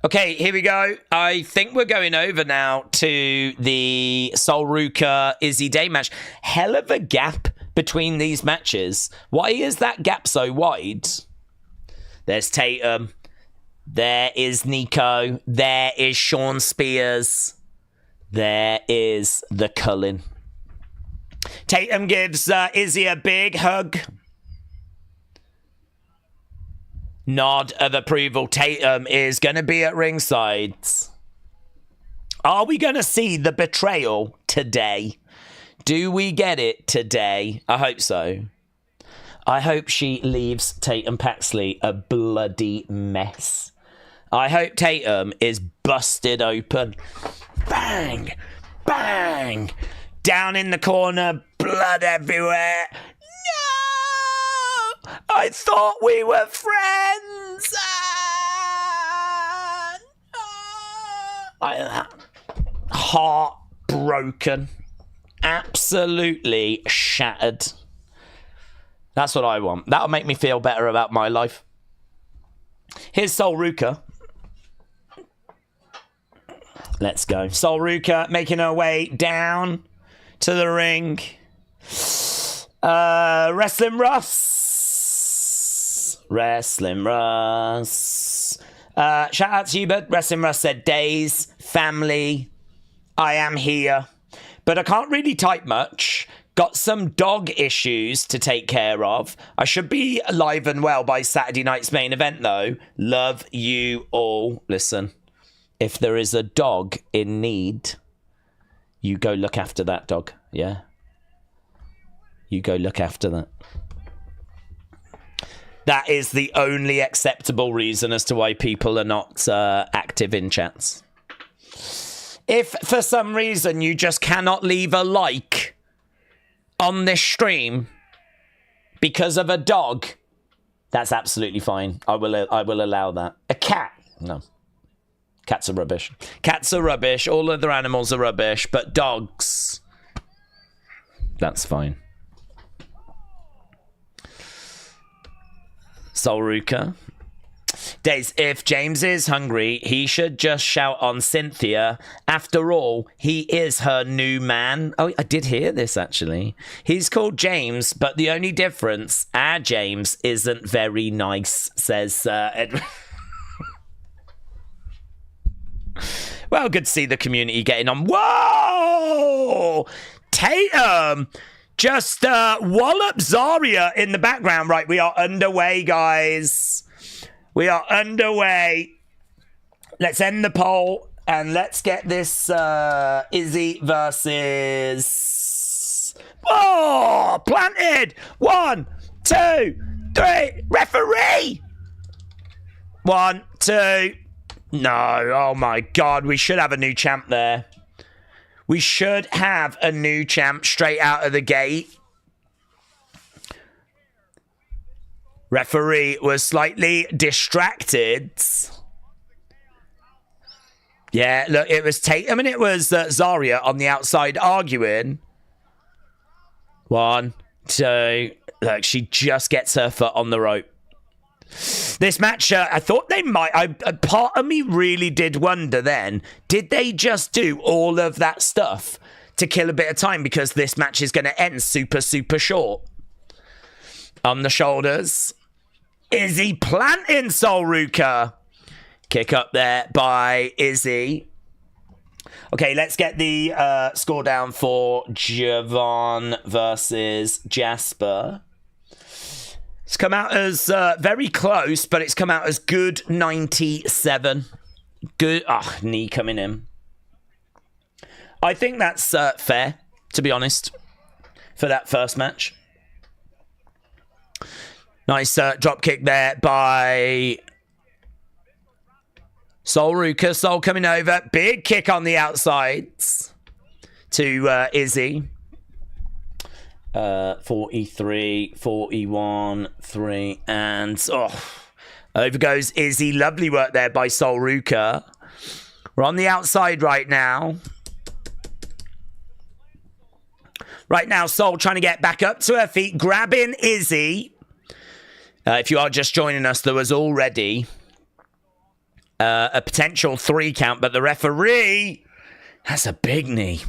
Okay, here we go. I think we're going over now to the Sol Ruca Izzy Day match. Hell of a gap between these matches. Why is that gap so wide? There's Tatum. There is Nico. There is Sean Spears. There is the Cullen. Tatum gives Izzy a big hug. Nod of approval. Tatum is going to be at ringside. Are we going to see the betrayal today? Do we get it today? I hope so. I hope she leaves Tatum Paxley a bloody mess. I hope Tatum is busted open. Bang! Bang! Down in the corner, blood everywhere. No! I thought we were friends. Heartbroken. Absolutely shattered. That's what I want. That'll make me feel better about my life. Here's Sol Ruca. Let's go. Sol Ruca making her way down to the ring. Wrestling Russ. Wrestling Russ. Shout out to you, bud. Wrestling Russ said, Daze, family, I am here. But I can't really type much. Got some dog issues to take care of. I should be alive and well by Saturday night's main event, though. Love you all. Listen, if there is a dog in need, you go look after that dog, yeah? You go look after that. That is the only acceptable reason as to why people are not active in chats. If for some reason you just cannot leave a like on this stream because of a dog, that's absolutely fine. I will allow that. A cat? No. Cats are rubbish. Cats are rubbish. All other animals are rubbish. But dogs, that's fine. Sol Ruca. Daze, if James is hungry, he should just shout on Cynthia. After all, he is her new man. Oh, I did hear this, actually. He's called James, but the only difference, our James isn't very nice, says Edward. Well, good to see the community getting on. Whoa! Tatum just wallop Zarya in the background. Right, we are underway, guys. We are underway. Let's end the poll and let's get this Izzy versus... Oh, planted! 1, 2, 3. Referee! 1, 2. No, oh my God. We should have a new champ there. We should have a new champ straight out of the gate. Referee was slightly distracted. Yeah, look, it was Tatum and it was Zarya on the outside arguing. 1, 2. Look, she just gets her foot on the rope. This match, I thought they might... part of me really did wonder then, did they just do all of that stuff to kill a bit of time because this match is going to end super, super short? On the shoulders. Izzy planting Sol Ruca. Kick up there by Izzy. Okay, let's get the score down for Jevon versus Jasper. It's come out as very close, but it's come out as good 97. Good. Oh, knee coming in. I think that's fair, to be honest, for that first match. Nice drop kick there by Sol Ruca. Sol coming over. Big kick on the outsides to Izzy. 43, 41, 3, and over goes Izzy. Lovely work there by Sol Ruca. We're on the outside right now. Right now, Sol trying to get back up to her feet, grabbing Izzy. If you are just joining us, there was already a potential 3 count, but the referee has a big knee.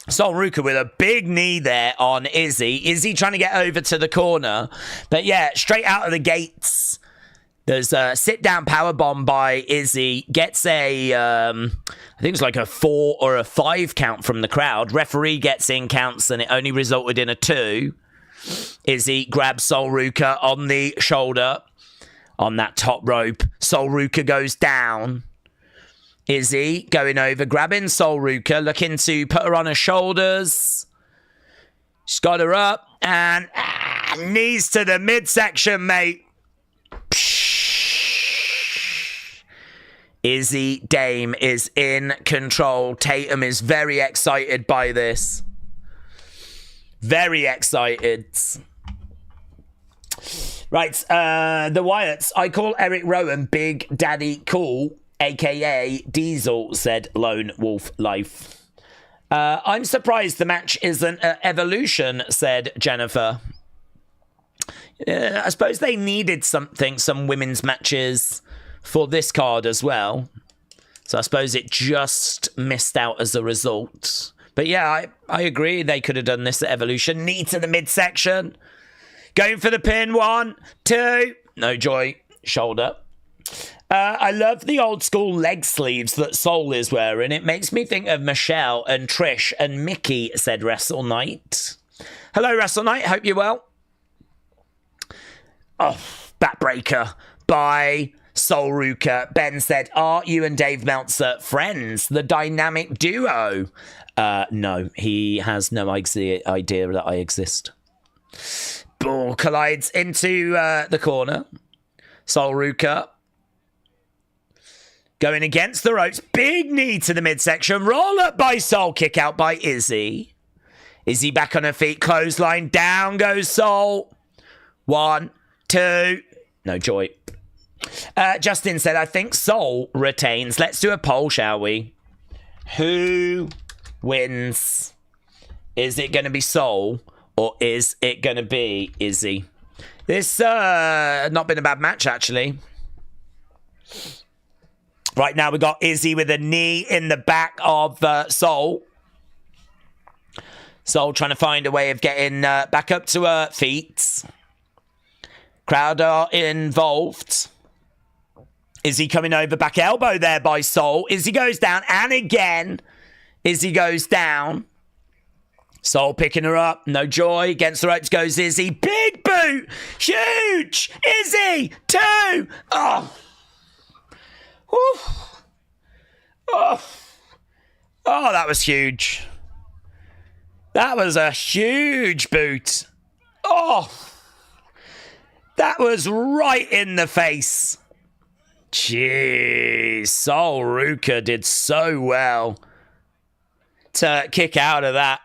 Sol Ruca with a big knee there on Izzy. Izzy trying to get over to the corner. But yeah, straight out of the gates, There's a sit-down powerbomb by Izzy. Gets a, I think it's like a 4 or a 5 count from the crowd. Referee gets in, counts, and it only resulted in a 2. Izzy grabs Sol Ruca on the shoulder on that top rope. Sol Ruca goes down. Izzy going over, grabbing Sol Ruca, looking to put her on her shoulders. She's got her up, and knees to the midsection, mate. Izzy Dame is in control. Tatum is very excited by this. Very excited. Right, the Wyatts. I call Eric Rowan Big Daddy Cool, a.k.a. Diesel, said Lone Wolf Life. I'm surprised the match isn't Evolution, said Jennifer. I suppose they needed some women's matches for this card as well. So I suppose it just missed out as a result. But yeah, I agree. They could have done this at Evolution. Knee to the midsection. Going for the pin. 1, 2. No joy. Shoulder. I love the old school leg sleeves that Sol is wearing. It makes me think of Michelle and Trish and Mickey, said Wrestle Knight. Hello, Wrestle Knight. Hope you're well. Oh, backbreaker by Sol Ruca. Ben said, are you and Dave Meltzer friends? The dynamic duo? No, he has no idea that I exist. Ball collides into the corner. Sol Ruca going against the ropes. Big knee to the midsection. Roll up by Sol. Kick out by Izzy. Izzy back on her feet. Clothesline. Down goes Sol. 1, 2. No joy. Justin said, I think Sol retains. Let's do a poll, shall we? Who wins? Is it going to be Sol or is it going to be Izzy? This not been a bad match, actually. Right now we got Izzy with a knee in the back of Sol. Sol trying to find a way of getting back up to her feet. Crowd are involved. Izzy coming over, back elbow there by Sol. Izzy goes down, and again, Izzy goes down. Sol picking her up, no joy. Against the ropes goes Izzy. Big boot, huge. Izzy, 2. Oh, oh, oh, that was huge. That was a huge boot. Oh, that was right in the face. Jeez, Sol Ruca did so well to kick out of that.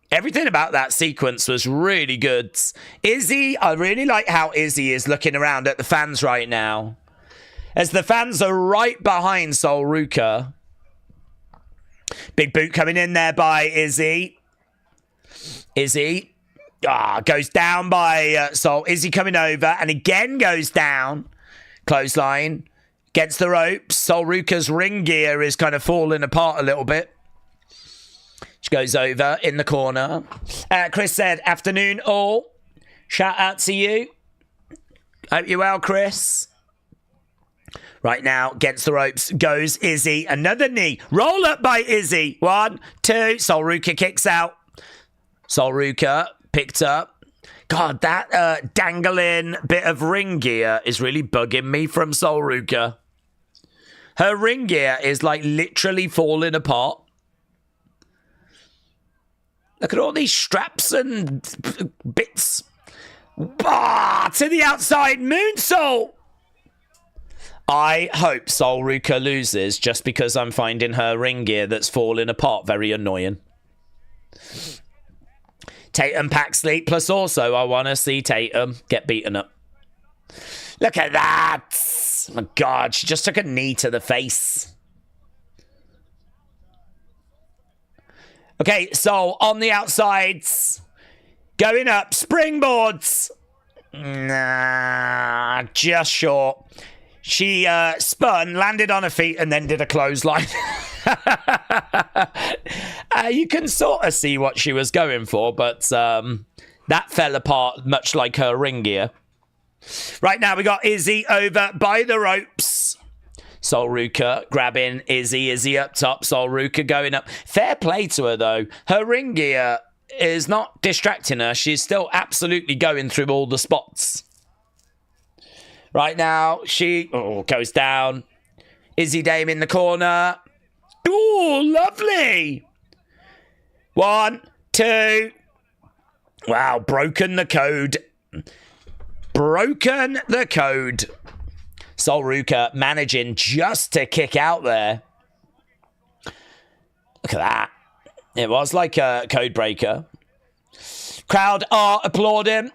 Everything about that sequence was really good. Izzy, I really like how Izzy is looking around at the fans right now. As the fans are right behind Sol Ruca. Big boot coming in there by Izzy. Izzy goes down by Sol. Izzy coming over and again goes down. Clothesline against the ropes. Sol Ruca's ring gear is kind of falling apart a little bit. She goes over in the corner. Chris said, afternoon all. Shout out to you. Hope you're well, Chris. Right now, against the ropes goes Izzy. Another knee. Roll up by Izzy. 1, 2. Sol Ruca kicks out. Sol Ruca picked up. God, that dangling bit of ring gear is really bugging me from Sol Ruca. Her ring gear is like literally falling apart. Look at all these straps and bits. To the outside, moonsault. I hope Sol Ruca loses just because I'm finding her ring gear that's falling apart very annoying. Tatum Paxley, plus also I want to see Tatum get beaten up. Look at that. Oh my God, she just took a knee to the face. Okay, so on the outsides, going up, springboards. Nah, just short. She spun, landed on her feet, and then did a clothesline. You can sort of see what she was going for, but that fell apart much like her ring gear. Right now we got Izzy over by the ropes. Sol Ruca grabbing Izzy. Izzy up top. Sol Ruca going up. Fair play to her, though. Her ring gear is not distracting her. She's still absolutely going through all the spots. Right now, she goes down. Izzy Dame in the corner. Oh, lovely. 1, 2. Wow, broken the code. Broken the code. Sol Ruca managing just to kick out there. Look at that. It was like a code breaker. Crowd are applauding.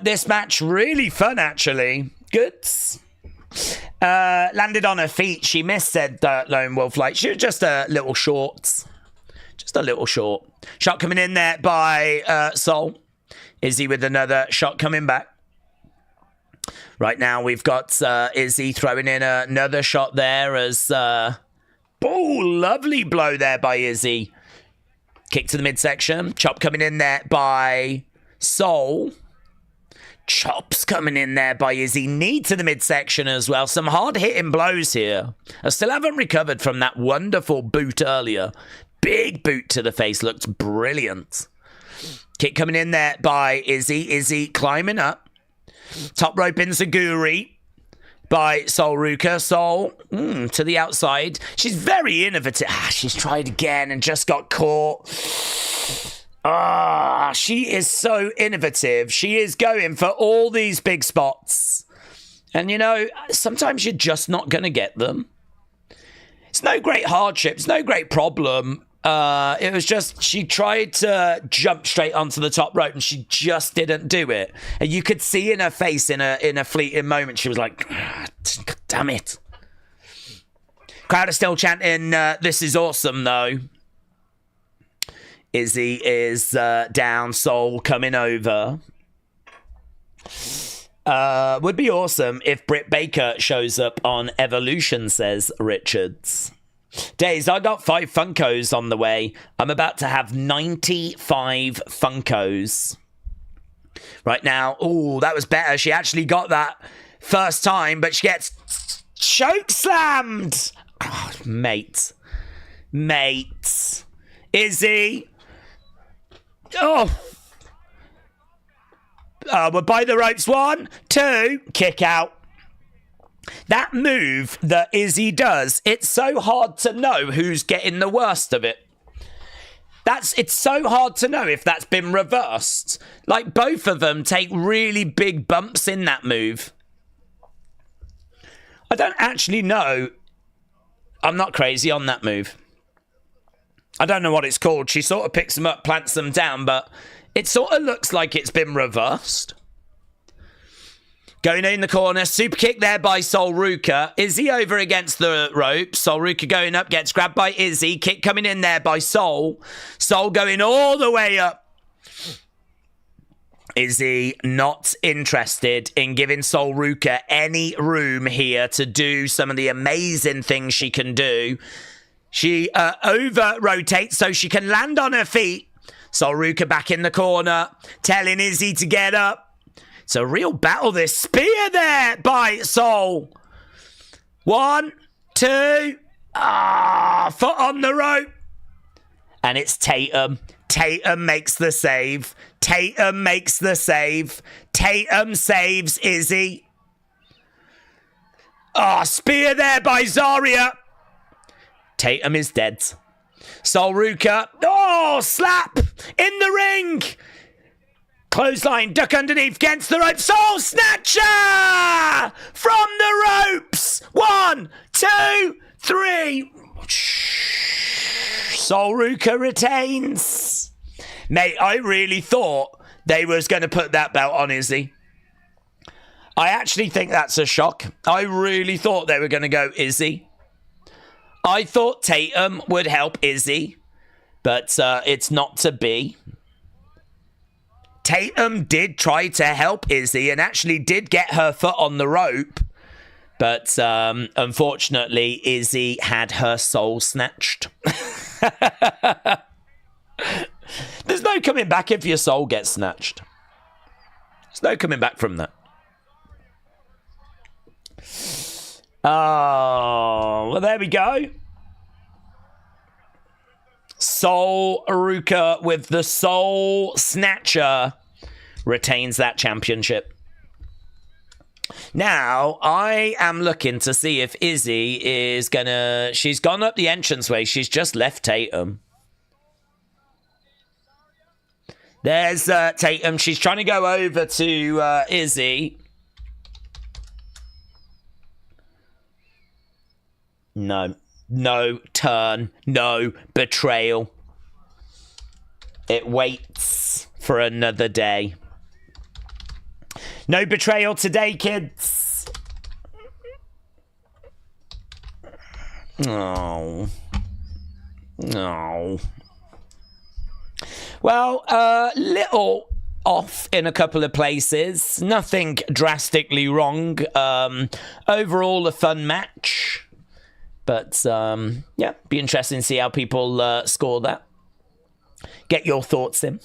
This match really fun, actually. Good. Landed on her feet. She missed said Lone Wolf. Like, she was just a little short. Just a little short. Shot coming in there by Sol. Izzy with another shot coming back. Right now we've got Izzy throwing in another shot there as... lovely blow there by Izzy. Kick to the midsection. Chop coming in there by Sol. Chops coming in there by Izzy. Knee to the midsection as well. Some hard-hitting blows here. I still haven't recovered from that wonderful boot earlier. Big boot to the face. Looked brilliant. Kick coming in there by Izzy. Izzy climbing up. Top rope enziguri by Sol Ruca. Sol to the outside. She's very innovative. She's tried again and just got caught. She is so innovative. She is going for all these big spots. And, you know, sometimes you're just not going to get them. It's no great hardship. It's no great problem. It was just she tried to jump straight onto the top rope and she just didn't do it. And you could see in her face in a fleeting moment, she was like, damn it. Crowd are still chanting, this is awesome, though. Izzy is down, Sol coming over. Would be awesome if Britt Baker shows up on Evolution, says Richards. Daze, I got 5 Funkos on the way. I'm about to have 95 Funkos. Right now, that was better. She actually got that first time, but she gets choke slammed. Oh, mate. Izzy. We're by the ropes. 1, 2, kick out. That move that Izzy does, it's so hard to know who's getting the worst of it. It's so hard to know if that's been reversed. Like, both of them take really big bumps in that move. I don't actually know. I'm not crazy on that move. I don't know what it's called. She sort of picks them up, plants them down, but it sort of looks like it's been reversed. Going in the corner, super kick there by Sol Ruca. Izzy over against the rope. Sol Ruca going up, gets grabbed by Izzy. Kick coming in there by Sol. Sol going all the way up. Izzy not interested in giving Sol Ruca any room here to do some of the amazing things she can do. She over-rotates so she can land on her feet. Sol Ruca back in the corner, telling Izzy to get up. It's a real battle, this. Spear there by Sol. 1, 2. Foot on the rope. And it's Tatum. Tatum makes the save. Tatum saves Izzy. Spear there by Zarya. Tatum is dead. Sol Ruca. Slap in the ring. Clothesline, duck underneath, against the rope. Soul Snatcher! From the ropes. 1, 2, 3. Sol Ruca retains. Mate, I really thought they was going to put that belt on Izzy. I actually think that's a shock. I really thought they were going to go Izzy. I thought Tatum would help Izzy, but it's not to be. Tatum did try to help Izzy and actually did get her foot on the rope. But unfortunately, Izzy had her soul snatched. There's no coming back if your soul gets snatched. There's no coming back from that. Oh, well, there we go. Soul Ruca with the Soul Snatcher retains that championship. Now, I am looking to see if Izzy is gonna... She's gone up the entranceway. She's just left Tatum. There's Tatum. She's trying to go over to Izzy. No. No turn. No betrayal. It waits for another day. No betrayal today, kids. Oh. No. Well, little off in a couple of places. Nothing drastically wrong. Overall, a fun match. But, yeah, be interesting to see how people score that. Get your thoughts in.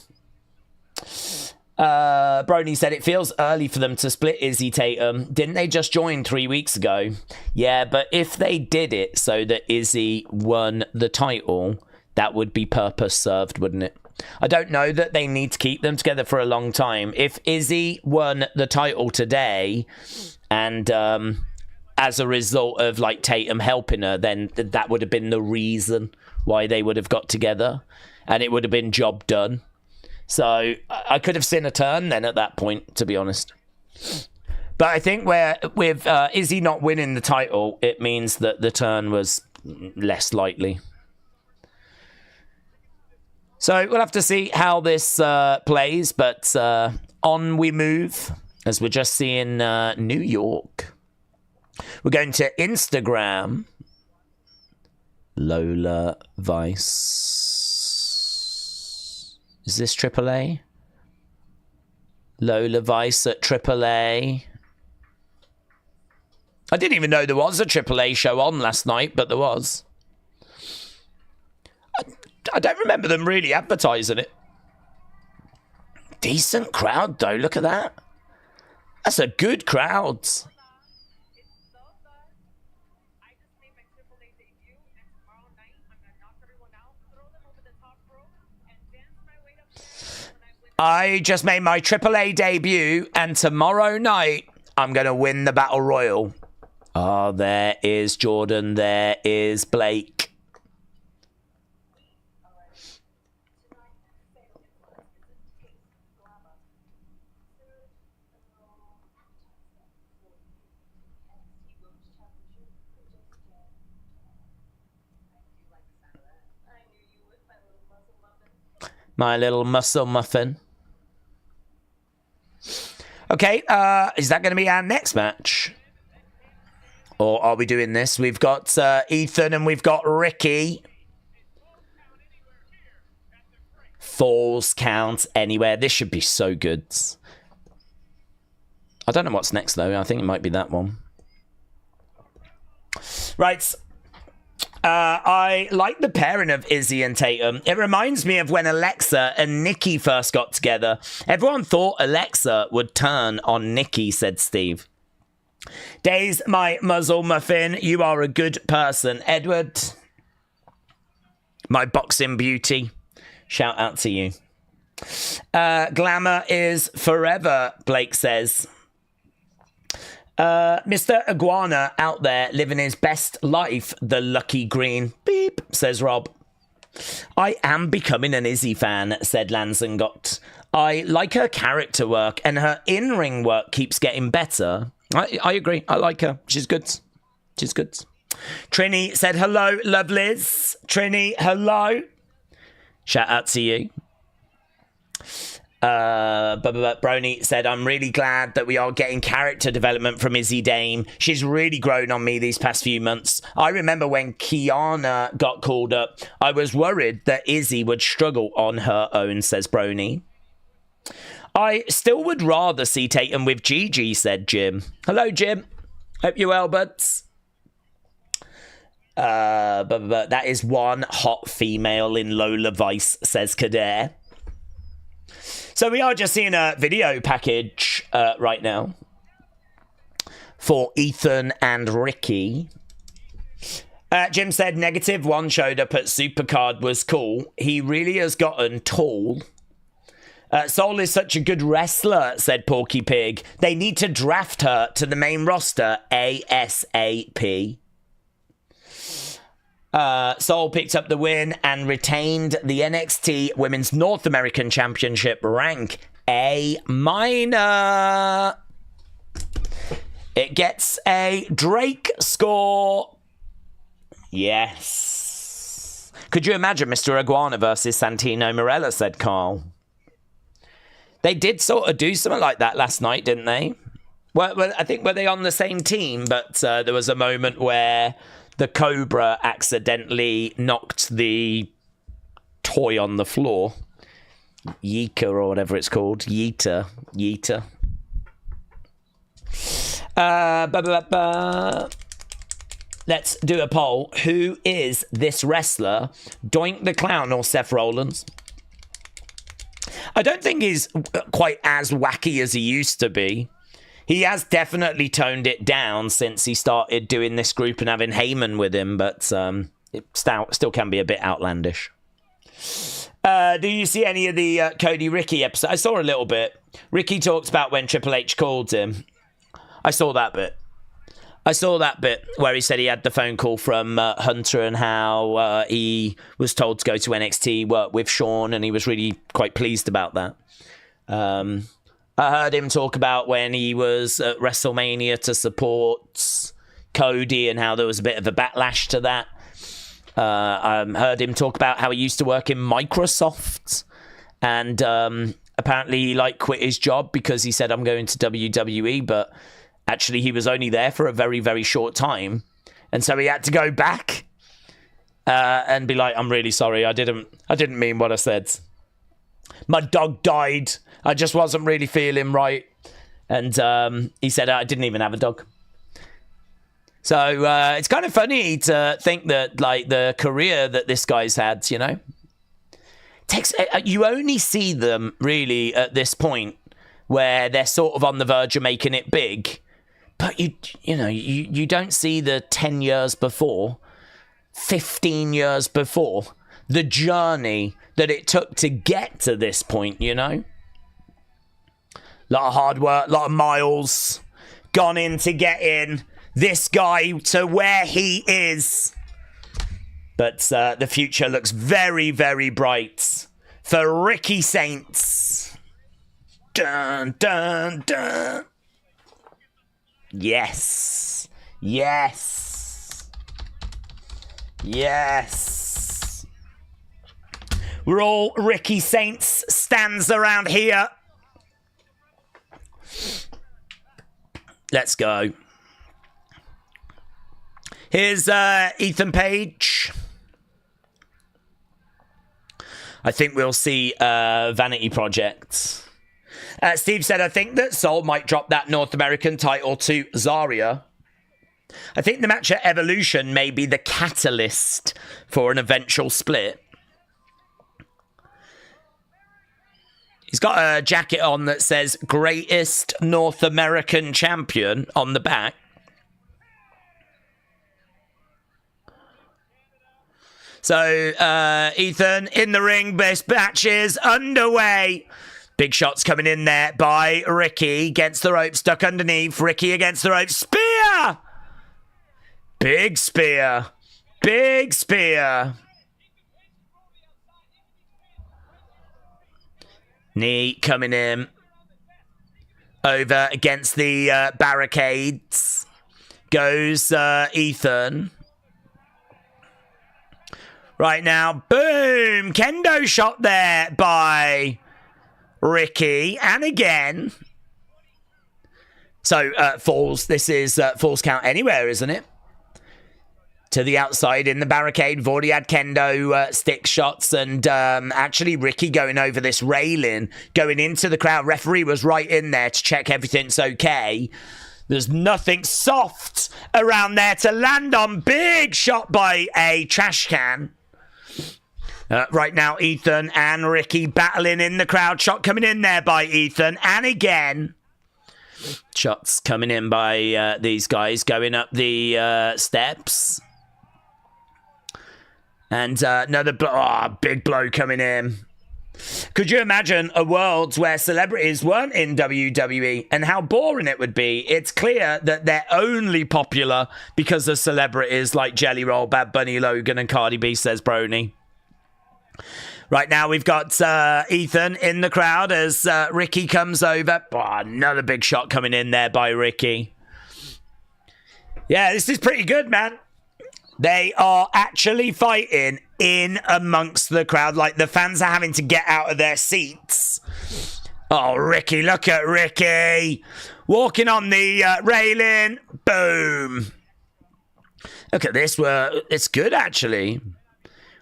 Brony said it feels early for them to split Izzy Tatum. Didn't they just join 3 weeks ago? Yeah, but if they did it so that Izzy won the title, that would be purpose served, wouldn't it? I don't know that they need to keep them together for a long time. If Izzy won the title today and as a result of like Tatum helping her, then that would have been the reason why they would have got together and it would have been job done. So I could have seen a turn then at that point, to be honest. But I think with Izzy not winning the title, it means that the turn was less likely. So we'll have to see how this plays, but on we move as we're just seeing New York. We're going to Instagram. Lola Vice. Is this AAA? Lola Vice at AAA. I didn't even know there was a AAA show on last night, but there was. I don't remember them really advertising it. Decent crowd, though. Look at that. That's a good crowd. I just made my AAA debut, and tomorrow night, I'm going to win the Battle Royal. Oh, there is Jordynne. There is Blake. My little muscle muffin. Okay, is that going to be our next match? Or are we doing this? We've got Ethan and we've got Ricky. Falls count anywhere. This should be so good. I don't know what's next, though. I think it might be that one. Right. I like the pairing of Izzy and Tatum. It reminds me of when Alexa and Nikki first got together. Everyone thought Alexa would turn on Nikki, said Steve. Daze, my muzzle muffin, you are a good person. Edward, my boxing beauty, shout out to you. Glamour is forever, Blake says. Mr. Iguana out there living his best life, the lucky green. Beep, says Rob. I am becoming an Izzy fan, said Lanzengot. I like her character work and her in-ring work keeps getting better. I agree. I like her. She's good. She's good. Trini said, hello, lovelies. Trini, hello. Shout out to you. Brony said, I'm really glad that we are getting character development from Izzy Dame. She's really grown on me these past few months. I remember when Kiana got called up, I was worried that Izzy would struggle on her own, says Brony. I still would rather see Tatum with Gigi, said Jim. Hello, Jim. Hope you're well, buds. That is one hot female in Lola Vice, says Kader. So we are just seeing a video package right now for Ethan and Ricky. Jim said, negative one showed up at Supercard was cool. He really has gotten tall. Soul is such a good wrestler, said Porky Pig. They need to draft her to the main roster ASAP. Soul picked up the win and retained the NXT Women's North American Championship rank A-. It gets a Drake score. Yes. Could you imagine Mr. Iguana versus Santino Marella, said Carl. They did sort of do something like that last night, didn't they? Well, I think were they on the same team, but there was a moment where the Cobra accidentally knocked the toy on the floor. Yeeka or whatever it's called. Yeeta. Let's do a poll. Who is this wrestler? Doink the Clown or Seth Rollins? I don't think he's quite as wacky as he used to be. He has definitely toned it down since he started doing this group and having Heyman with him, but it still can be a bit outlandish. Do you see any of the Cody Ricky episode? I saw a little bit. Ricky talks about when Triple H called him. I saw that bit where he said he had the phone call from Hunter and how he was told to go to NXT, work with Sean, and he was really quite pleased about that. I heard him talk about when he was at WrestleMania to support Cody and how there was a bit of a backlash to that. I heard him talk about how he used to work in Microsoft and apparently he quit his job because he said, I'm going to WWE, but actually, he was only there for a very, very short time. And so he had to go back and be like, I'm really sorry. I didn't mean what I said. My dog died. I just wasn't really feeling right. And he said, I didn't even have a dog. So it's kind of funny to think that, the career that this guy's had, you know. You only see them, really, at this point, where they're sort of on the verge of making it big. But you don't see the 10 years before, 15 years before, the journey that it took to get to this point, you know? A lot of hard work, a lot of miles gone in to get in this guy to where he is. But the future looks very, very bright for Ricky Saints. Dun, dun, dun. Yes. We're all Ricky Saints stands around here. Let's go. Here's Ethan Page. I think we'll see Vanity Project. Steve said, I think that Soul might drop that North American title to Zarya. I think the match at Evolution may be the catalyst for an eventual split. He's got a jacket on that says Greatest North American Champion on the back. So, Ethan, in the ring, best match is underway. Big shots coming in there by Ricky. Against the rope, stuck underneath. Ricky against the rope. Spear! Big spear. Big spear. Knee coming in. Over against the barricades. Goes Ethan. Right now, boom! Kendo shot there by Ricky, and again. So, falls. This is falls count anywhere, isn't it? To the outside in the barricade. We've already had Kendo stick shots, and actually Ricky going over this railing, going into the crowd. Referee was right in there to check everything's okay. There's nothing soft around there to land on. Big shot by a trash can. Right now, Ethan and Ricky battling in the crowd. Shot coming in there by Ethan. And again. Shots coming in by these guys going up the steps. And another big blow coming in. Could you imagine a world where celebrities weren't in WWE and how boring it would be? It's clear that they're only popular because of celebrities like Jelly Roll, Bad Bunny, Logan, and Cardi B, says Brony. Right now we've got Ethan in the crowd as Ricky comes over. Another big shot coming in there by Ricky. Yeah, this is pretty good, man. They are actually fighting in amongst the crowd. Like, the fans are having to get out of their seats. Oh, Ricky, look at Ricky. Walking on the railing. Boom. Look at this. It's good, actually.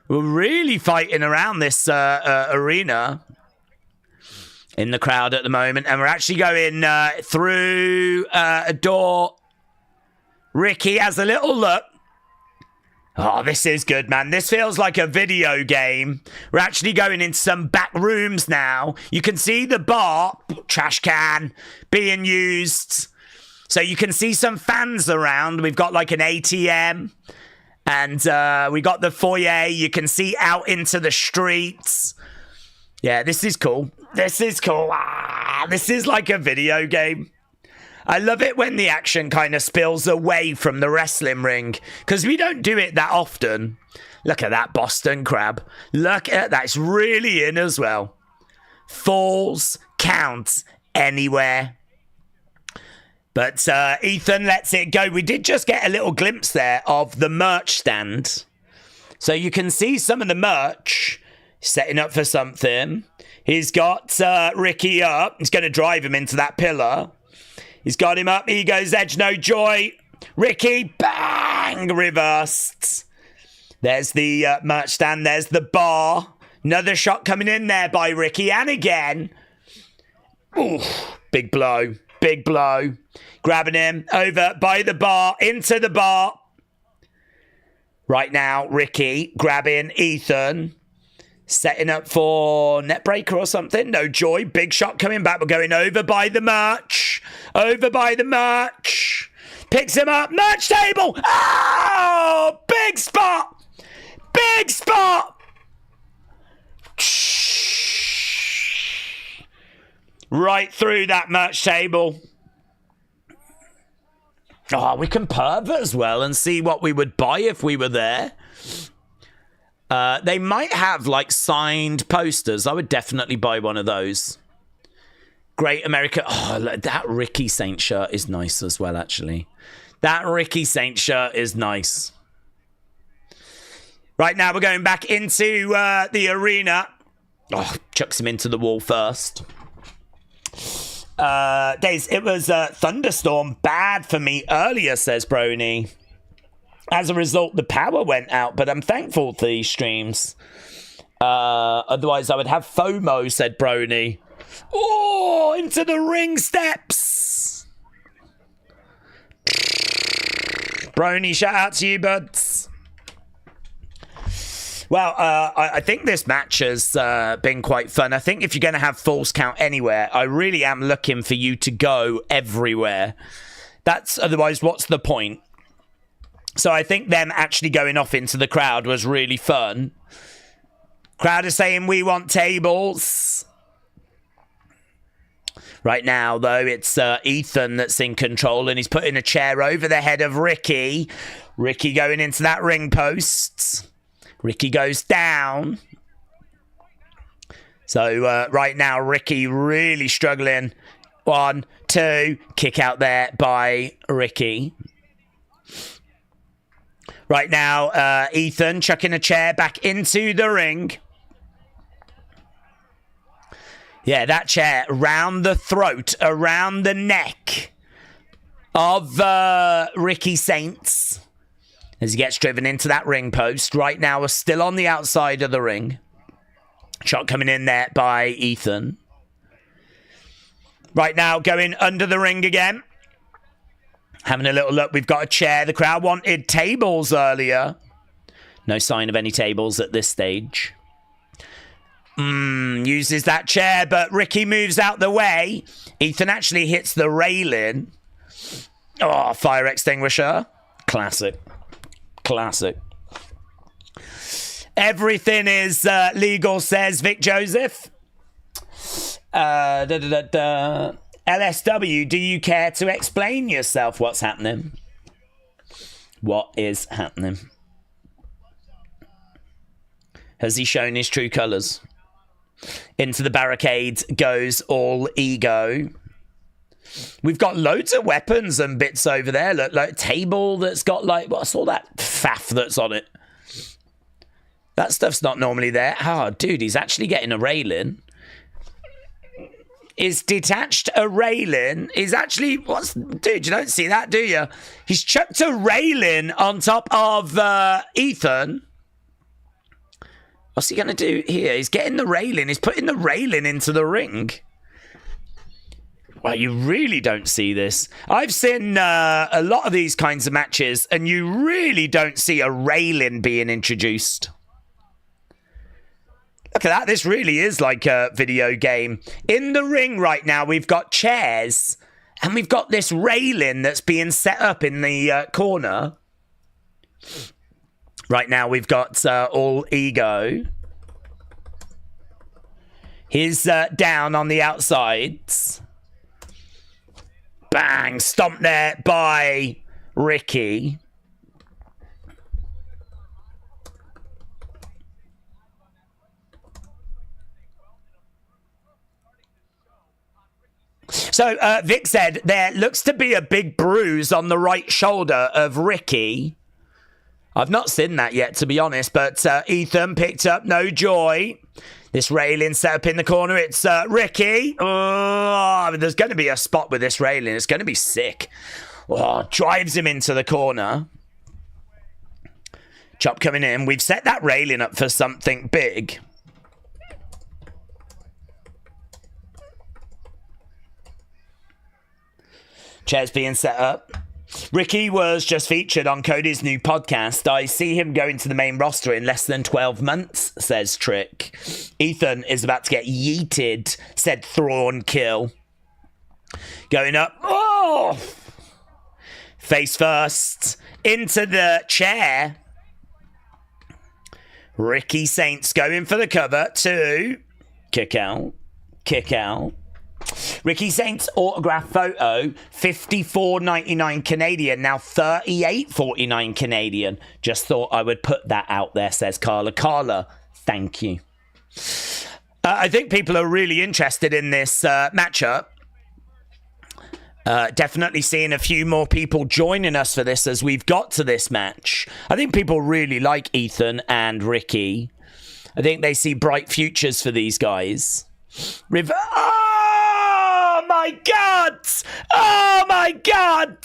We're really fighting around this arena in the crowd at the moment. And we're actually going through a door. Ricky has a little look. Oh, this is good, man. This feels like a video game. We're actually going into some back rooms now. You can see the bar, trash can, being used. So you can see some fans around. We've got like an ATM. And we got the foyer. You can see out into the streets. Yeah, this is cool. This is cool. This is like a video game. I love it when the action kind of spills away from the wrestling ring, because we don't do it that often. Look at that Boston Crab. Look at that. It's really in as well. Falls count anywhere. But Ethan lets it go. We did just get a little glimpse there of the merch stand. So you can see some of the merch setting up for something. He's got Ricky up. He's going to drive him into that pillar. He's got him up. Ego's edge, no joy. Ricky, bang, reversed. There's the merch stand. There's the bar. Another shot coming in there by Ricky. And again. Ooh, big blow. Big blow. Grabbing him over by the bar. Into the bar. Right now, Ricky grabbing Ethan. Setting up for neckbreaker or something. No joy. Big shot coming back. We're going over by the merch. Over by the merch. Picks him up. Merch table. Oh! Big spot. Big spot. Right through that merch table. Oh, we can perv as well and see what we would buy if we were there. They might have like signed posters. I would definitely buy one of those. Great American. Oh, that Ricky Saint shirt is nice as well, actually. That Ricky Saint shirt is nice. Right now, we're going back into the arena. Oh, chucks him into the wall first. Daze, it was a thunderstorm bad for me earlier, says Brony. As a result, the power went out, but I'm thankful for these streams. Otherwise, I would have FOMO, said Brony. Oh, into the ring steps. Brony, shout out to you, buds. Well, I think this match has been quite fun. I think if you're going to have Falls Count anywhere, I really am looking for you to go everywhere. Otherwise, what's the point? So I think them actually going off into the crowd was really fun. Crowd is saying, we want tables. Right now, though, it's Ethan that's in control, and he's putting a chair over the head of Ricky. Ricky going into that ring post. Ricky goes down. So right now, Ricky really struggling. 1, 2, kick out there by Ricky. Right now, Ethan chucking a chair back into the ring. Yeah, that chair around the throat, around the neck of Ricky Saints as he gets driven into that ring post. Right now, we're still on the outside of the ring. Shot coming in there by Ethan. Right now, going under the ring again. Having a little look. We've got a chair. The crowd wanted tables earlier. No sign of any tables at this stage. Uses that chair, but Ricky moves out the way. Ethan actually hits the railing. Oh, fire extinguisher. Classic. Everything is legal, says Vic Joseph. LSW, do you care to explain yourself? What's happening? What is happening? Has he shown his true colours? Into the barricade goes all ego. We've got loads of weapons and bits over there. Look, like a table that's got like, what's all that faff that's on it? That stuff's not normally there. Oh, dude, he's actually getting a railing. Is detached a railing. He's actually, dude, you don't see that, do you? He's chucked a railing on top of Ethan. What's he going to do here? He's getting the railing. He's putting the railing into the ring. Well, you really don't see this. I've seen a lot of these kinds of matches, and you really don't see a railing being introduced. Look at that. This really is like a video game. In the ring right now, we've got chairs, and we've got this railing that's being set up in the corner. Right now, we've got all ego. He's down on the outsides. Bang! Stomped there by Ricky. So Vic said there looks to be a big bruise on the right shoulder of Ricky. I've not seen that yet, to be honest, but Ethan picked up no joy. This railing set up in the corner. It's Ricky. Oh, there's going to be a spot with this railing. It's going to be sick. Oh, drives him into the corner. Chop coming in. We've set that railing up for something big. Chairs being set up. Ricky was just featured on Cody's new podcast. I see him going to the main roster in less than 12 months, says Trick. Ethan is about to get yeeted, said Thrawn Kill. Going up. Oh! Face first. Into the chair. Ricky Saints going for the cover. 2. Kick out. Kick out. Ricky Saints autograph photo, $54.99 Canadian, now $38.49 Canadian. Just thought I would put that out there, says Carla. Carla, thank you. I think people are really interested in this matchup. Definitely seeing a few more people joining us for this as we've got to this match. I think people really like Ethan and Ricky. I think they see bright futures for these guys. Oh my God! Oh my God!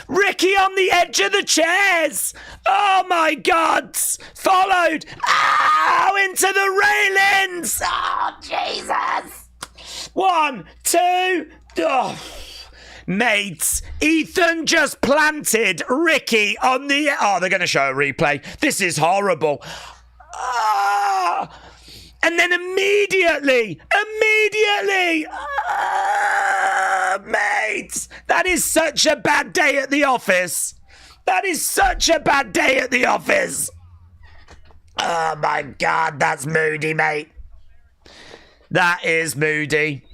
Ricky on the edge of the chairs! Oh my God! Followed! Oh, into the railings! Oh, Jesus! 1, 2... Oh. Mates, Ethan just planted Ricky on the... Oh, they're going to show a replay. This is horrible. Ah! And then immediately, mates, that is such a bad day at the office. That is such a bad day at the office. Oh my God, that's moody, mate. That is moody.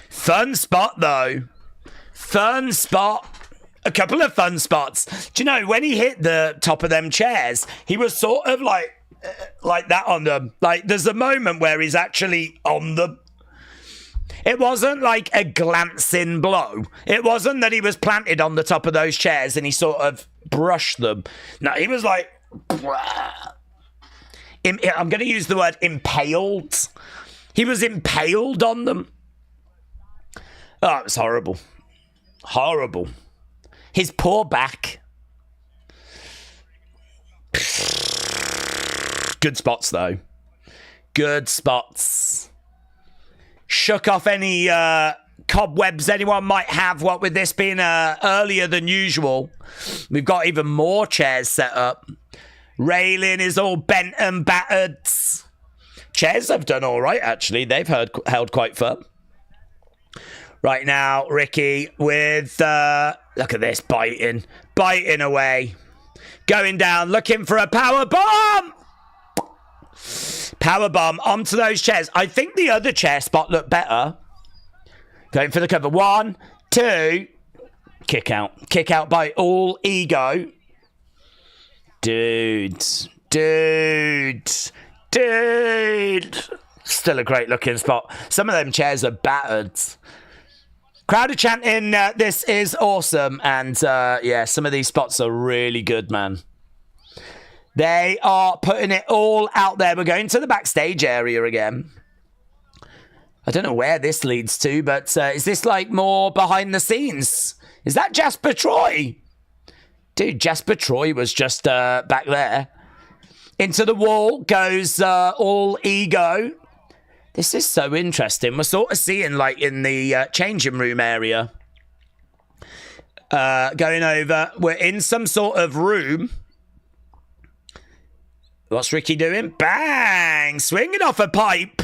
Fun spot, though. Fun spot. A couple of fun spots. Do you know, when he hit the top of them chairs, he was sort of like that on them. Like, there's a moment where he's actually on them. It wasn't like a glancing blow. It wasn't that he was planted on the top of those chairs and he sort of brushed them. No, he was like... I'm going to use the word impaled. He was impaled on them. Oh, it was horrible. Horrible. His poor back. Good spots, though. Good spots. Shook off any cobwebs anyone might have, what with this being earlier than usual. We've got even more chairs set up. Railing is all bent and battered. Chairs have done all right, actually. They've held quite firm. Right now, Ricky with, look at this, biting away. Going down, looking for a power bomb. Power bomb onto those chairs. I think the other chair spot looked better. Going for the cover. 1, 2. Kick out by All Ego. Dude. Still a great looking spot. Some of them chairs are battered. Crowd are chanting, this is awesome. And yeah, some of these spots are really good, man. They are putting it all out there. We're going to the backstage area again. I don't know where this leads to, but is this like more behind the scenes? Is that Jasper Troy? Dude, Jasper Troy was just back there. Into the wall goes All Ego. This is so interesting. We're sort of seeing like in the changing room area. Going over. We're in some sort of room. What's Ricky doing? Bang! Swinging off a pipe.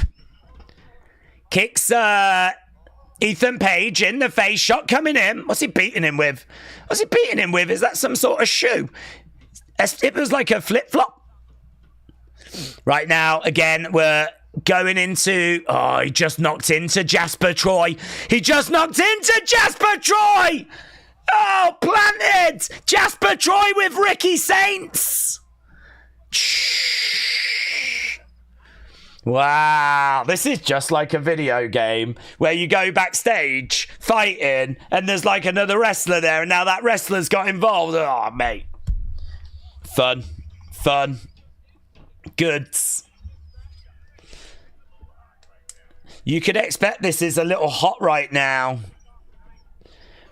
Kicks Ethan Page in the face. Shot coming in. What's he beating him with? Is that some sort of shoe? It was like a flip-flop. Right now, again, we're going into... Oh, he just knocked into Jasper Troy. Oh, planted! Jasper Troy with Ricky Saints. Wow, this is just like a video game where you go backstage fighting and there's like another wrestler there and now that wrestler's got involved. Oh, mate. Fun. Goods. You could expect this is a little hot right now.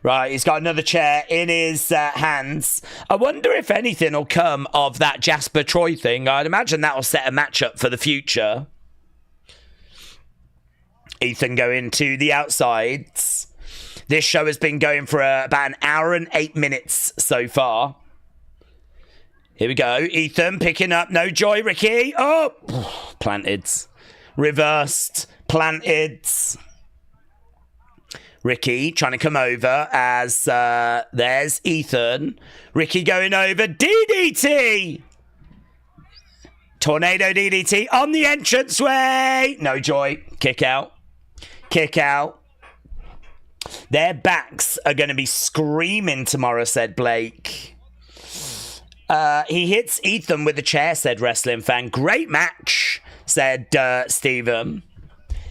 Right, he's got another chair in his hands. I wonder if anything will come of that Jasper Troy thing. I'd imagine that'll set a matchup for the future. Ethan going to the outsides. This show has been going for about an hour and 8 minutes so far. Here we go. Ethan picking up. No joy, Ricky. Oh, planted. Reversed. Planted. Ricky trying to come over as there's Ethan. Ricky going over. DDT. Tornado DDT on the entranceway. No joy. Kick out. Their backs are going to be screaming tomorrow, said Blake. He hits Ethan with a chair, said Wrestling Fan. Great match, said Stephen.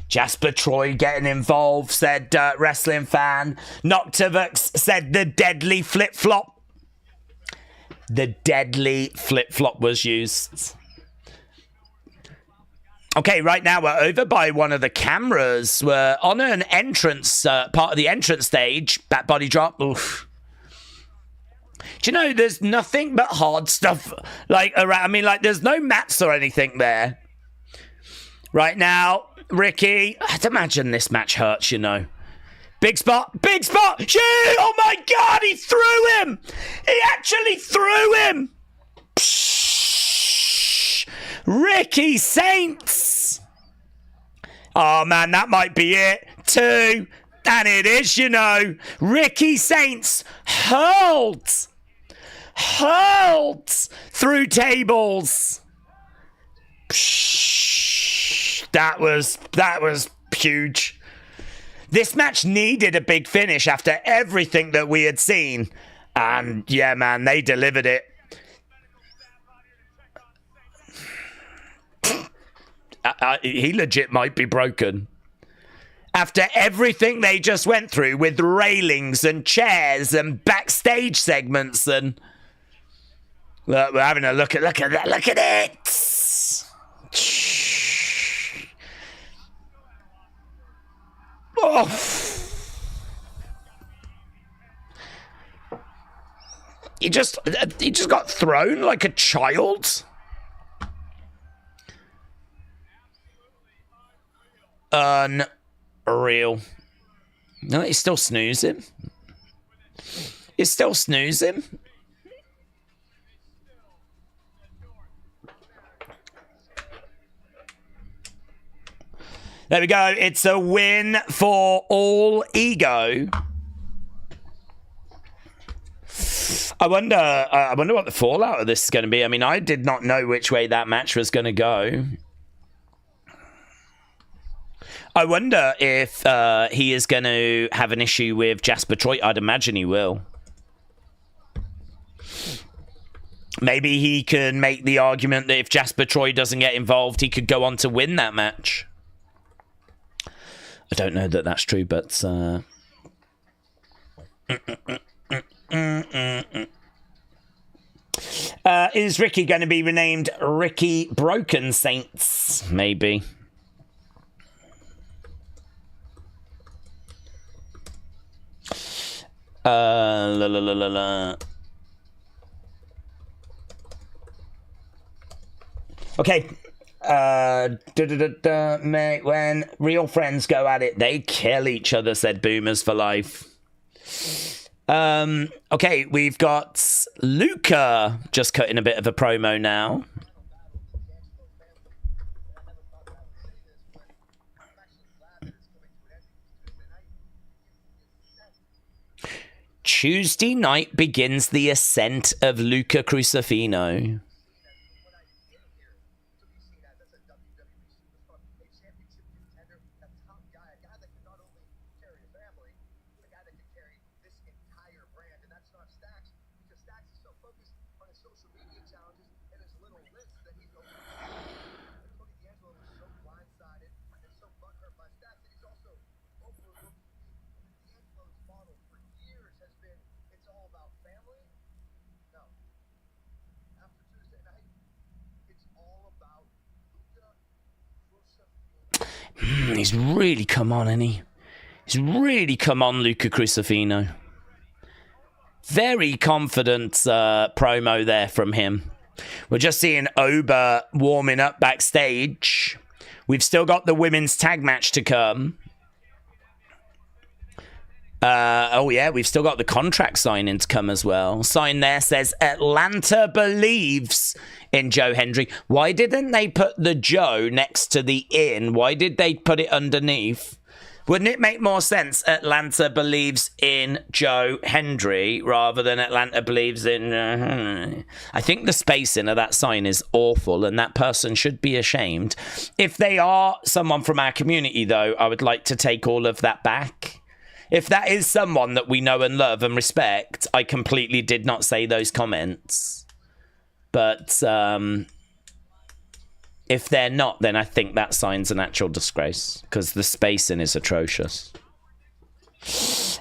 Jasper Troy getting involved, said Wrestling Fan. Noctivux said the deadly flip-flop. The deadly flip-flop was used. Okay, right now we're over by one of the cameras. We're on an entrance, part of the entrance stage. Back body drop. Oof. Do you know, there's nothing but hard stuff like around. I mean, like, there's no mats or anything there. Right now, Ricky. I'd imagine this match hurts, you know. Big spot. Shoot! Oh my God, he threw him! He actually threw him! Psh! Ricky Saints! Oh man, that might be it. 2. And it is, you know. Ricky Saints hurled through tables. Psh! That was huge. This match needed a big finish after everything that we had seen. And yeah, man, they delivered it. He legit might be broken. After everything they just went through with railings and chairs and backstage segments and... Look, we're having a look at that. Look at it! Oh! He just got thrown like a child. Unreal. No, he's still snoozing. There we go. It's a win for All Ego. I wonder what the fallout of this is going to be. I mean, I did not know which way that match was going to go. I wonder if he is going to have an issue with Jasper Troy. I'd imagine he will. Maybe he can make the argument that if Jasper Troy doesn't get involved, he could go on to win that match. I don't know that that's true, but... Is Ricky going to be renamed Ricky Broken Saints? Maybe. Okay. Mate, when real friends go at it, they kill each other, said Boomers for Life. Okay, we've got Ruca just cutting a bit of a promo now. Tuesday night begins the ascent of Ruca Crucifino. He's really come on, hasn't he? He's really come on, Ruca Crucifino. Very confident promo there from him. We're just seeing Oba warming up backstage. We've still got the women's tag match to come. Oh yeah, we've still got the contract signing to come as well. Sign there says Atlanta believes in Joe Hendry. Why didn't they put the Joe next to the in? Why did they put it underneath? Wouldn't it make more sense Atlanta believes in Joe Hendry rather than Atlanta believes in... I think the spacing of that sign is awful and that person should be ashamed. If they are someone from our community, though, I would like to take all of that back. If that is someone that we know and love and respect, I completely did not say those comments. But if they're not, then I think that sign's an actual disgrace because the spacing is atrocious.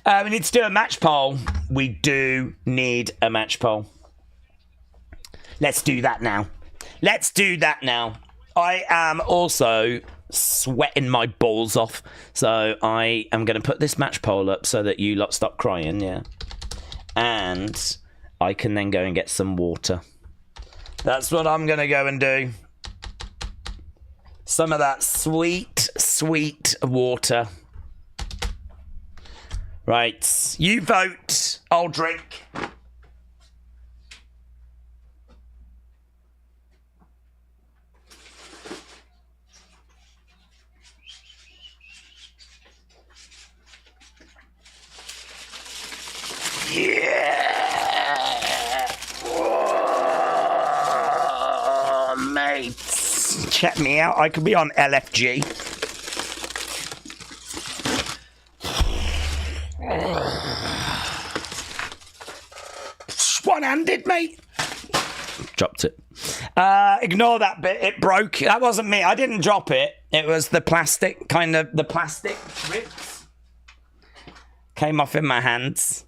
We need to do a match poll. We do need a match poll. Let's do that now. Let's do that now. I am also sweating my balls off, so I am going to put this match poll up so that you lot stop crying, yeah. And I can then go and get some water. That's what I'm going to go and do. Some of that sweet, sweet water. Right, you vote, I'll drink. Yeah! Whoa, mates. Check me out. I could be on LFG. One-handed, mate. Dropped it. Ignore that bit. It broke. That wasn't me. I didn't drop it. It was the plastic, the plastic ribs. Came off in my hands.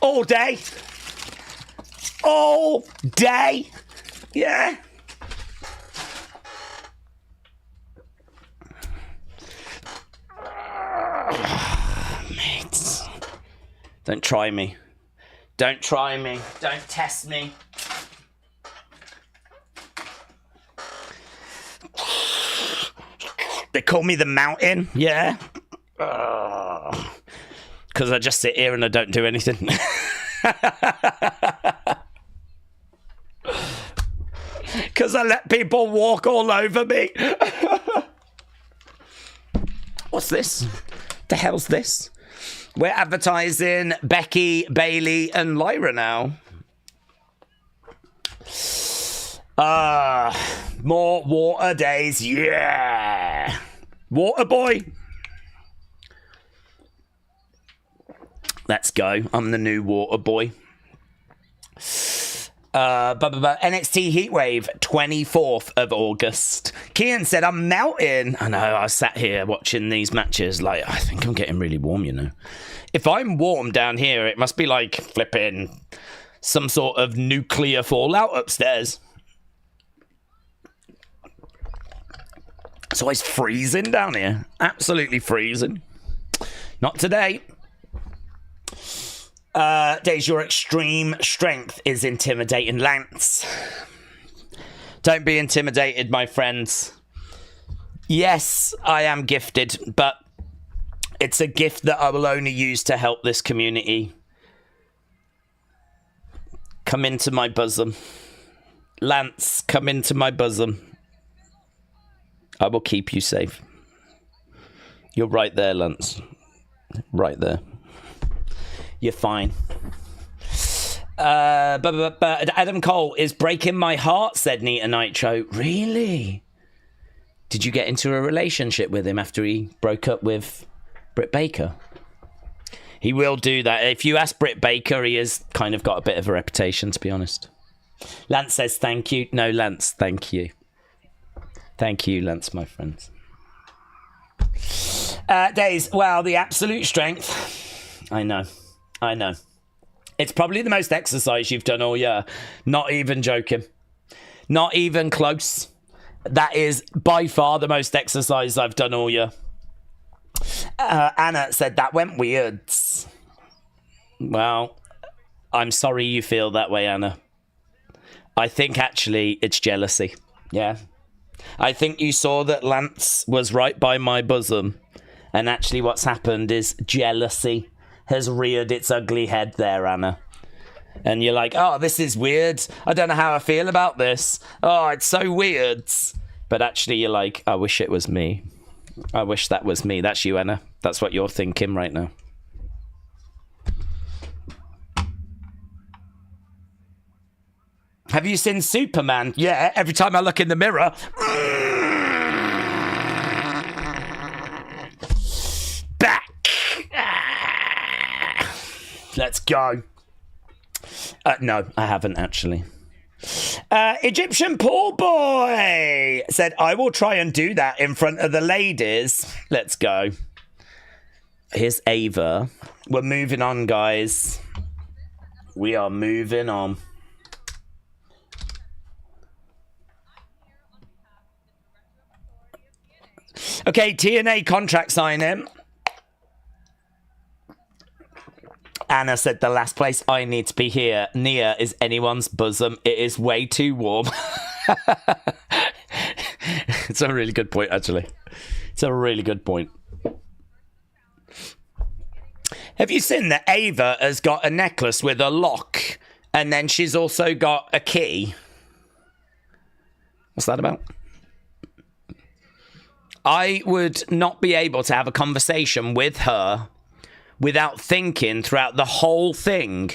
All day. All day. Yeah. Mates. Don't try me. Don't try me. Don't test me. They call me the Mountain. Yeah. Because I just sit here and I don't do anything. Because I let people walk all over me. What's this? The hell's this? We're advertising Becky, Bailey, and Lyra now. More water days. Yeah. Water boy. Let's go. I'm the new water boy. NXT Heatwave, 24th of August. Kian said, I'm melting. I know, I sat here watching these matches like, I think I'm getting really warm, you know. If I'm warm down here, it must be like flipping some sort of nuclear fallout upstairs. It's always freezing down here. Absolutely freezing. Not today. Daze, your extreme strength is intimidating, Lance. Don't be intimidated, my friends. Yes, I am gifted, but it's a gift that I will only use to help this community. Come into my bosom. Lance, come into my bosom. I will keep you safe. You're right there, Lance. Right there. You're fine. But Adam Cole is breaking my heart, said Nita Nitro. Really? Did you get into a relationship with him after he broke up with Britt Baker? He will do that. If you ask Britt Baker, he has kind of got a bit of a reputation, to be honest. Lance says thank you. No, Lance, thank you. Thank you, Lance, my friends. Daze, well, the absolute strength. I know. It's probably the most exercise you've done all year. Not even joking. Not even close. That is by far the most exercise I've done all year. Anna said that went weird. Well, I'm sorry you feel that way, Anna. I think actually it's jealousy. Yeah. I think you saw that Lance was right by my bosom. And actually what's happened is jealousy has reared its ugly head there, Anna. And you're like, oh, this is weird. I don't know how I feel about this. Oh, it's so weird. But actually you're like, I wish it was me. I wish that was me. That's you, Anna. That's what you're thinking right now. Have you seen Superman? Yeah, every time I look in the mirror. Back. Let's go. No, I haven't actually. Egyptian pool boy said, I will try and do that in front of the ladies. Let's go. Here's Ava. We're moving on, guys. We are moving on. Okay, TNA contract signing. Anna said the last place I need to be here near is anyone's bosom. It is way too warm. It's a really good point, actually. It's a really good point. Have you seen that Ava has got a necklace with a lock and then she's also got a key? What's that about? I would not be able to have a conversation with her without thinking throughout the whole thing,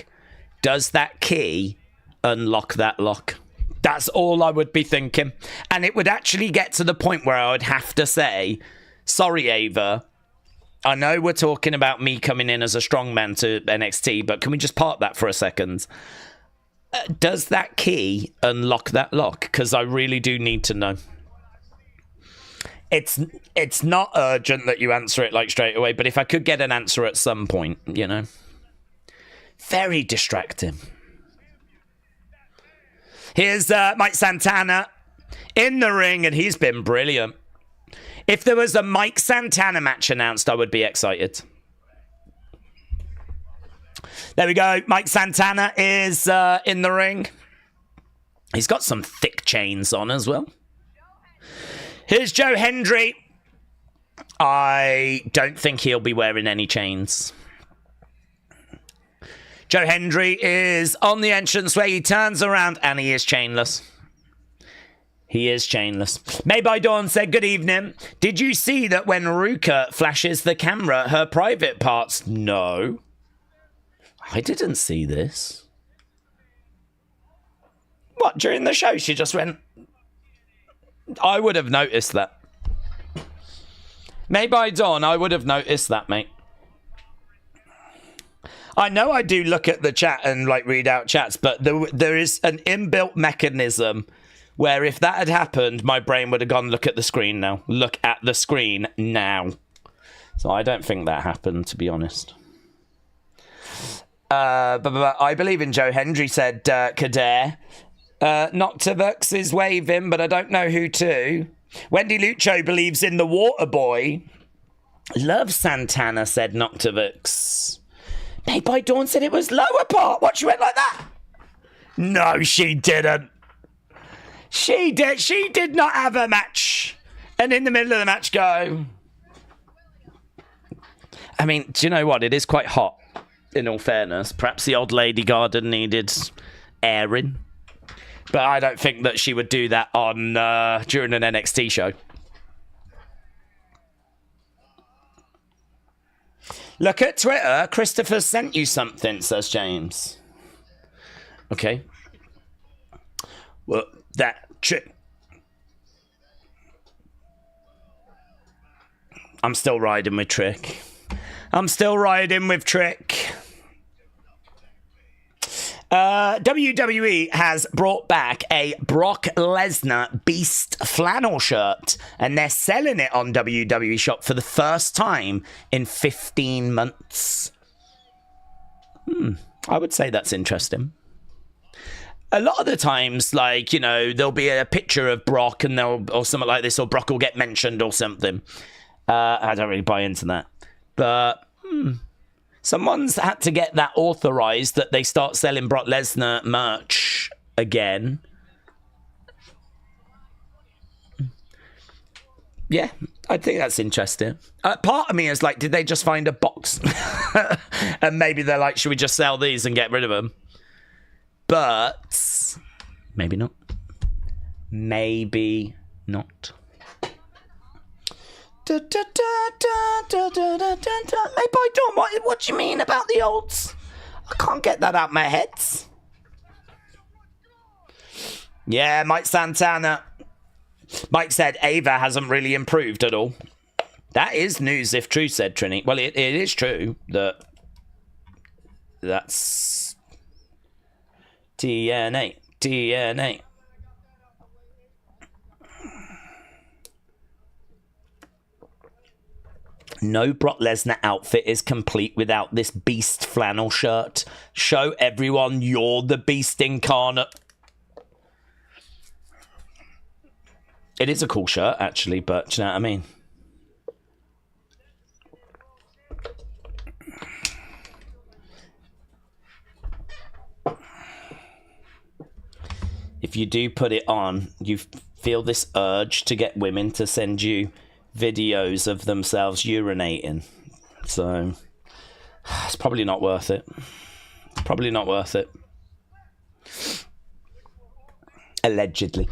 does that key unlock that lock? That's all I would be thinking. And it would actually get to the point where I would have to say, sorry, Ava, I know we're talking about me coming in as a strongman to NXT, but can we just park that for a second? Does that key unlock that lock? Because I really do need to know. It's not urgent that you answer it like straight away, but if I could get an answer at some point, you know. Very distracting. Here's Mike Santana in the ring, and he's been brilliant. If there was a Mike Santana match announced, I would be excited. There we go. Mike Santana is in the ring. He's got some thick chains on as well. Here's Joe Hendry. I don't think he'll be wearing any chains. Joe Hendry is on the entranceway. He turns around and he is chainless. He is chainless. May by Dawn said, good evening. Did you see that when Ruca flashes the camera, her private parts? No. I didn't see this. What, during the show she just went... I would have noticed that. May by Dawn, I would have noticed that, mate. I know I do look at the chat and like read out chats, but there is an inbuilt mechanism where if that had happened, my brain would have gone, look at the screen now. Look at the screen now. So I don't think that happened, to be honest. But I believe in Joe Hendry, said Kader. Noctivux is waving, but I don't know who to. Wendy Lucho believes in the water boy. Love Santana, said Noctivux. Made by Dawn said it was lower part. What, she went like that? No, she didn't. She did not have a match. And in the middle of the match go. I mean, do you know what? It is quite hot, in all fairness. Perhaps the old lady garden needed airing. But I don't think that she would do that on during an NXT show. Look at Twitter. Christopher sent you something, says James. Okay. Well, that trick. I'm still riding with Trick. I'm still riding with Trick. WWE has brought back a Brock Lesnar Beast flannel shirt, and they're selling it on WWE Shop for the first time in 15 months. I would say that's interesting. A lot of the times, like, you know, there'll be a picture of Brock and or something like this, or Brock will get mentioned or something. I don't really buy into that. But someone's had to get that authorized that they start selling Brock Lesnar merch again. Yeah, I think that's interesting. Part of me is like, did they just find a box? And maybe they're like, should we just sell these and get rid of them? But maybe not. Maybe not. Maybe I don't. What do you mean about the olds? I can't get that out my head. Yeah, Mike Santana. Mike said Ava hasn't really improved at all. That is news if true, said Trini. Well, it is true that's TNA. No Brock Lesnar outfit is complete without this Beast flannel shirt. Show everyone you're the Beast incarnate. It is a cool shirt, actually, but do you know what I mean? If you do put it on, you feel this urge to get women to send you videos of themselves urinating. So it's probably not worth it. Probably not worth it. Allegedly.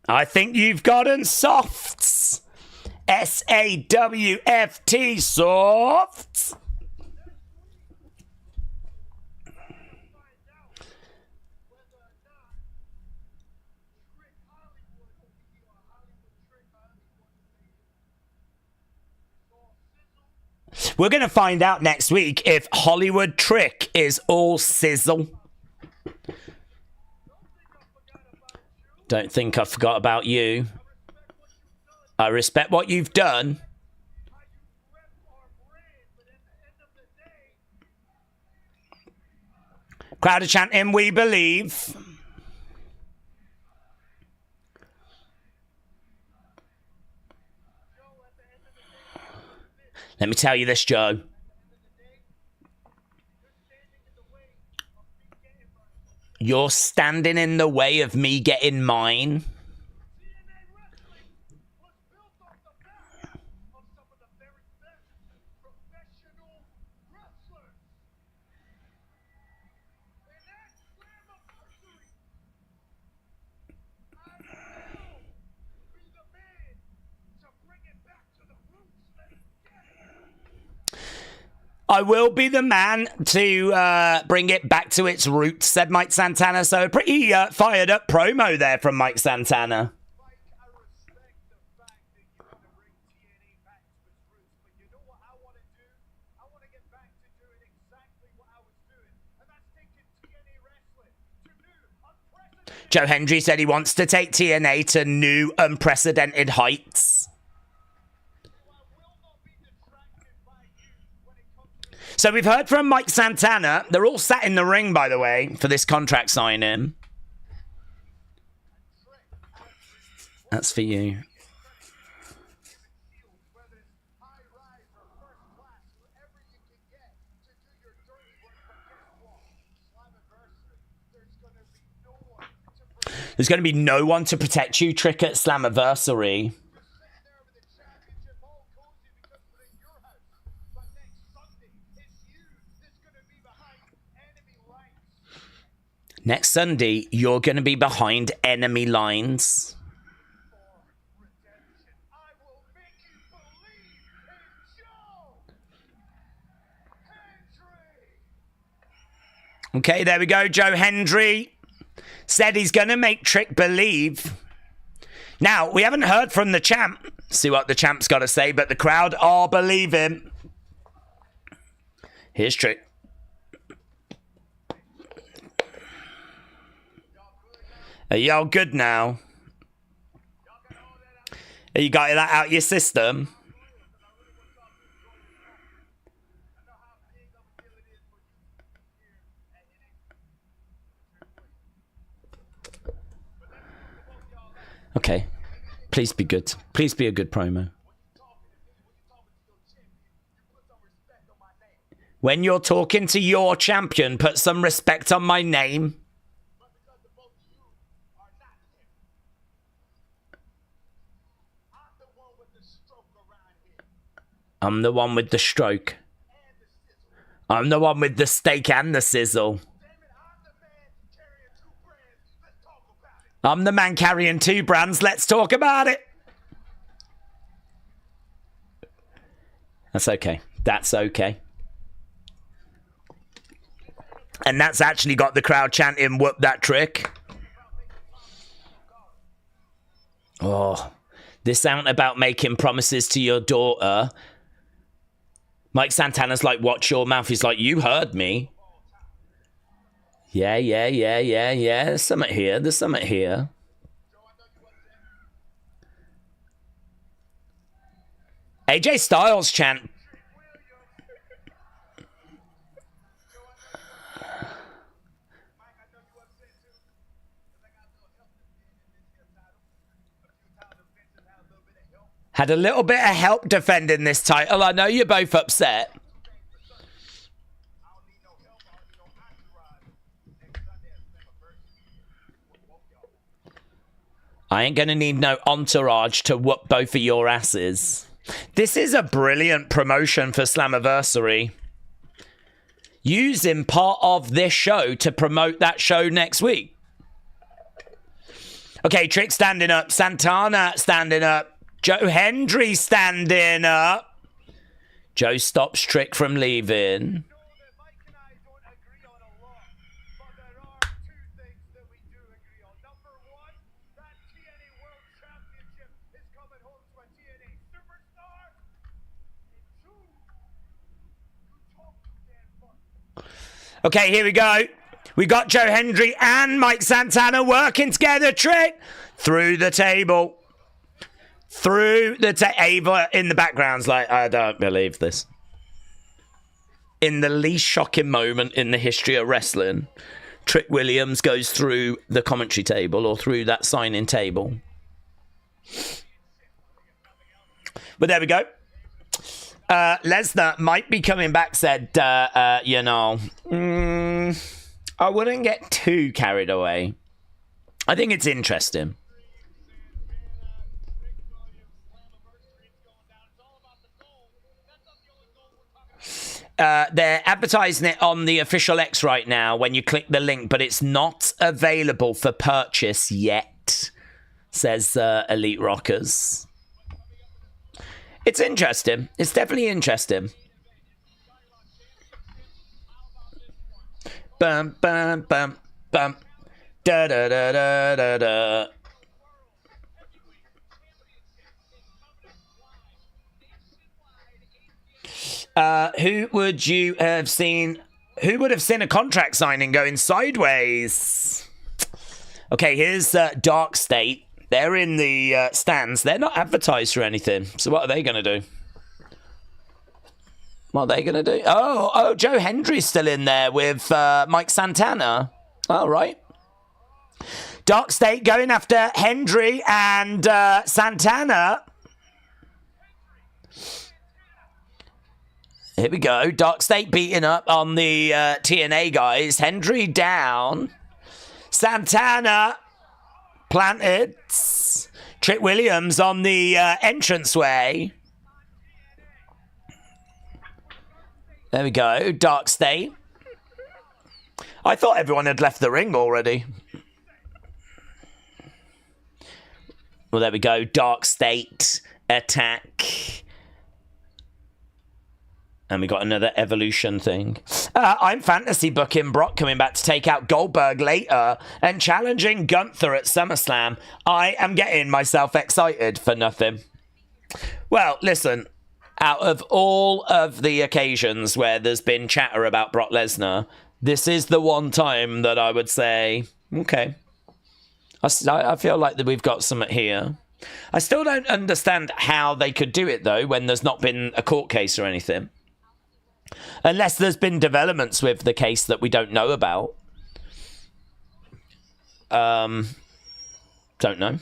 I think you've gotten softs. SAWFT softs. We're going to find out next week if Hollywood Trick is all sizzle. Don't think I forgot about you. I respect what you've done. Crowd are chanting, we believe. Let me tell you this, Joe. You're standing in the way of me getting mine. I will be the man to bring it back to its roots, said Mike Santana. So a pretty fired up promo there from Mike Santana. Joe Hendry said he wants to take TNA to new unprecedented heights. So we've heard from Mike Santana. They're all sat in the ring, by the way, for this contract signing. That's for you. There's going to be no one to protect you, Trick, at Slammiversary. Next Sunday, you're going to be behind enemy lines. Okay, there we go. Joe Hendry said he's going to make Trick believe. Now, we haven't heard from the champ. See what the champ's got to say, but the crowd are believing. Here's Trick. Are y'all good now? You got that out your system? Okay. Please be good. Please be a good promo. When you're talking to your champion, put some respect on my name. I'm the one with the stroke. I'm the one with the steak and the sizzle. I'm the man carrying two brands. Let's talk about it. That's okay. That's okay. And that's actually got the crowd chanting, whoop that Trick. Oh, this ain't about making promises to your daughter. Mike Santana's like, watch your mouth. He's like, you heard me. Yeah. There's something here. There's something here. AJ Styles chant. Had a little bit of help defending this title. I know you're both upset. I ain't going to need no entourage to whoop both of your asses. This is a brilliant promotion for Slammiversary. Using part of this show to promote that show next week. Okay, Trick standing up. Santana standing up. Joe Hendry standing up. Joe stops Trick from leaving. Okay, here we go. We got Joe Hendry and Mike Santana working together. Trick through the table. Through the Ava in the background's like, I don't believe this. In the least shocking moment in the history of wrestling, Trick Williams goes through the commentary table or through that signing table. But there we go. Lesnar might be coming back, said, I wouldn't get too carried away. I think it's interesting. They're advertising it on the official X right now when you click the link, but it's not available for purchase yet, says Elite Rockers. It's interesting. It's definitely interesting. Bum, bum, bum, bum. Da da da da da da. Who would you have seen? Who would have seen a contract signing going sideways? Okay, here's Dark State. They're in the stands. They're not advertised or anything. So what are they going to do? What are they going to do? Oh, Joe Hendry's still in there with Mike Santana. All right. Dark State going after Hendry and Santana. Here we go. Dark State beating up on the TNA guys. Hendry down. Santana planted. Trick Williams on the entranceway. There we go. Dark State. I thought everyone had left the ring already. Well, there we go. Dark State attack. And we got another Evolution thing. I'm fantasy booking Brock coming back to take out Goldberg later and challenging Gunther at SummerSlam. I am getting myself excited for nothing. Well, listen. Out of all of the occasions where there's been chatter about Brock Lesnar, this is the one time that I would say, okay. I feel like that we've got something here. I still don't understand how they could do it, though, when there's not been a court case or anything. Unless there's been developments with the case that we don't know about. Don't know.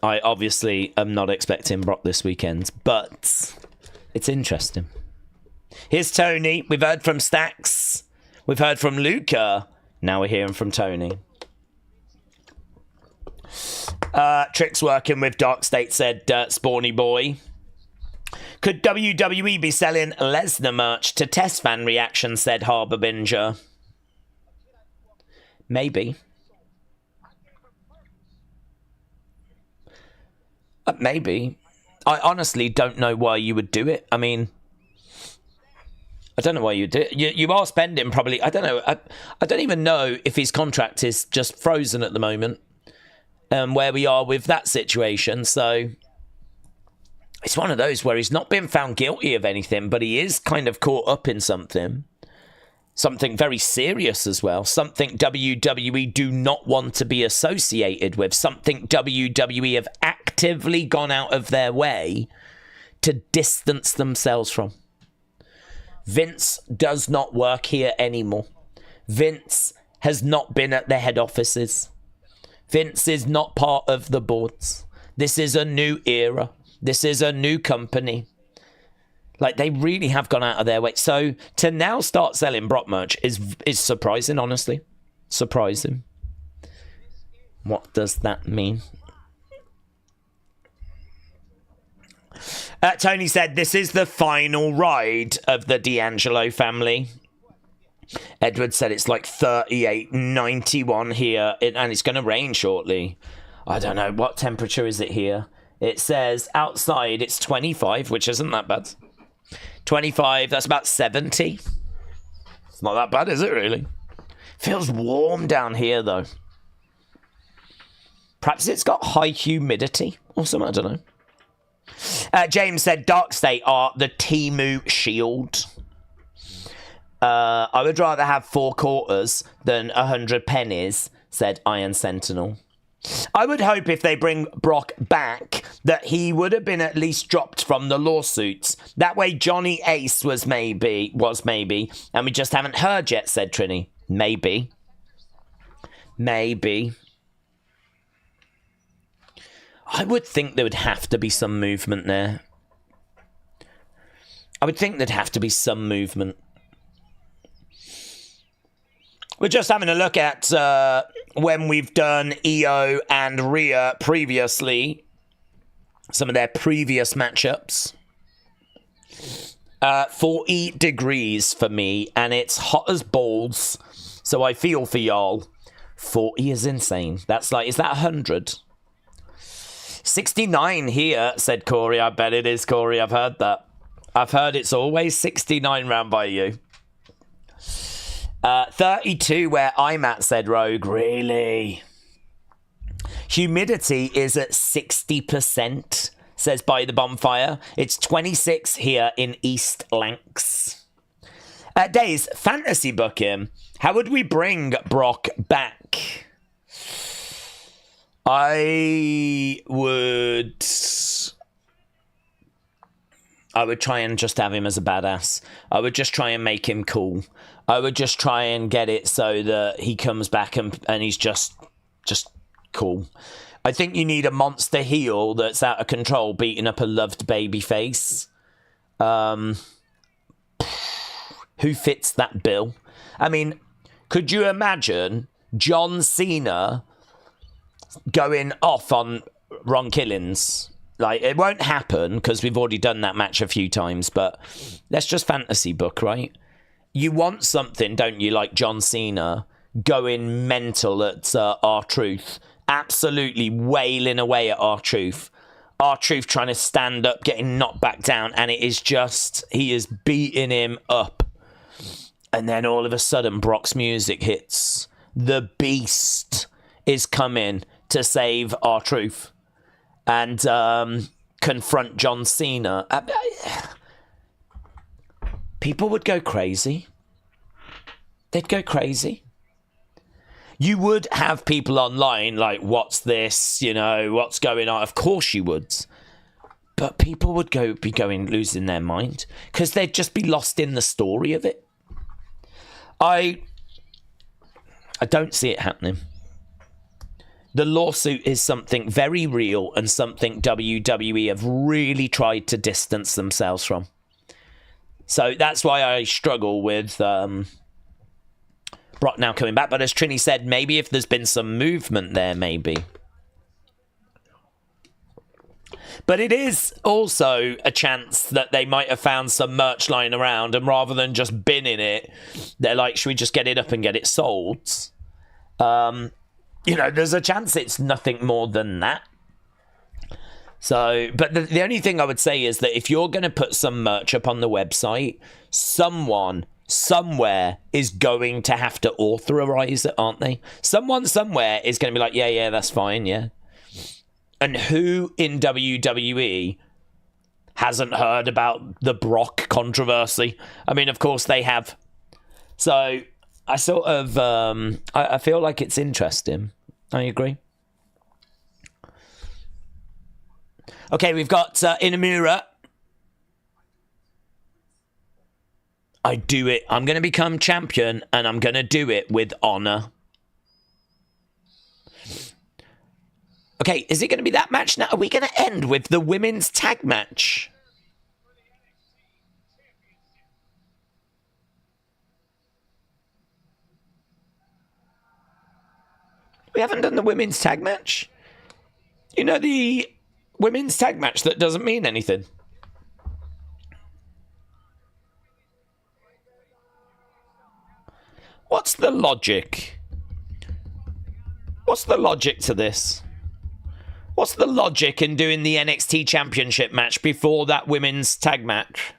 I obviously am not expecting Brock this weekend, but it's interesting. Here's Tony. We've heard from Stax. We've heard from Luca. Now we're hearing from Tony. Trick's working with Dark State, said Spawny Boy. Could WWE be selling Lesnar merch to test fan reaction, said Harborbinger. Maybe. Maybe. I honestly don't know why you would do it. I mean, I don't know why you do it. You are spending probably, I don't know. I don't even know if his contract is just frozen at the moment. Where we are with that situation. So it's one of those where he's not been found guilty of anything, but he is kind of caught up in something. Something very serious as well. Something WWE do not want to be associated with. Something WWE have actively gone out of their way to distance themselves from. Vince does not work here anymore. Vince has not been at the head offices. Vince is not part of the boards. This is a new era. This is a new company. Like, they really have gone out of their way. So to now start selling Brock merch is surprising, honestly. Surprising. What does that mean? Tony said, this is the final ride of the D'Angelo family. Edward said it's like 38.91 here, and it's going to rain shortly. I don't know. What temperature is it here? It says outside it's 25, which isn't that bad. 25, that's about 70. It's not that bad, is it, really? Feels warm down here, though. Perhaps it's got high humidity or something, I don't know. James said Dark State are the Temu Shield. I would rather have 4 quarters than 100 pennies, said Iron Sentinel. I would hope if they bring Brock back that he would have been at least dropped from the lawsuits. That way Johnny Ace was maybe, and we just haven't heard yet, said Trini. Maybe. I would think there would have to be some movement there. I would think there'd have to be some movement. We're just having a look at when we've done EO and Rhea previously. Some of their previous matchups. 40 degrees for me, and it's hot as balls. So I feel for y'all. 40 is insane. That's like, is that 100? 69 here, said Corey. I bet it is, Corey. I've heard that. I've heard it's always 69 round by you. 32 where I'm at, said Rogue. Really? Humidity is at 60%, says By the Bonfire. It's 26 here in East Lancs. Daze, fantasy booking. How would we bring Brock back? I would try and just have him as a badass. I would just try and make him cool. I would just try and get it so that he comes back and he's just cool. I think you need a monster heel that's out of control beating up a loved baby face. Who fits that bill? I mean, could you imagine John Cena going off on Ron Killings? Like, it won't happen because we've already done that match a few times, but let's just fantasy book, right? You want something, don't you, like John Cena going mental at R-Truth, absolutely wailing away at R-Truth. R-Truth trying to stand up, getting knocked back down, and it is just, he is beating him up. And then all of a sudden, Brock's music hits. The Beast is coming to save R-Truth and confront John Cena. People would go crazy. They'd go crazy. You would have people online like, what's this? You know, what's going on? Of course you would. But people would losing their mind because they'd just be lost in the story of it. I don't see it happening. The lawsuit is something very real and something WWE have really tried to distance themselves from. So that's why I struggle with Brock now coming back. But as Trini said, maybe if there's been some movement there, maybe. But it is also a chance that they might have found some merch lying around, and rather than just binning it, they're like, should we just get it up and get it sold? You know, there's a chance it's nothing more than that. So, but the only thing I would say is that if you're going to put some merch up on the website, someone somewhere is going to have to authorize it, aren't they? Someone somewhere is going to be like, yeah, that's fine, yeah. And who in WWE hasn't heard about the Brock controversy? I mean, of course they have. So I sort of, I feel like it's interesting. I agree. Okay, we've got Inamura. I do it. I'm going to become champion, and I'm going to do it with honor. Okay, is it going to be that match now? Are we going to end with the women's tag match? We haven't done the women's tag match. You know, the women's tag match that doesn't mean anything. What's the logic? What's the logic to this? What's the logic in doing the NXT Championship match before that women's tag match?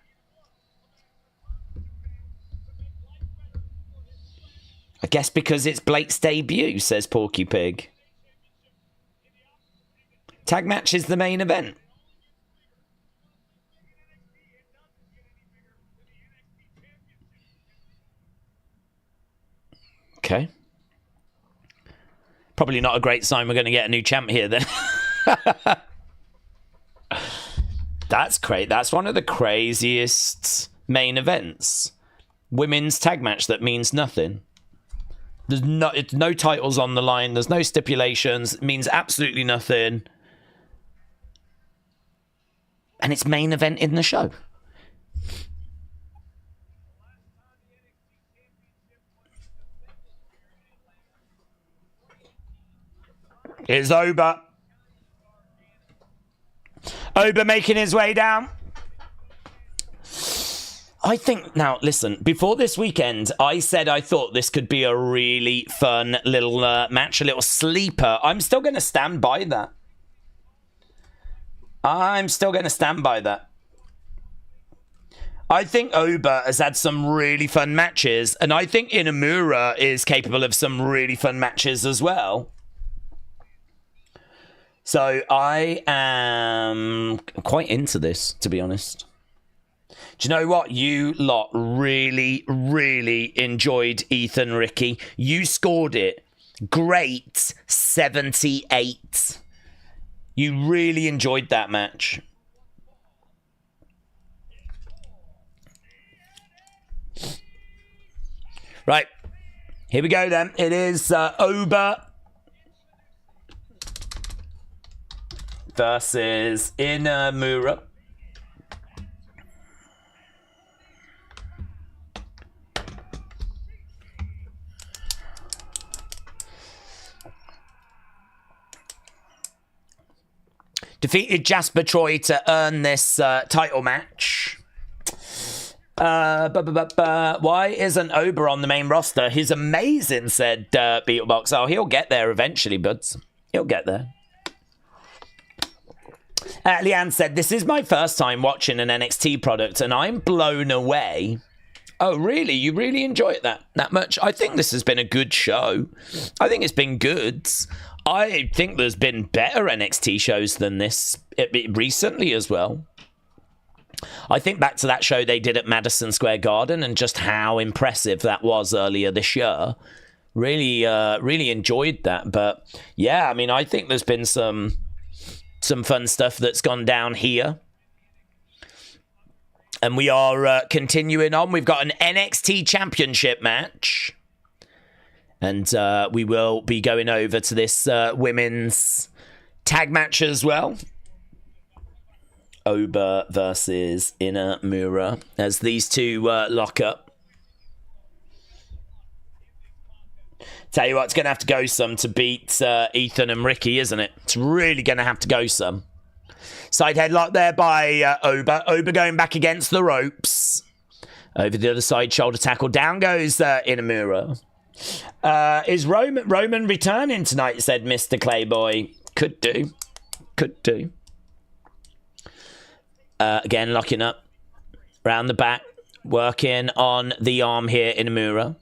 I guess because it's Blake's debut, says Porky Pig. Tag match is the main event. Okay. Probably not a great sign we're going to get a new champ here then. That's great. That's one of the craziest main events. Women's tag match that means nothing. There's no titles on the line. There's no stipulations. It means absolutely nothing. And it's main event in the show. Here's Oba. Oba making his way down. I think, now, listen, before this weekend, I said I thought this could be a really fun little match, a little sleeper. I'm still going to stand by that. I think Oba has had some really fun matches, and I think Inamura is capable of some really fun matches as well. So I am quite into this, to be honest. Do you know what? You lot really, really enjoyed Ethan Ricky. You scored it. Great 78. You really enjoyed that match. Right. Here we go then. It is Oba versus Inamura. Defeated Jasper Troy to earn this title match. Why isn't Oba on the main roster? He's amazing, said Beetlebox. Oh, he'll get there eventually, buds. He'll get there. Leanne said, this is my first time watching an NXT product, and I'm blown away. Oh, really? You really enjoy it that much? I think this has been a good show. I think it's been good. I think there's been better NXT shows than this recently as well. I think back to that show they did at Madison Square Garden and just how impressive that was earlier this year. Really, really enjoyed that. But yeah, I mean, I think there's been some fun stuff that's gone down here. And we are continuing on. We've got an NXT Championship match. And we will be going over to this women's tag match as well. Oba versus Inamura as these two lock up. Tell you what, it's going to have to go some to beat Ethan and Ricky, isn't it? It's really going to have to go some. Side headlock there by Oba. Oba going back against the ropes. Over the other side, shoulder tackle. Down goes Inamura. Is Roman returning tonight, said Mr. Clayboy. Could do. Could do. Again, locking up. Round the back. Working on the arm here, Inamura.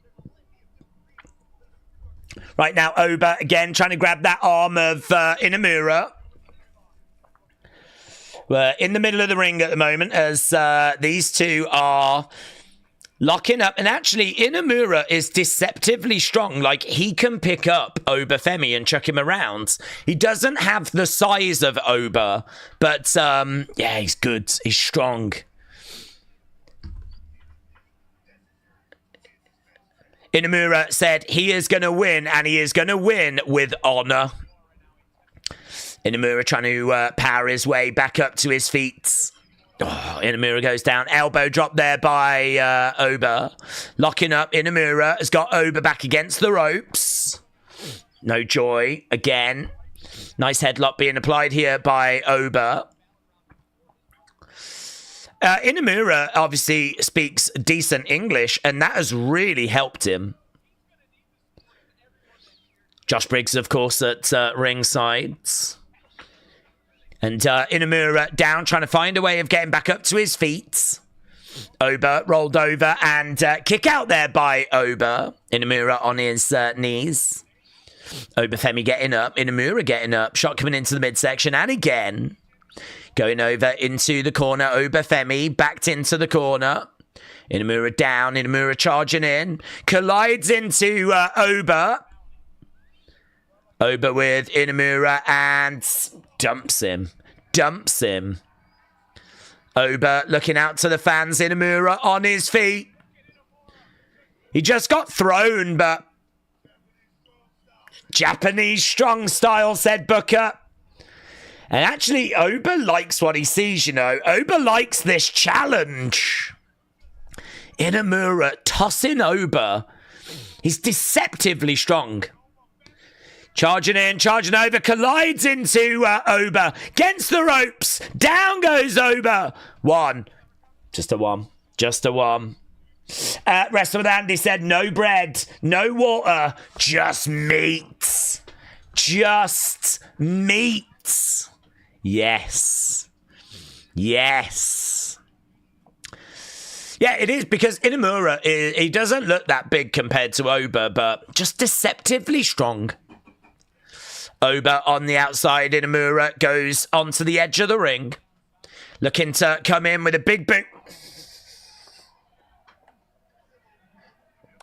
Right now, Oba, again, trying to grab that arm of Inamura. We're in the middle of the ring at the moment as these two are locking up. And actually, Inamura is deceptively strong. Like, he can pick up Oba Femi and chuck him around. He doesn't have the size of Oba, but yeah, he's good. He's strong. Inamura said he is going to win, and he is going to win with honor. Inamura trying to power his way back up to his feet. Oh, Inamura goes down. Elbow drop there by Oba. Locking up. Inamura has got Oba back against the ropes. No joy again. Nice headlock being applied here by Oba. Inamura obviously speaks decent English, and that has really helped him. Josh Briggs, of course, at ringside. And Inamura down, trying to find a way of getting back up to his feet. Oba rolled over and kick out there by Oba. Inamura on his knees. Oba Femi getting up. Inamura getting up. Shot coming into the midsection. And again, going over into the corner. Oba Femi backed into the corner. Inamura down. Inamura charging in. Collides into Oba. Oba with Inamura and dumps him. Dumps him. Oba looking out to the fans. Inamura on his feet. He just got thrown, but Japanese strong style, said Booker. And actually, Oba likes what he sees, you know. Oba likes this challenge. Inamura tossing Oba. He's deceptively strong. Charging in, charging over, collides into Oba. Against the ropes. Down goes Oba. One. Just a one. Just a one. Wrestler with Andy said, no bread, no water, just meat. Just meat. Yes. Yes. Yeah, it is, because Inamura, he doesn't look that big compared to Oba, but just deceptively strong. Oba on the outside, Inamura goes onto the edge of the ring, looking to come in with a big boot.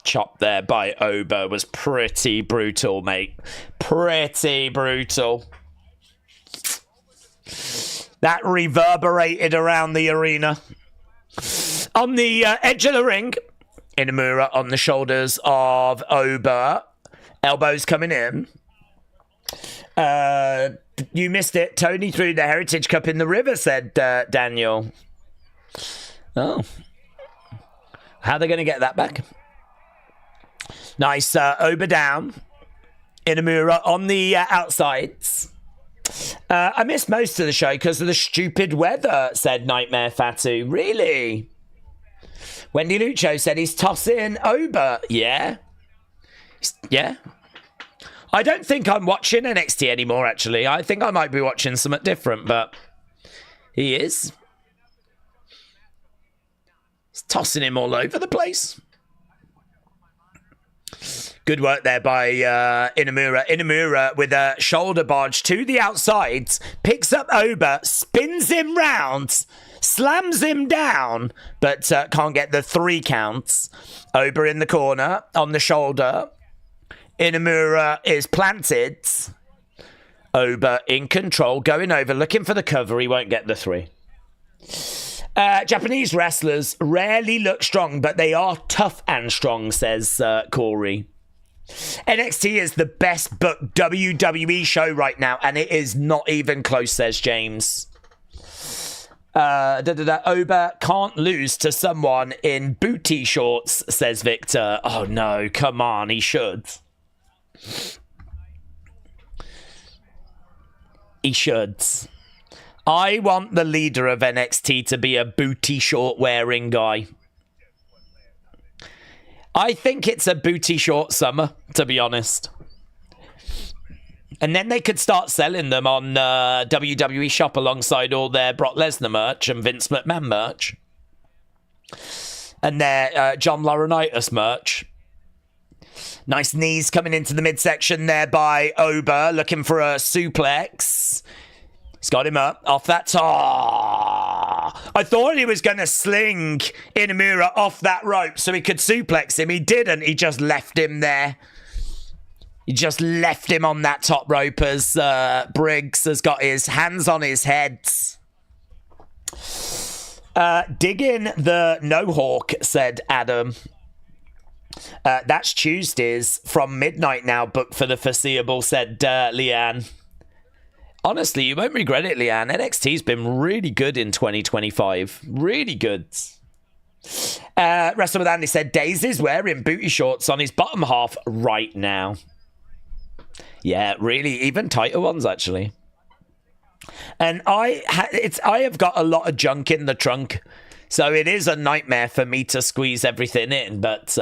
Chop there by Oba was pretty brutal, mate. Pretty brutal. That reverberated around the arena. On the edge of the ring, Inamura on the shoulders of Oba. Elbows coming in. You missed it. Tony threw the Heritage Cup in the river, said Daniel. Oh. How are they going to get that back? Nice. Oba down. Inamura on the outsides. I missed most of the show because of the stupid weather, said Nightmare Fatu. Really? Wendy Lucho said he's tossing Oba. Yeah. Yeah. I don't think I'm watching NXT anymore, actually. I think I might be watching something different, but he is. He's tossing him all over the place. Good work there by Inamura. Inamura with a shoulder barge to the outsides, picks up Oba, spins him round, slams him down, but can't get the 3 counts. Oba in the corner, on the shoulder. Inamura is planted. Oba in control, going over, looking for the cover. He won't get the 3. Japanese wrestlers rarely look strong, but they are tough and strong, says Corey. NXT is the best booked WWE show right now, and it is not even close, says James. Oba can't lose to someone in booty shorts, says Victor. Oh no, come on, he should. He should. I want the leader of NXT to be a booty short wearing guy. I think it's a booty short summer, to be honest. And then they could start selling them on WWE Shop alongside all their Brock Lesnar merch and Vince McMahon merch. And their John Laurinaitis merch. Nice knees coming into the midsection there by Oba, looking for a suplex. He's got him up off that top. I thought he was going to sling Inamura off that rope so he could suplex him. He didn't. He just left him there. He just left him on that top rope as Briggs has got his hands on his head. Digging the no-hawk, said Adam. That's Tuesdays from midnight now, booked for the foreseeable, said Leanne. Honestly, you won't regret it, Leanne. NXT's been really good in 2025. Really good. Wrestle with Andy said, Daze is wearing booty shorts on his bottom half right now. Yeah, really, even tighter ones, actually. And I have got a lot of junk in the trunk, so it is a nightmare for me to squeeze everything in. But,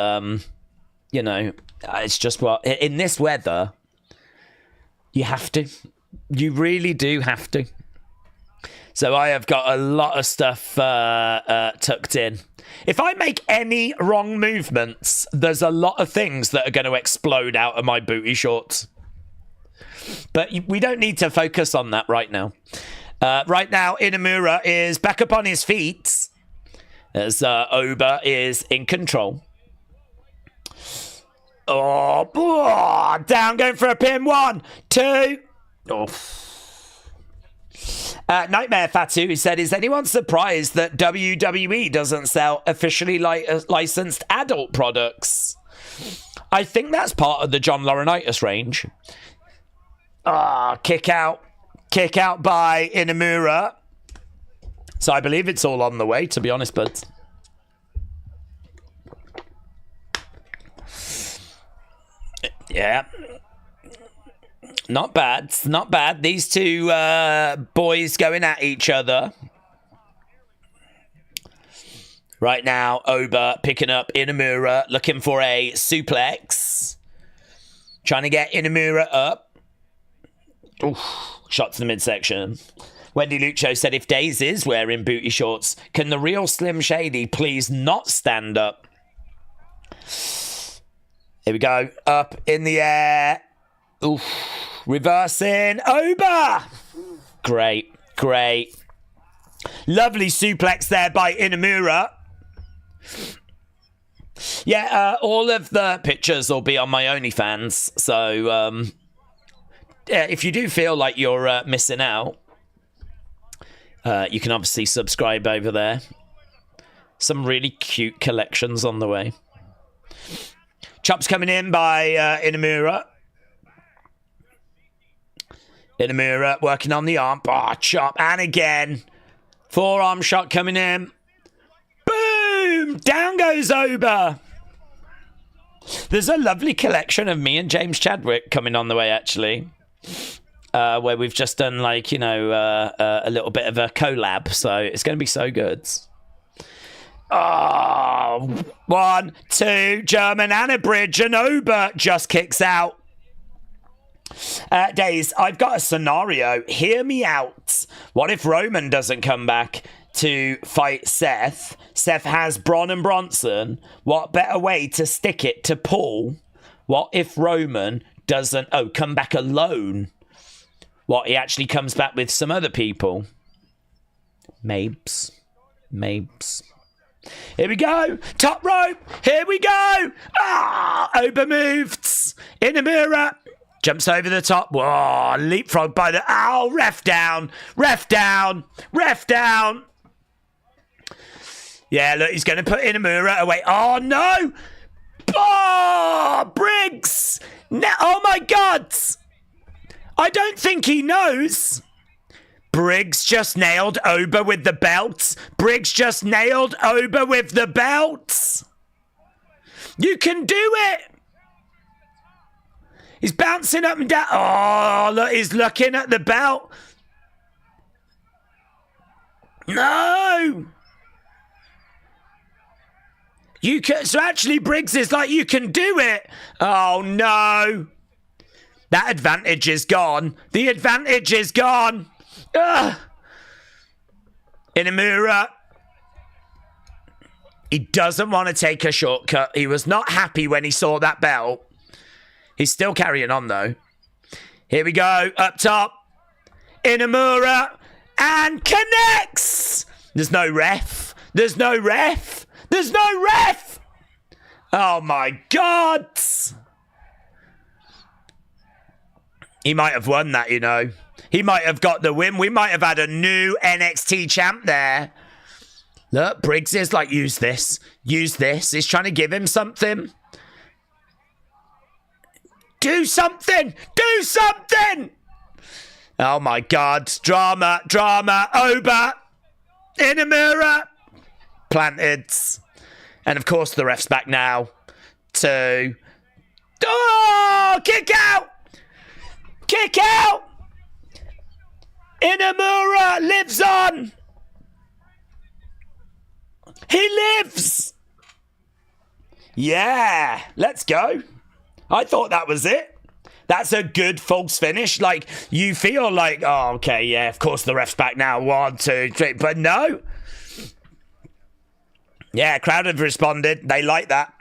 you know, it's just what... In this weather, you have to... You really do have to. So I have got a lot of stuff tucked in. If I make any wrong movements, there's a lot of things that are going to explode out of my booty shorts. But we don't need to focus on that right now. Right now, Inamura is back up on his feet as Oba is in control. Oh, down, going for a pin. 1, 2... Oh. Nightmare Fatu, who said, is anyone surprised that WWE doesn't sell officially licensed adult products? I think that's part of the John Laurinaitis range. Kick out by Inamura. So I believe it's all on the way, to be honest, but... Yeah. Not bad. Not bad. These two boys going at each other. Right now, Oba picking up Inamura, looking for a suplex. Trying to get Inamura up. Oof. Shot to the midsection. Wendy Lucho said, if Daze is wearing booty shorts, can the real Slim Shady please not stand up? Here we go. Up in the air. Oof. Reversing. Oba! Great. Lovely suplex there by Inamura. Yeah, all of the pictures will be on my OnlyFans. So, yeah, if you do feel like you're missing out, you can obviously subscribe over there. Some really cute collections on the way. Chops coming in by Inamura. Inamura working on the arm. Oh, chop. And again. Forearm shot coming in. Boom! Down goes Oba. There's a lovely collection of me and James Chadwick coming on the way, actually. Where we've just done, like, you know, a little bit of a collab. So it's going to be so good. Oh, 1, 2, German and a bridge, and Oba just kicks out. Daze, I've got a scenario. Hear me out. What if Roman doesn't come back to fight Seth? Seth has Braun and Bronson. What better way to stick it to Paul? What if Roman doesn't come back alone? What, he actually comes back with some other people? Mabes. Here we go. Top rope. Here we go. Oba moves. Inamura jumps over the top. Whoa, leapfrog by the... Oh, ref down. Yeah, look, he's going to put Inamura away. Oh, no. Oh, Briggs. No, oh, my God. I don't think he knows. Briggs just nailed Oba with the belt. You can do it. He's bouncing up and down. Oh, look, he's looking at the belt. No. You can. So actually, Briggs is like, you can do it. Oh, no. That advantage is gone. The advantage is gone. Inamura. He doesn't want to take a shortcut. He was not happy when he saw that belt. He's still carrying on, though. Here we go. Up top. Inamura. And connects. There's no ref. Oh, my God. He might have won that, you know. He might have got the win. We might have had a new NXT champ there. Look, Briggs is like, use this. He's trying to give him something. Do something. Oh, my God. Drama. Oba. Inamura. Planted. And, of course, the ref's back now. 2. Oh, kick out. Inamura lives on. He lives. Yeah, let's go. I thought that was it. That's a good false finish. Like, you feel like, oh, okay, yeah, of course the ref's back now. 1, 2, 3. But no. Yeah, crowd have responded. They like that.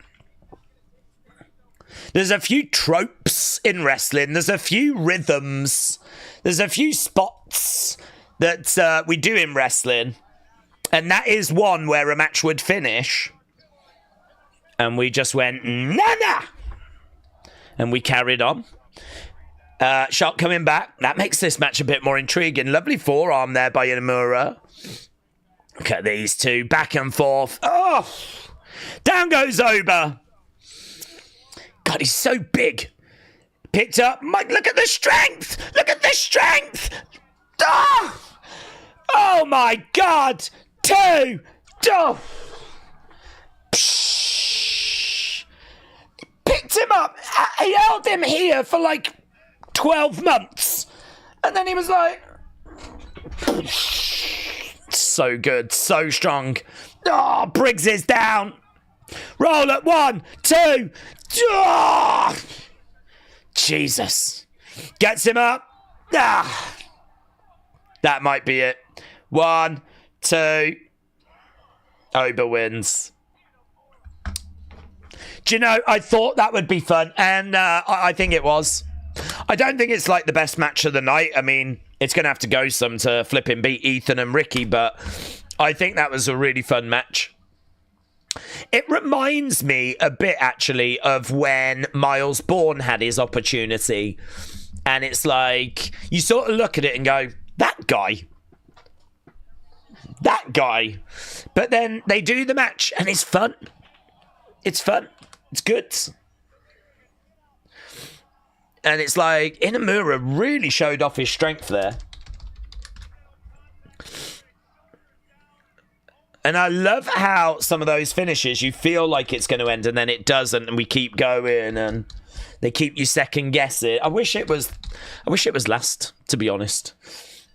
There's a few tropes in wrestling. There's a few rhythms. There's a few spots that we do in wrestling. And that is one where a match would finish. And we just went, nah. And we carried on. Shot coming back. That makes this match a bit more intriguing. Lovely forearm there by Inamura. Look at these two. Back and forth. Oh! Down goes Oba. God, he's so big. Picked up. Mike, look at the strength. Oh my God. 2. Oh. Picked him up. He held him here for like 12 months. And then he was like... So good. So strong. Oh, Briggs is down. Roll at 1, 2. Oh! Jesus. Gets him up. That might be it. 1, 2. Oba wins. Do you know, I thought that would be fun, and I think it was. I don't think it's like the best match of the night. I mean, it's going to have to go some to flipping beat Ethan and Ricky, but I think that was a really fun match. It reminds me a bit, actually, of when Miles Bourne had his opportunity. And it's like, you sort of look at it and go, that guy. That guy. But then they do the match, and it's fun. It's fun. It's good. And it's like, Inamura really showed off his strength there. And I love how some of those finishes, you feel like it's going to end and then it doesn't, and we keep going and they keep you second guessing. I wish it was last, to be honest.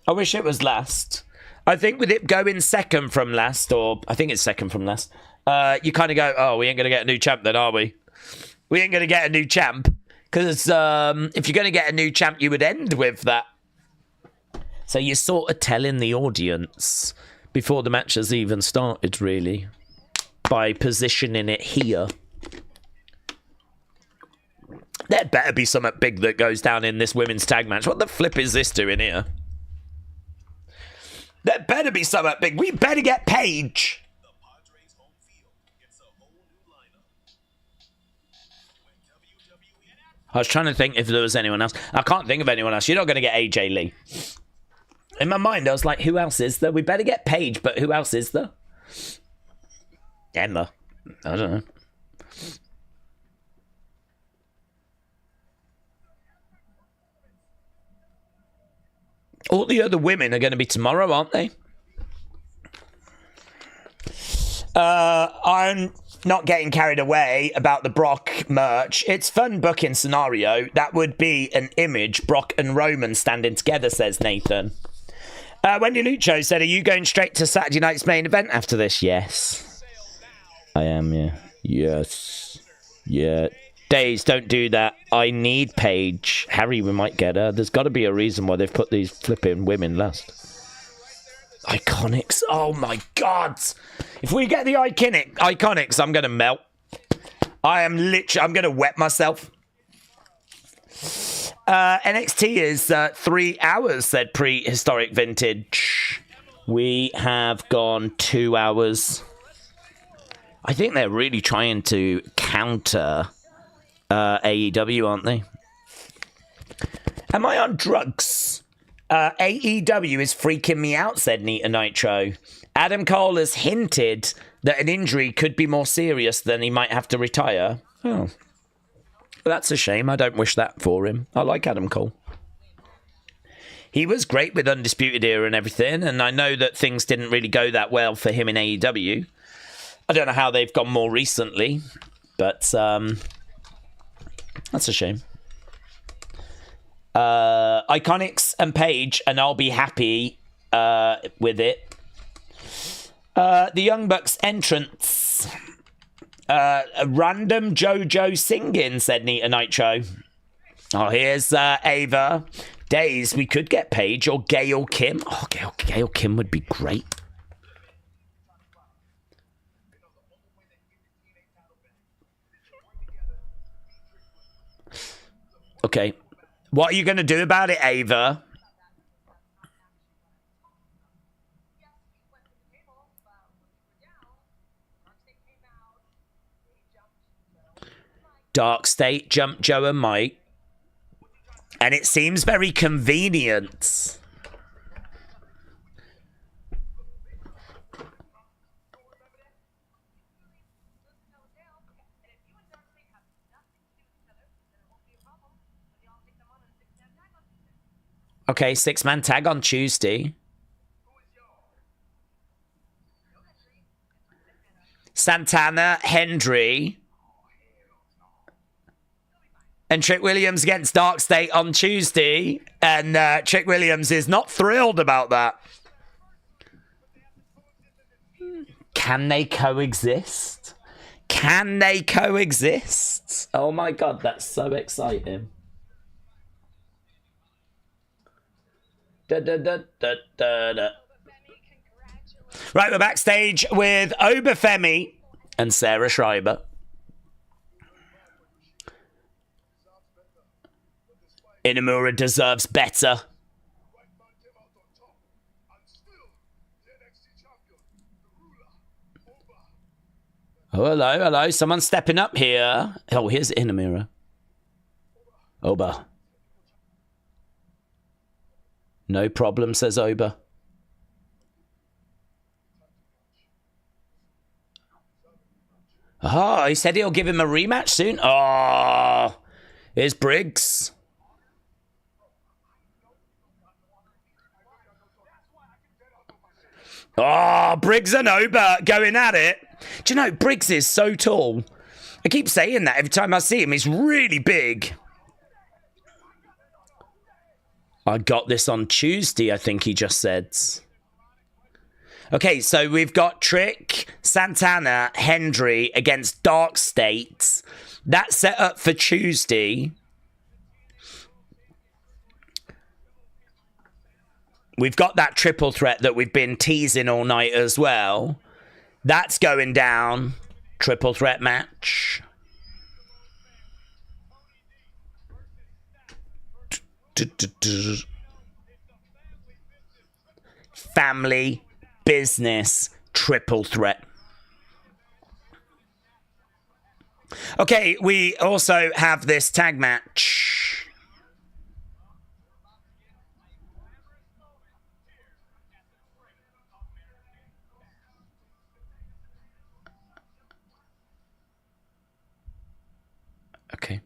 I wish it was last. I think with it going second from last, or I think it's second from last, you kind of go, oh, we ain't going to get a new champ then, are we? We ain't going to get a new champ. Because if you're going to get a new champ, you would end with that. So you're sort of telling the audience before the match has even started, really, by positioning it here. There better be something big that goes down in this women's tag match. What the flip is this doing here? There better be something big. We better get Paige. I was trying to think if there was anyone else. I can't think of anyone else. You're not going to get AJ Lee. In my mind, I was like, who else is there? We better get Paige, but who else is there? Emma. I don't know. All the other women are going to be tomorrow, aren't they? I'm not getting carried away about the Brock merch. It's fun booking scenario. That would be an image, Brock and Roman standing together, says Nathan. Wendy Lucho said, are you going straight to Saturday night's main event after this? Yes. I am, yeah. Yes. Yeah. Daze, don't do that. I need Paige. Harry, we might get her. There's got to be a reason why they've put these flipping women last. Iconics. Oh, my God. If we get the Iconics, I'm going to melt. I'm going to wet myself. NXT is 3 hours, said Prehistoric Vintage. We have gone 2 hours. I think they're really trying to counter AEW, aren't they? Am I on drugs? AEW is freaking me out, said Nita Nitro. Adam Cole has hinted that an injury could be more serious than he might have to retire. Oh. That's a shame. I don't wish that for him. I like Adam Cole. He was great with Undisputed Era and everything, and I know that things didn't really go that well for him in AEW. I don't know how they've gone more recently, but that's a shame. Iconics and Paige, and I'll be happy with it. The Young Bucks entrance. A random JoJo singing, said Nita Nitro. Oh, here's Ava. Daze, we could get Paige or Gail Kim. Oh, Gail Kim would be great. Okay. What are you going to do about it, Ava? Dark State jumped Joe and Mike. And it seems very convenient. Okay, 6-man tag on Tuesday. Santana, Hendry, and Trick Williams against Dark State on Tuesday. And Trick Williams is not thrilled about that. Can they coexist? Can they coexist? Oh my God, that's so exciting. Da, da, da, da, da, da. Right, we're backstage with Oba Femi and Sarah Schreiber. Inamura deserves better. Oh, hello, hello. Someone's stepping up here. Oh, here's Inamura. Oba. No problem, says Oba. Oh, he said he'll give him a rematch soon. Oh, here's Briggs. Oh, Briggs and Oba going at it. Do you know, Briggs is so tall. I keep saying that every time I see him. He's really big. I got this on Tuesday, I think he just said. Okay, so we've got Trick, Santana, Hendry against Dark State. That's set up for Tuesday. We've got that triple threat that we've been teasing all night as well. That's going down. Triple threat match. Family, business, triple threat. Okay, we also have this tag match. Okay.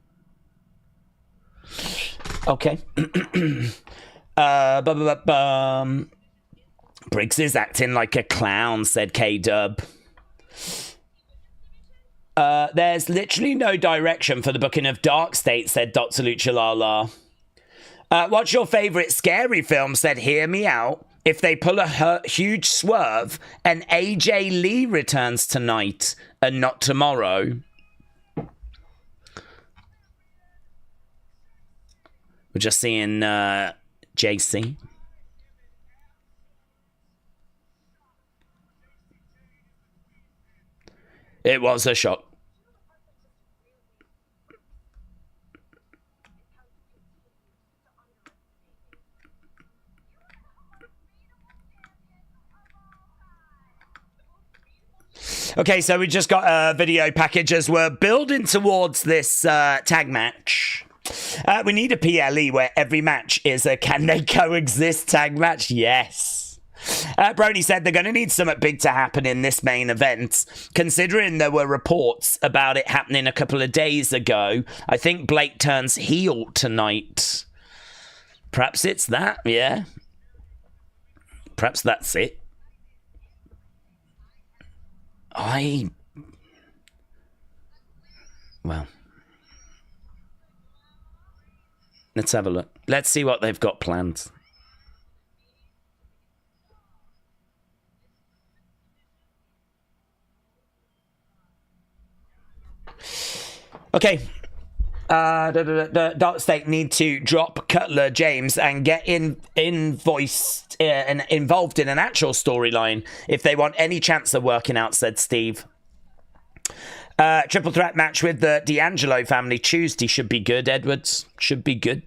Okay. Briggs is acting like a clown, said K-Dub. There's literally no direction for the booking of Dark State, said Dr. Lucha Lala. What's your favourite scary film, said Hear Me Out. If they pull a huge swerve and AJ Lee returns tonight and not tomorrow. We're just seeing Jacy. It was a shock. Okay, so we just got a video package as we're building towards this tag match. We need a PLE where every match is a can they coexist tag match? Yes. Brony said they're going to need something big to happen in this main event. Considering there were reports about it happening a couple of days ago, I think Blake turns heel tonight. Perhaps it's that, yeah. Perhaps that's it. Well. Let's have a look. Let's see what they've got planned. Okay. Dark State need to drop Cutler James and get involved in an actual storyline if they want any chance of working out, said Steve. Triple threat match with the D'Angelo family Tuesday should be good, Edwards. Should be good.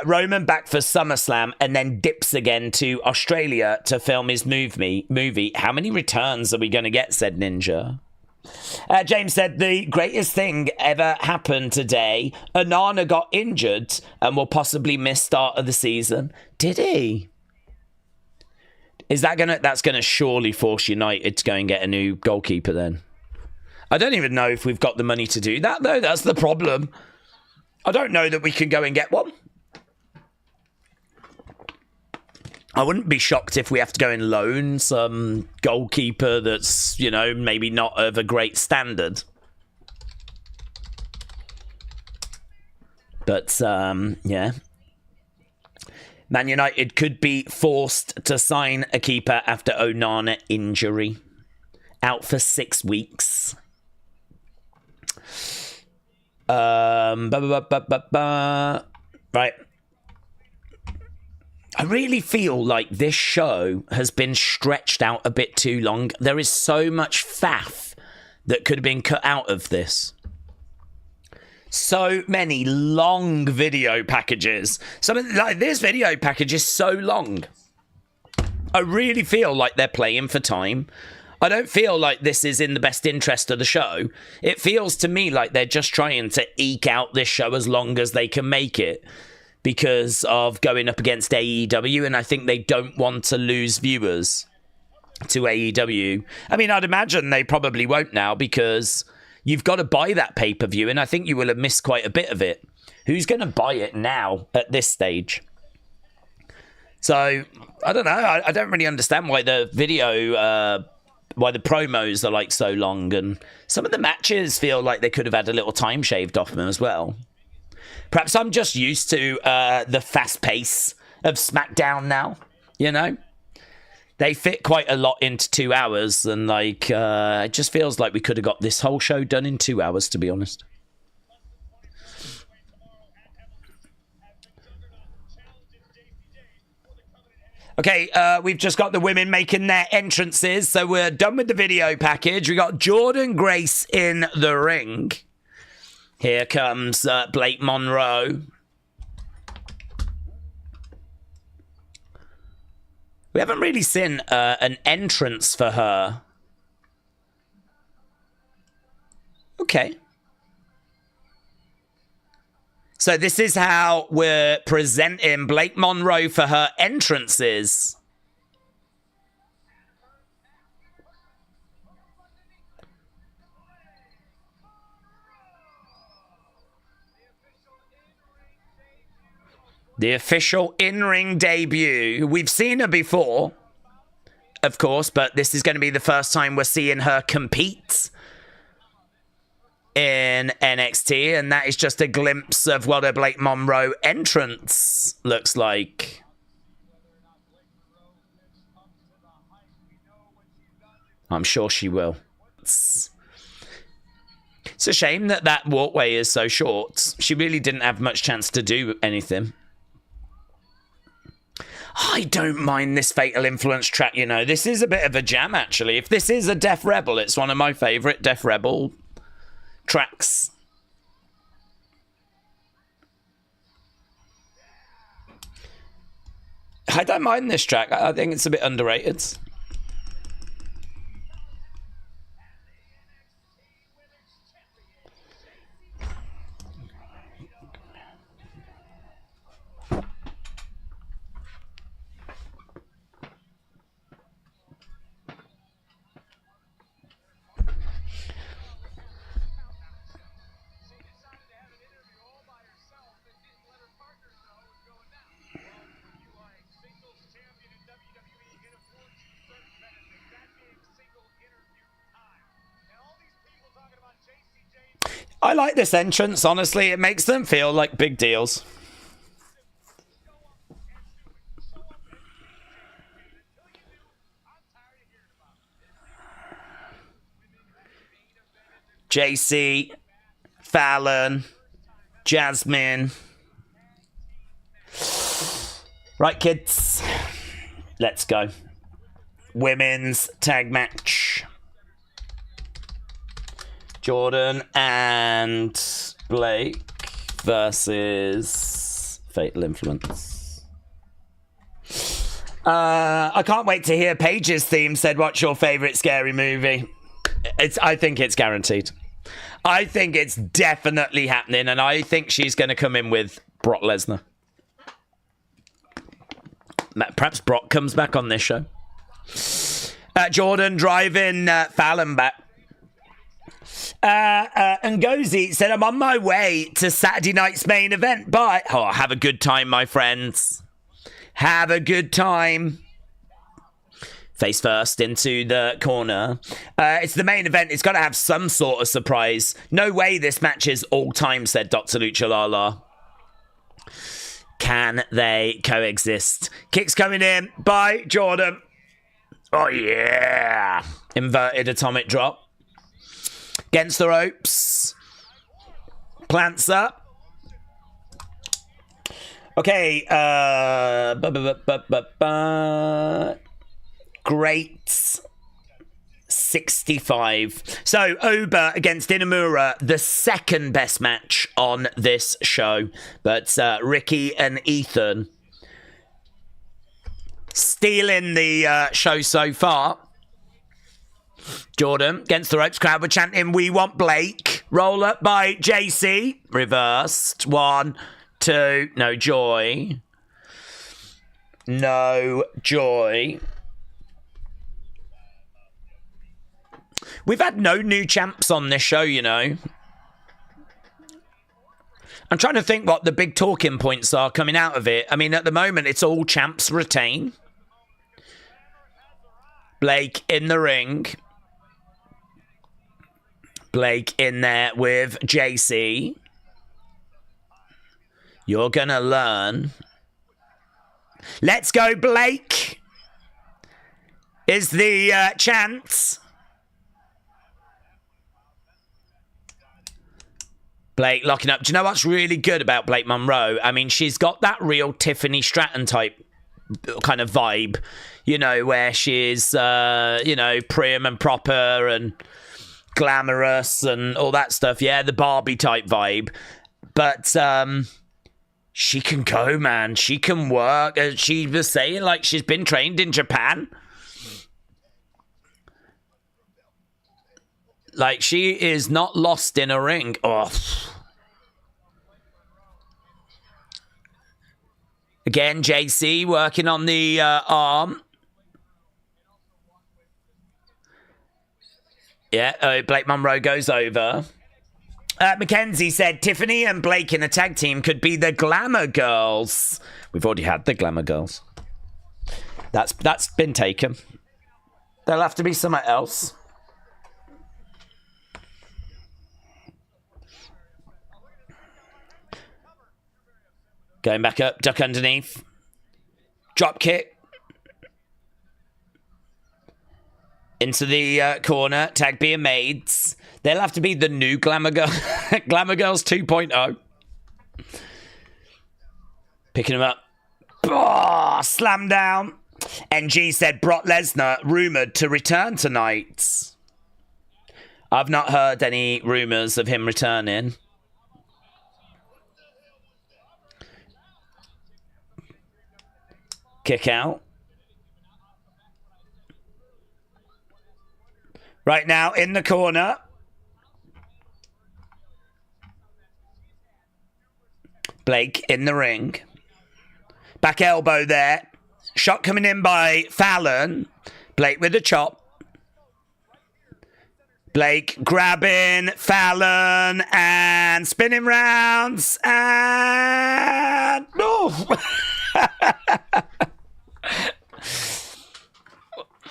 Roman back for SummerSlam and then dips again to Australia to film his movie. How many returns are we going to get, said Ninja. James said the greatest thing ever happened today. Onana got injured and will possibly miss start of the season. Did he? That's gonna surely force United to go and get a new goalkeeper then. I don't even know if we've got the money to do that though. That's the problem. I don't know that we can go and get one. I wouldn't be shocked if we have to go and loan some goalkeeper that's, maybe not of a great standard. But, yeah. Man United could be forced to sign a keeper after Onana injury. Out for 6 weeks. Right. I really feel like this show has been stretched out a bit too long. There is so much faff that could have been cut out of this. So many long video packages. Like this video package is so long. I really feel like they're playing for time. I don't feel like this is in the best interest of the show. It feels to me like they're just trying to eke out this show as long as they can make it because of going up against AEW, and I think they don't want to lose viewers to AEW. I mean, I'd imagine they probably won't now because you've got to buy that pay-per-view, and I think you will have missed quite a bit of it. Who's going to buy it now at this stage? So, I don't know. I don't really understand why the video, why the promos are like so long, and some of the matches feel like they could have had a little time shaved off them as well. Perhaps I'm just used to the fast pace of SmackDown now, you know? They fit quite a lot into 2 hours, and like it just feels like we could have got this whole show done in 2 hours, to be honest. Okay, we've just got the women making their entrances, so we're done with the video package. We got Jordynne Grace in the ring. Here comes Blake Monroe. We haven't really seen an entrance for her. Okay. So this is how we're presenting Blake Monroe for her entrances. The official in-ring debut. We've seen her before, of course, but this is going to be the first time we're seeing her compete in NXT, and that is just a glimpse of what a Blake Monroe entrance looks like. I'm sure she will. It's a shame that that walkway is so short. She really didn't have much chance to do anything. I don't mind this Fatal Influence track, you know. This is a bit of a jam, actually. If this is a Def Rebel, it's one of my favourite Def Rebel tracks. I don't mind this track. I think it's a bit underrated. I like this entrance, honestly. It makes them feel like big deals. Jacy, Fallon, Jazmyn. Right, kids. Let's go. Women's tag match. Jordynne and Blake versus Fatal Influence. I can't wait to hear Paige's theme said, what's your favourite scary movie? I think it's guaranteed. I think it's definitely happening, and I think she's going to come in with Brock Lesnar. Perhaps Brock comes back on this show. Jordynne driving Fallon back. Ngozi said, I'm on my way to Saturday night's main event. Bye. Oh, have a good time, my friends. Have a good time. Face first into the corner. It's the main event. It's got to have some sort of surprise. No way this match is all time, said Dr. Lucha Lala. Can they coexist? Kicks coming in by Jordynne. Oh, yeah. Inverted atomic drop. Against the ropes. Plants up. Okay, Great 65. So, Oba against Inamura, the second best match on this show. But Ricky and Ethan stealing the show so far. Jordynne against the ropes. Crowd were chanting, "We want Blake." Roll up by Jacy. Reversed. 1, 2. No joy. No joy. We've had no new champs on this show, you know. I'm trying to think what the big talking points are coming out of it. I mean, at the moment, it's all champs retain. Blake in the ring. Blake in there with Jacy. You're gonna learn. Let's go, Blake. Is the chant. Blake locking up. Do you know what's really good about Blake Monroe? I mean, she's got that real Tiffany Stratton type kind of vibe, you know, where she's, you know, prim and proper and glamorous and all that stuff. Yeah, the Barbie type vibe. But she can go, man. She can work. She was saying, like, she's been trained in Japan. Like, she is not lost in a ring. Oh. Again, Jacy working on the arm. Yeah, Blake Monroe goes over. Mackenzie said Tiffany and Blake in a tag team could be the Glamour Girls. We've already had the Glamour Girls. That's been taken. There'll have to be something else. Going back up, duck underneath. Drop kick. Into the corner. Tag being made. They'll have to be the new Glamour Girls 2.0. Picking him up. Oh, slam down. NG said Brock Lesnar rumoured to return tonight. I've not heard any rumours of him returning. Kick out. Right now, in the corner. Blake in the ring. Back elbow there. Shot coming in by Fallon. Blake with a chop. Blake grabbing Fallon and spinning rounds. And... Oh!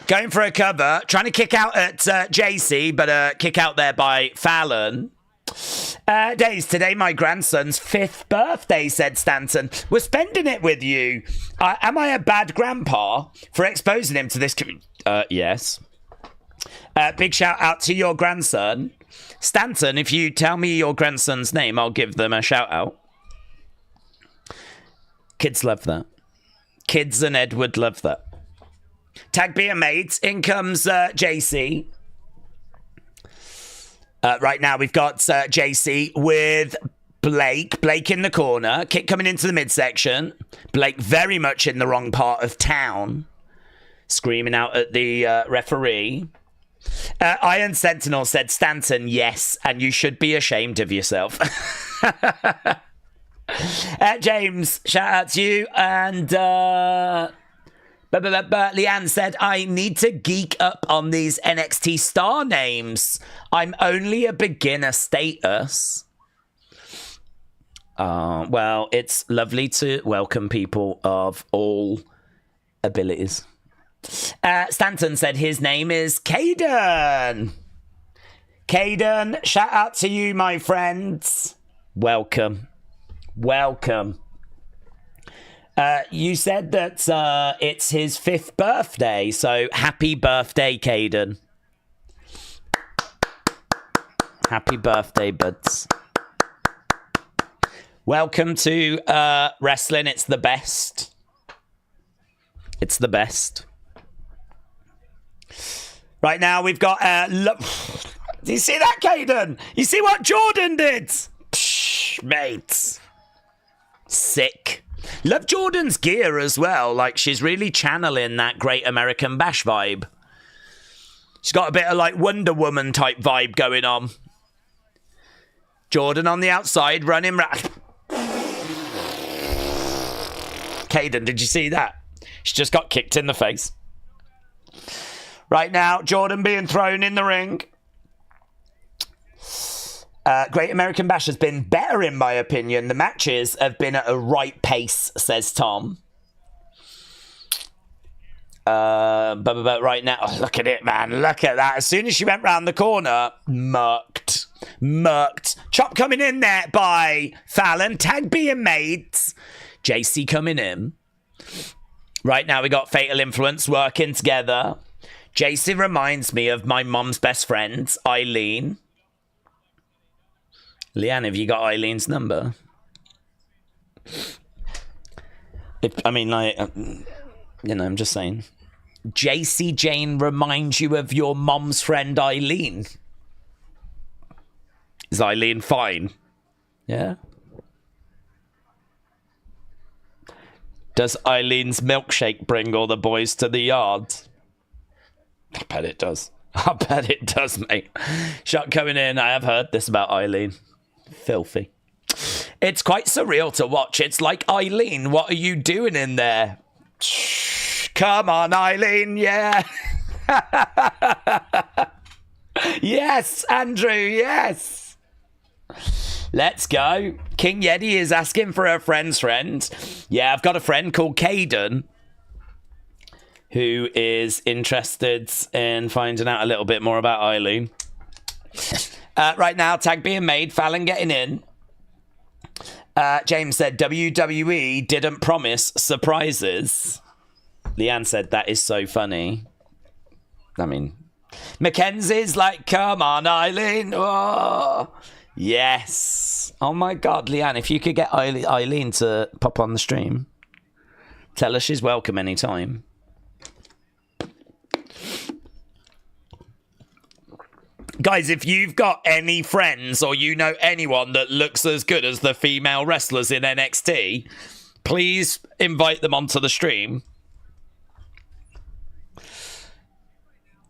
Going for a cover, trying to kick out at Jacy, but kick out there by Fallon. Daze, today my grandson's 5th birthday, said Stanton. We're spending it with you. Am I a bad grandpa for exposing him to this? Yes. Big shout out to your grandson. Stanton, if you tell me your grandson's name, I'll give them a shout out. Kids love that. Kids and Edward love that. Tag being made. In comes Jacy. Right now we've got Jacy with Blake. Blake in the corner. Kick coming into the midsection. Blake very much in the wrong part of town. Screaming out at the referee. Iron Sentinel said, Stanton, yes, and you should be ashamed of yourself. James, shout out to you. And Leanne said, I need to geek up on these NXT star names. I'm only a beginner status. Well, it's lovely to welcome people of all abilities. Stanton said his name is Caden. Caden, shout out to you, my friends. Welcome. Welcome. You said that it's his 5th birthday, so happy birthday, Caden. Happy birthday, buds. Welcome to wrestling. It's the best. It's the best. Right now, we've got... Do you see that, Caden? You see what Jordynne did? Psh, mate. Sick. Love Jordynne's gear as well. Like, she's really channeling that Great American Bash vibe. She's got a bit of, like, Wonder Woman type vibe going on. Jordynne on the outside, running... Caden, did you see that? She just got kicked in the face. Right now, Jordynne being thrown in the ring. Great American Bash has been better, in my opinion. The matches have been at a right pace, says Tom. But right now, oh, look at it, man. Look at that. As soon as she went round the corner, murked. Chop coming in there by Fallon. Tag being made. Jacy coming in. Right now, we got Fatal Influence working together. Jacy reminds me of my mum's best friend, Eileen. Leanne, have you got Eileen's number? I'm just saying. Jacy Jayne reminds you of your mom's friend Eileen. Is Eileen fine? Yeah? Does Eileen's milkshake bring all the boys to the yard? I bet it does. I bet it does, mate. Shot coming in. I have heard this about Eileen. Filthy. It's quite surreal to watch. It's like, Eileen, what are you doing in there? Come on, Eileen, yeah. Yes, Andrew, yes. Let's go. King Yeti is asking for her friend's friend. Yeah, I've got a friend called Caden who is interested in finding out a little bit more about Eileen. Right now, tag being made, Fallon getting in. James said, WWE didn't promise surprises. Leanne said, that is so funny. I mean, Mackenzie's like, come on, Eileen. Oh, yes. Oh, my God, Leanne, if you could get Eileen to pop on the stream, tell her she's welcome anytime. Guys, if you've got any friends or you know anyone that looks as good as the female wrestlers in NXT, please invite them onto the stream.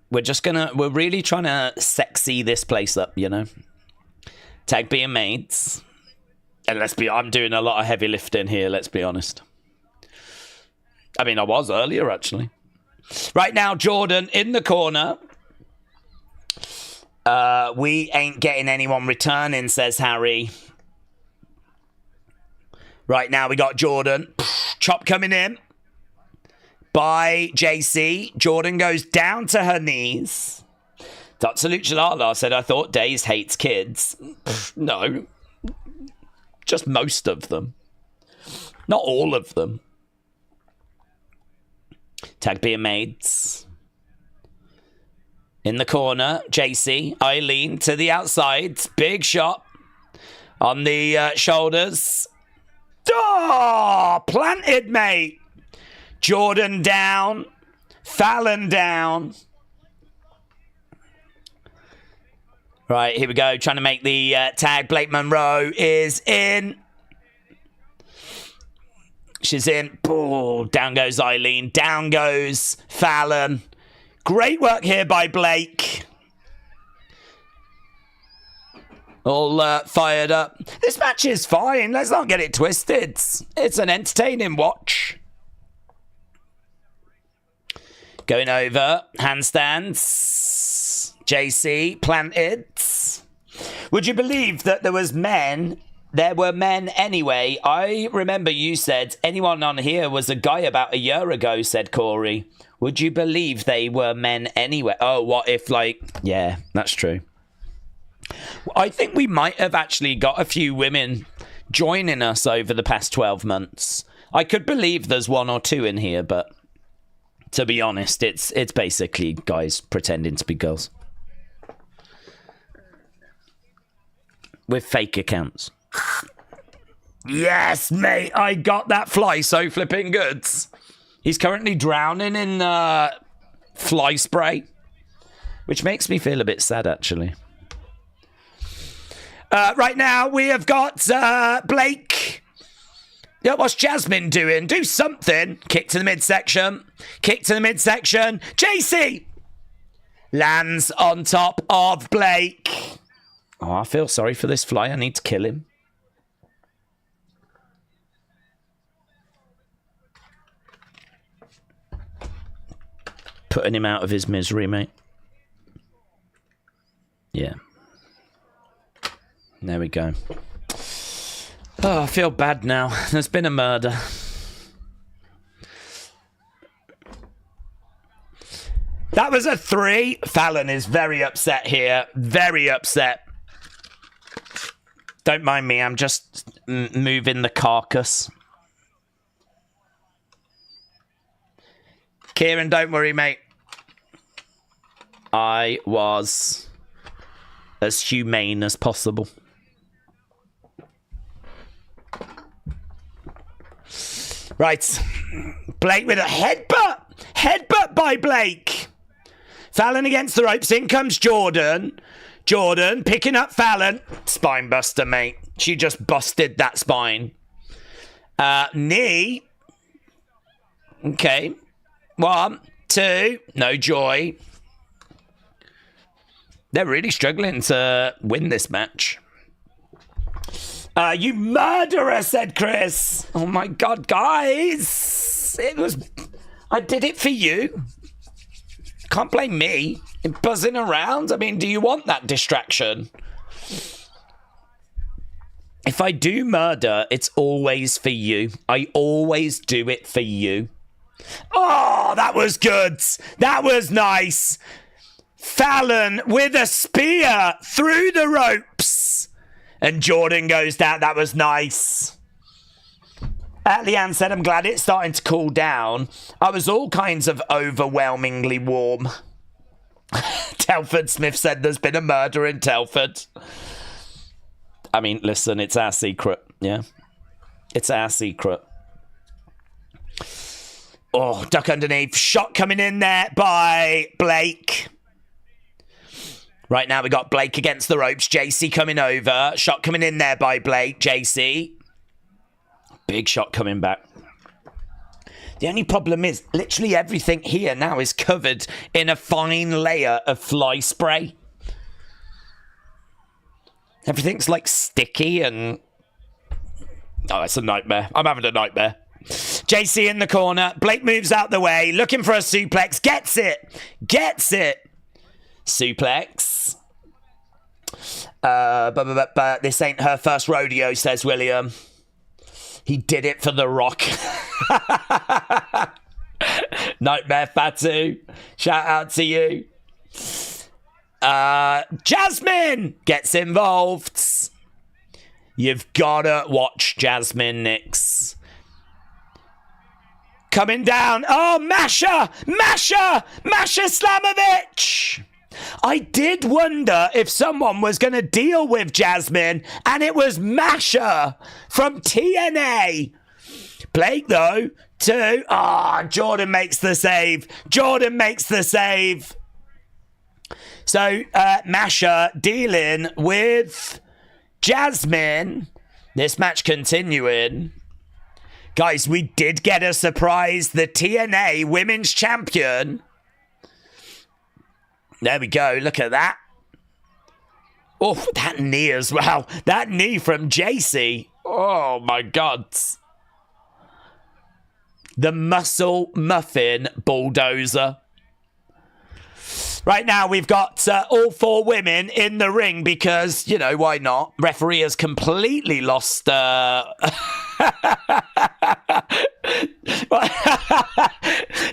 We're really trying to sexy this place up, you know. Tag being made. And I'm doing a lot of heavy lifting here, let's be honest. I mean, I was earlier, actually. Right now, Jordynne in the corner. We ain't getting anyone returning, says Harry. Right now, we got Jordynne. Chop coming in by Jacy. Jordynne goes down to her knees. Dr. Luchalala said, I thought Daze hates kids. No. Just most of them. Not all of them. Tag being made. In the corner, Jacy, Eileen to the outside. Big shot on the shoulders. Oh, planted, mate. Jordynne down. Fallon down. Right, here we go. Trying to make the tag. Blake Monroe is in. She's in. Oh, down goes Eileen. Down goes Fallon. Great work here by Blake. All fired up. This match is fine. Let's not get it twisted. It's an entertaining watch. Going over. Handstands. Jacy planted. Would you believe that there was men? There were men anyway. I remember you said anyone on here was a guy about a year ago, said Corey. Would you believe they were men anyway? Oh, what if, like... Yeah, that's true. I think we might have actually got a few women joining us over the past 12 months. I could believe there's one or two in here, but to be honest, it's basically guys pretending to be girls. With fake accounts. Yes, mate, I got that fly so flipping good. He's currently drowning in fly spray, which makes me feel a bit sad, actually. Right now, we have got Blake. Yeah, what's Jazmyn doing? Do something. Kick to the midsection. Kick to the midsection. Jacy lands on top of Blake. Oh, I feel sorry for this fly. I need to kill him. Putting him out of his misery, mate. Yeah. There we go. Oh, I feel bad now. There's been a murder. That was a 3. Fallon is very upset here. Very upset. Don't mind me. I'm just moving the carcass. Kieran, don't worry, mate. I was as humane as possible. Right. Blake with a headbutt. Headbutt by Blake. Fallon against the ropes. In comes Jordynne. Jordynne picking up Fallon. Spine buster, mate. She just busted that spine. Knee. Okay. 1, 2. No joy. They're really struggling to win this match. You murderer, said Chris. Oh my God, guys. I did it for you. Can't blame me. Buzzing around. I mean, do you want that distraction? If I do murder, it's always for you. I always do it for you. Oh, that was good. That was nice. Fallon with a spear through the ropes. And Jordynne goes down. That was nice. Leanne said, I'm glad it's starting to cool down. I was all kinds of overwhelmingly warm. Telford Smith said there's been a murder in Telford. I mean, listen, it's our secret, yeah? It's our secret. Oh, duck underneath. Shot coming in there by Blake. Right now we got Blake against the ropes. Jacy coming over. Shot coming in there by Blake. Jacy. Big shot coming back. The only problem is literally everything here now is covered in a fine layer of fly spray. Everything's like sticky and... Oh, it's a nightmare. I'm having a nightmare. Jacy in the corner. Blake moves out the way. Looking for a suplex. Gets it. Gets it. Suplex. But this ain't her first rodeo, says William. He did it for The Rock. Nightmare Fatu. Shout out to you. Jazmyn gets involved. You've gotta watch Jazmyn, Nix. Coming down. Oh, Masha Slamovich. I did wonder if someone was going to deal with Jazmyn, and it was Masha from TNA. Blake, though, 2. Ah, Jordynne makes the save. Jordynne makes the save. So, Masha dealing with Jazmyn. This match continuing. Guys, we did get a surprise. The TNA Women's Champion. There we go. Look at that. Oh, that knee as well. That knee from Jacy. Oh, my God. The muscle muffin bulldozer. Right now, we've got all 4 women in the ring because, you know, why not? Referee has completely lost... The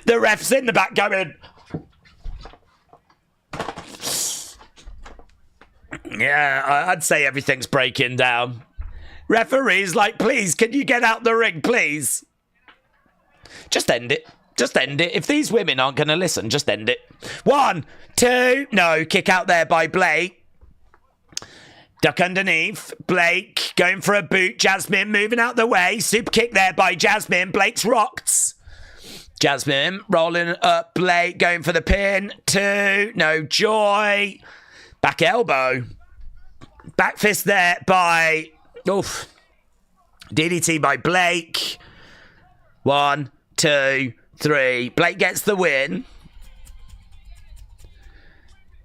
ref's in the back going... Yeah, I'd say everything's breaking down. Referee's like, please, can you get out the ring, please? Just end it. Just end it. If these women aren't going to listen, just end it. 1, 2. No, kick out there by Blake. Duck underneath. Blake going for a boot. Jazmyn moving out the way. Super kick there by Jazmyn. Blake's rocked. Jazmyn rolling up. Blake going for the pin. 2. No joy. Back elbow. Back fist there by... Oof. DDT by Blake. 1, 2, 3. Blake gets the win.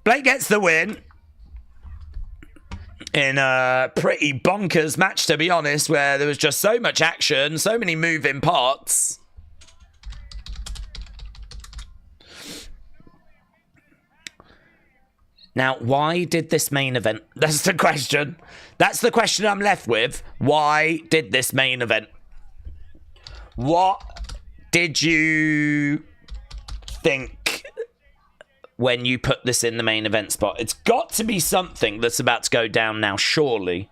Blake gets the win. In a pretty bonkers match, to be honest, where there was just so much action, so many moving parts. Now, why did this main event... That's the question. That's the question I'm left with. Why did this main event? What did you think when you put this in the main event spot? It's got to be something that's about to go down now, surely.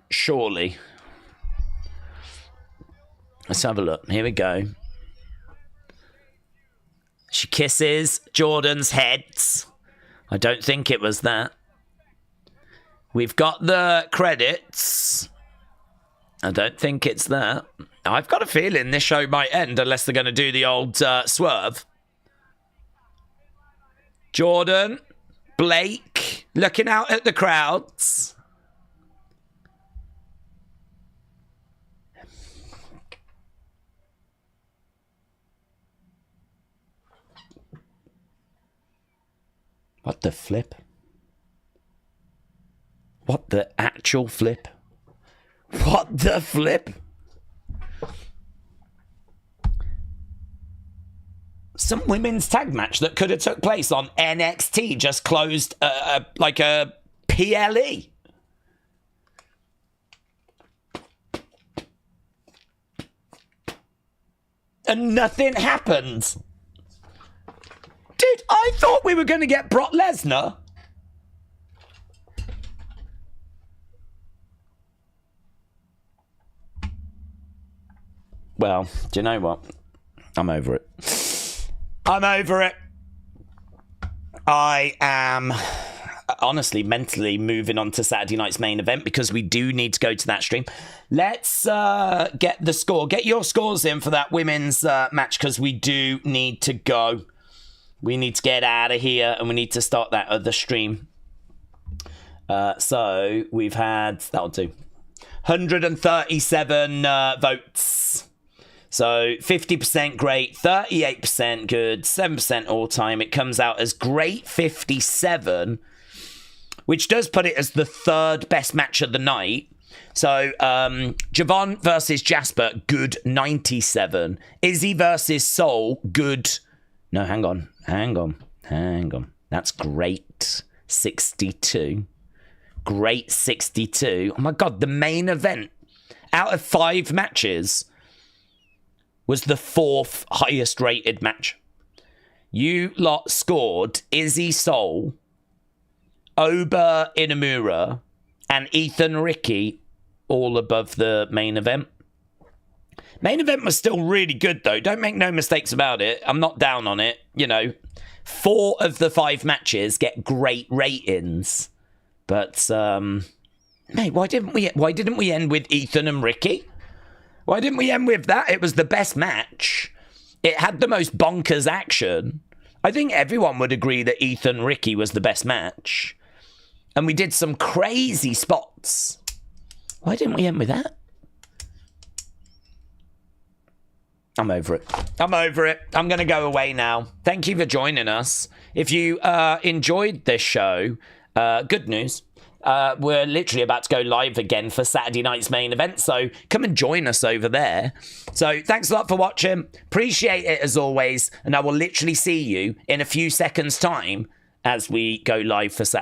Surely. Let's have a look. Here we go. She kisses Jordynne's heads. I don't think it was that. We've got the credits. I don't think it's that. I've got a feeling this show might end unless they're going to do the old swerve. Jordynne, Blake, looking out at the crowds. What the flip? What the actual flip? What the flip? Some women's tag match that could have took place on NXT just closed like a PLE. And nothing happened. Dude, I thought we were going to get Brock Lesnar. Well, do you know what? I'm over it. I'm over it. I am honestly mentally moving on to Saturday night's main event because we do need to go to that stream. Let's get the score. Get your scores in for that women's match because we do need to go. We need to get out of here and we need to start that other stream. So we've had, that'll do, 137 votes. So 50% great, 38% good, 7% all time. It comes out as great 57, which does put it as the third best match of the night. So Jevon versus Jasper, good 97. Izzy versus Soul, good. No, hang on. That's great 62. Great 62. Oh my God, the main event out of 5 matches was the 4th highest rated match. You lot scored Izzy Soul, Oba Inamura, and Ethan Ricky all above the main event. Main event was still really good, though. Don't make no mistakes about it. I'm not down on it. You know, 4 of the 5 matches get great ratings. But, mate, why didn't we end with Ethan and Ricky? Why didn't we end with that? It was the best match. It had the most bonkers action. I think everyone would agree that Ethan Ricky was the best match. And we did some crazy spots. Why didn't we end with that? I'm over it. I'm over it. I'm going to go away now. Thank you for joining us. If you enjoyed this show, good news. We're literally about to go live again for Saturday night's main event, so come and join us over there. So thanks a lot for watching. Appreciate it as always, and I will literally see you in a few seconds' time as we go live for Saturday.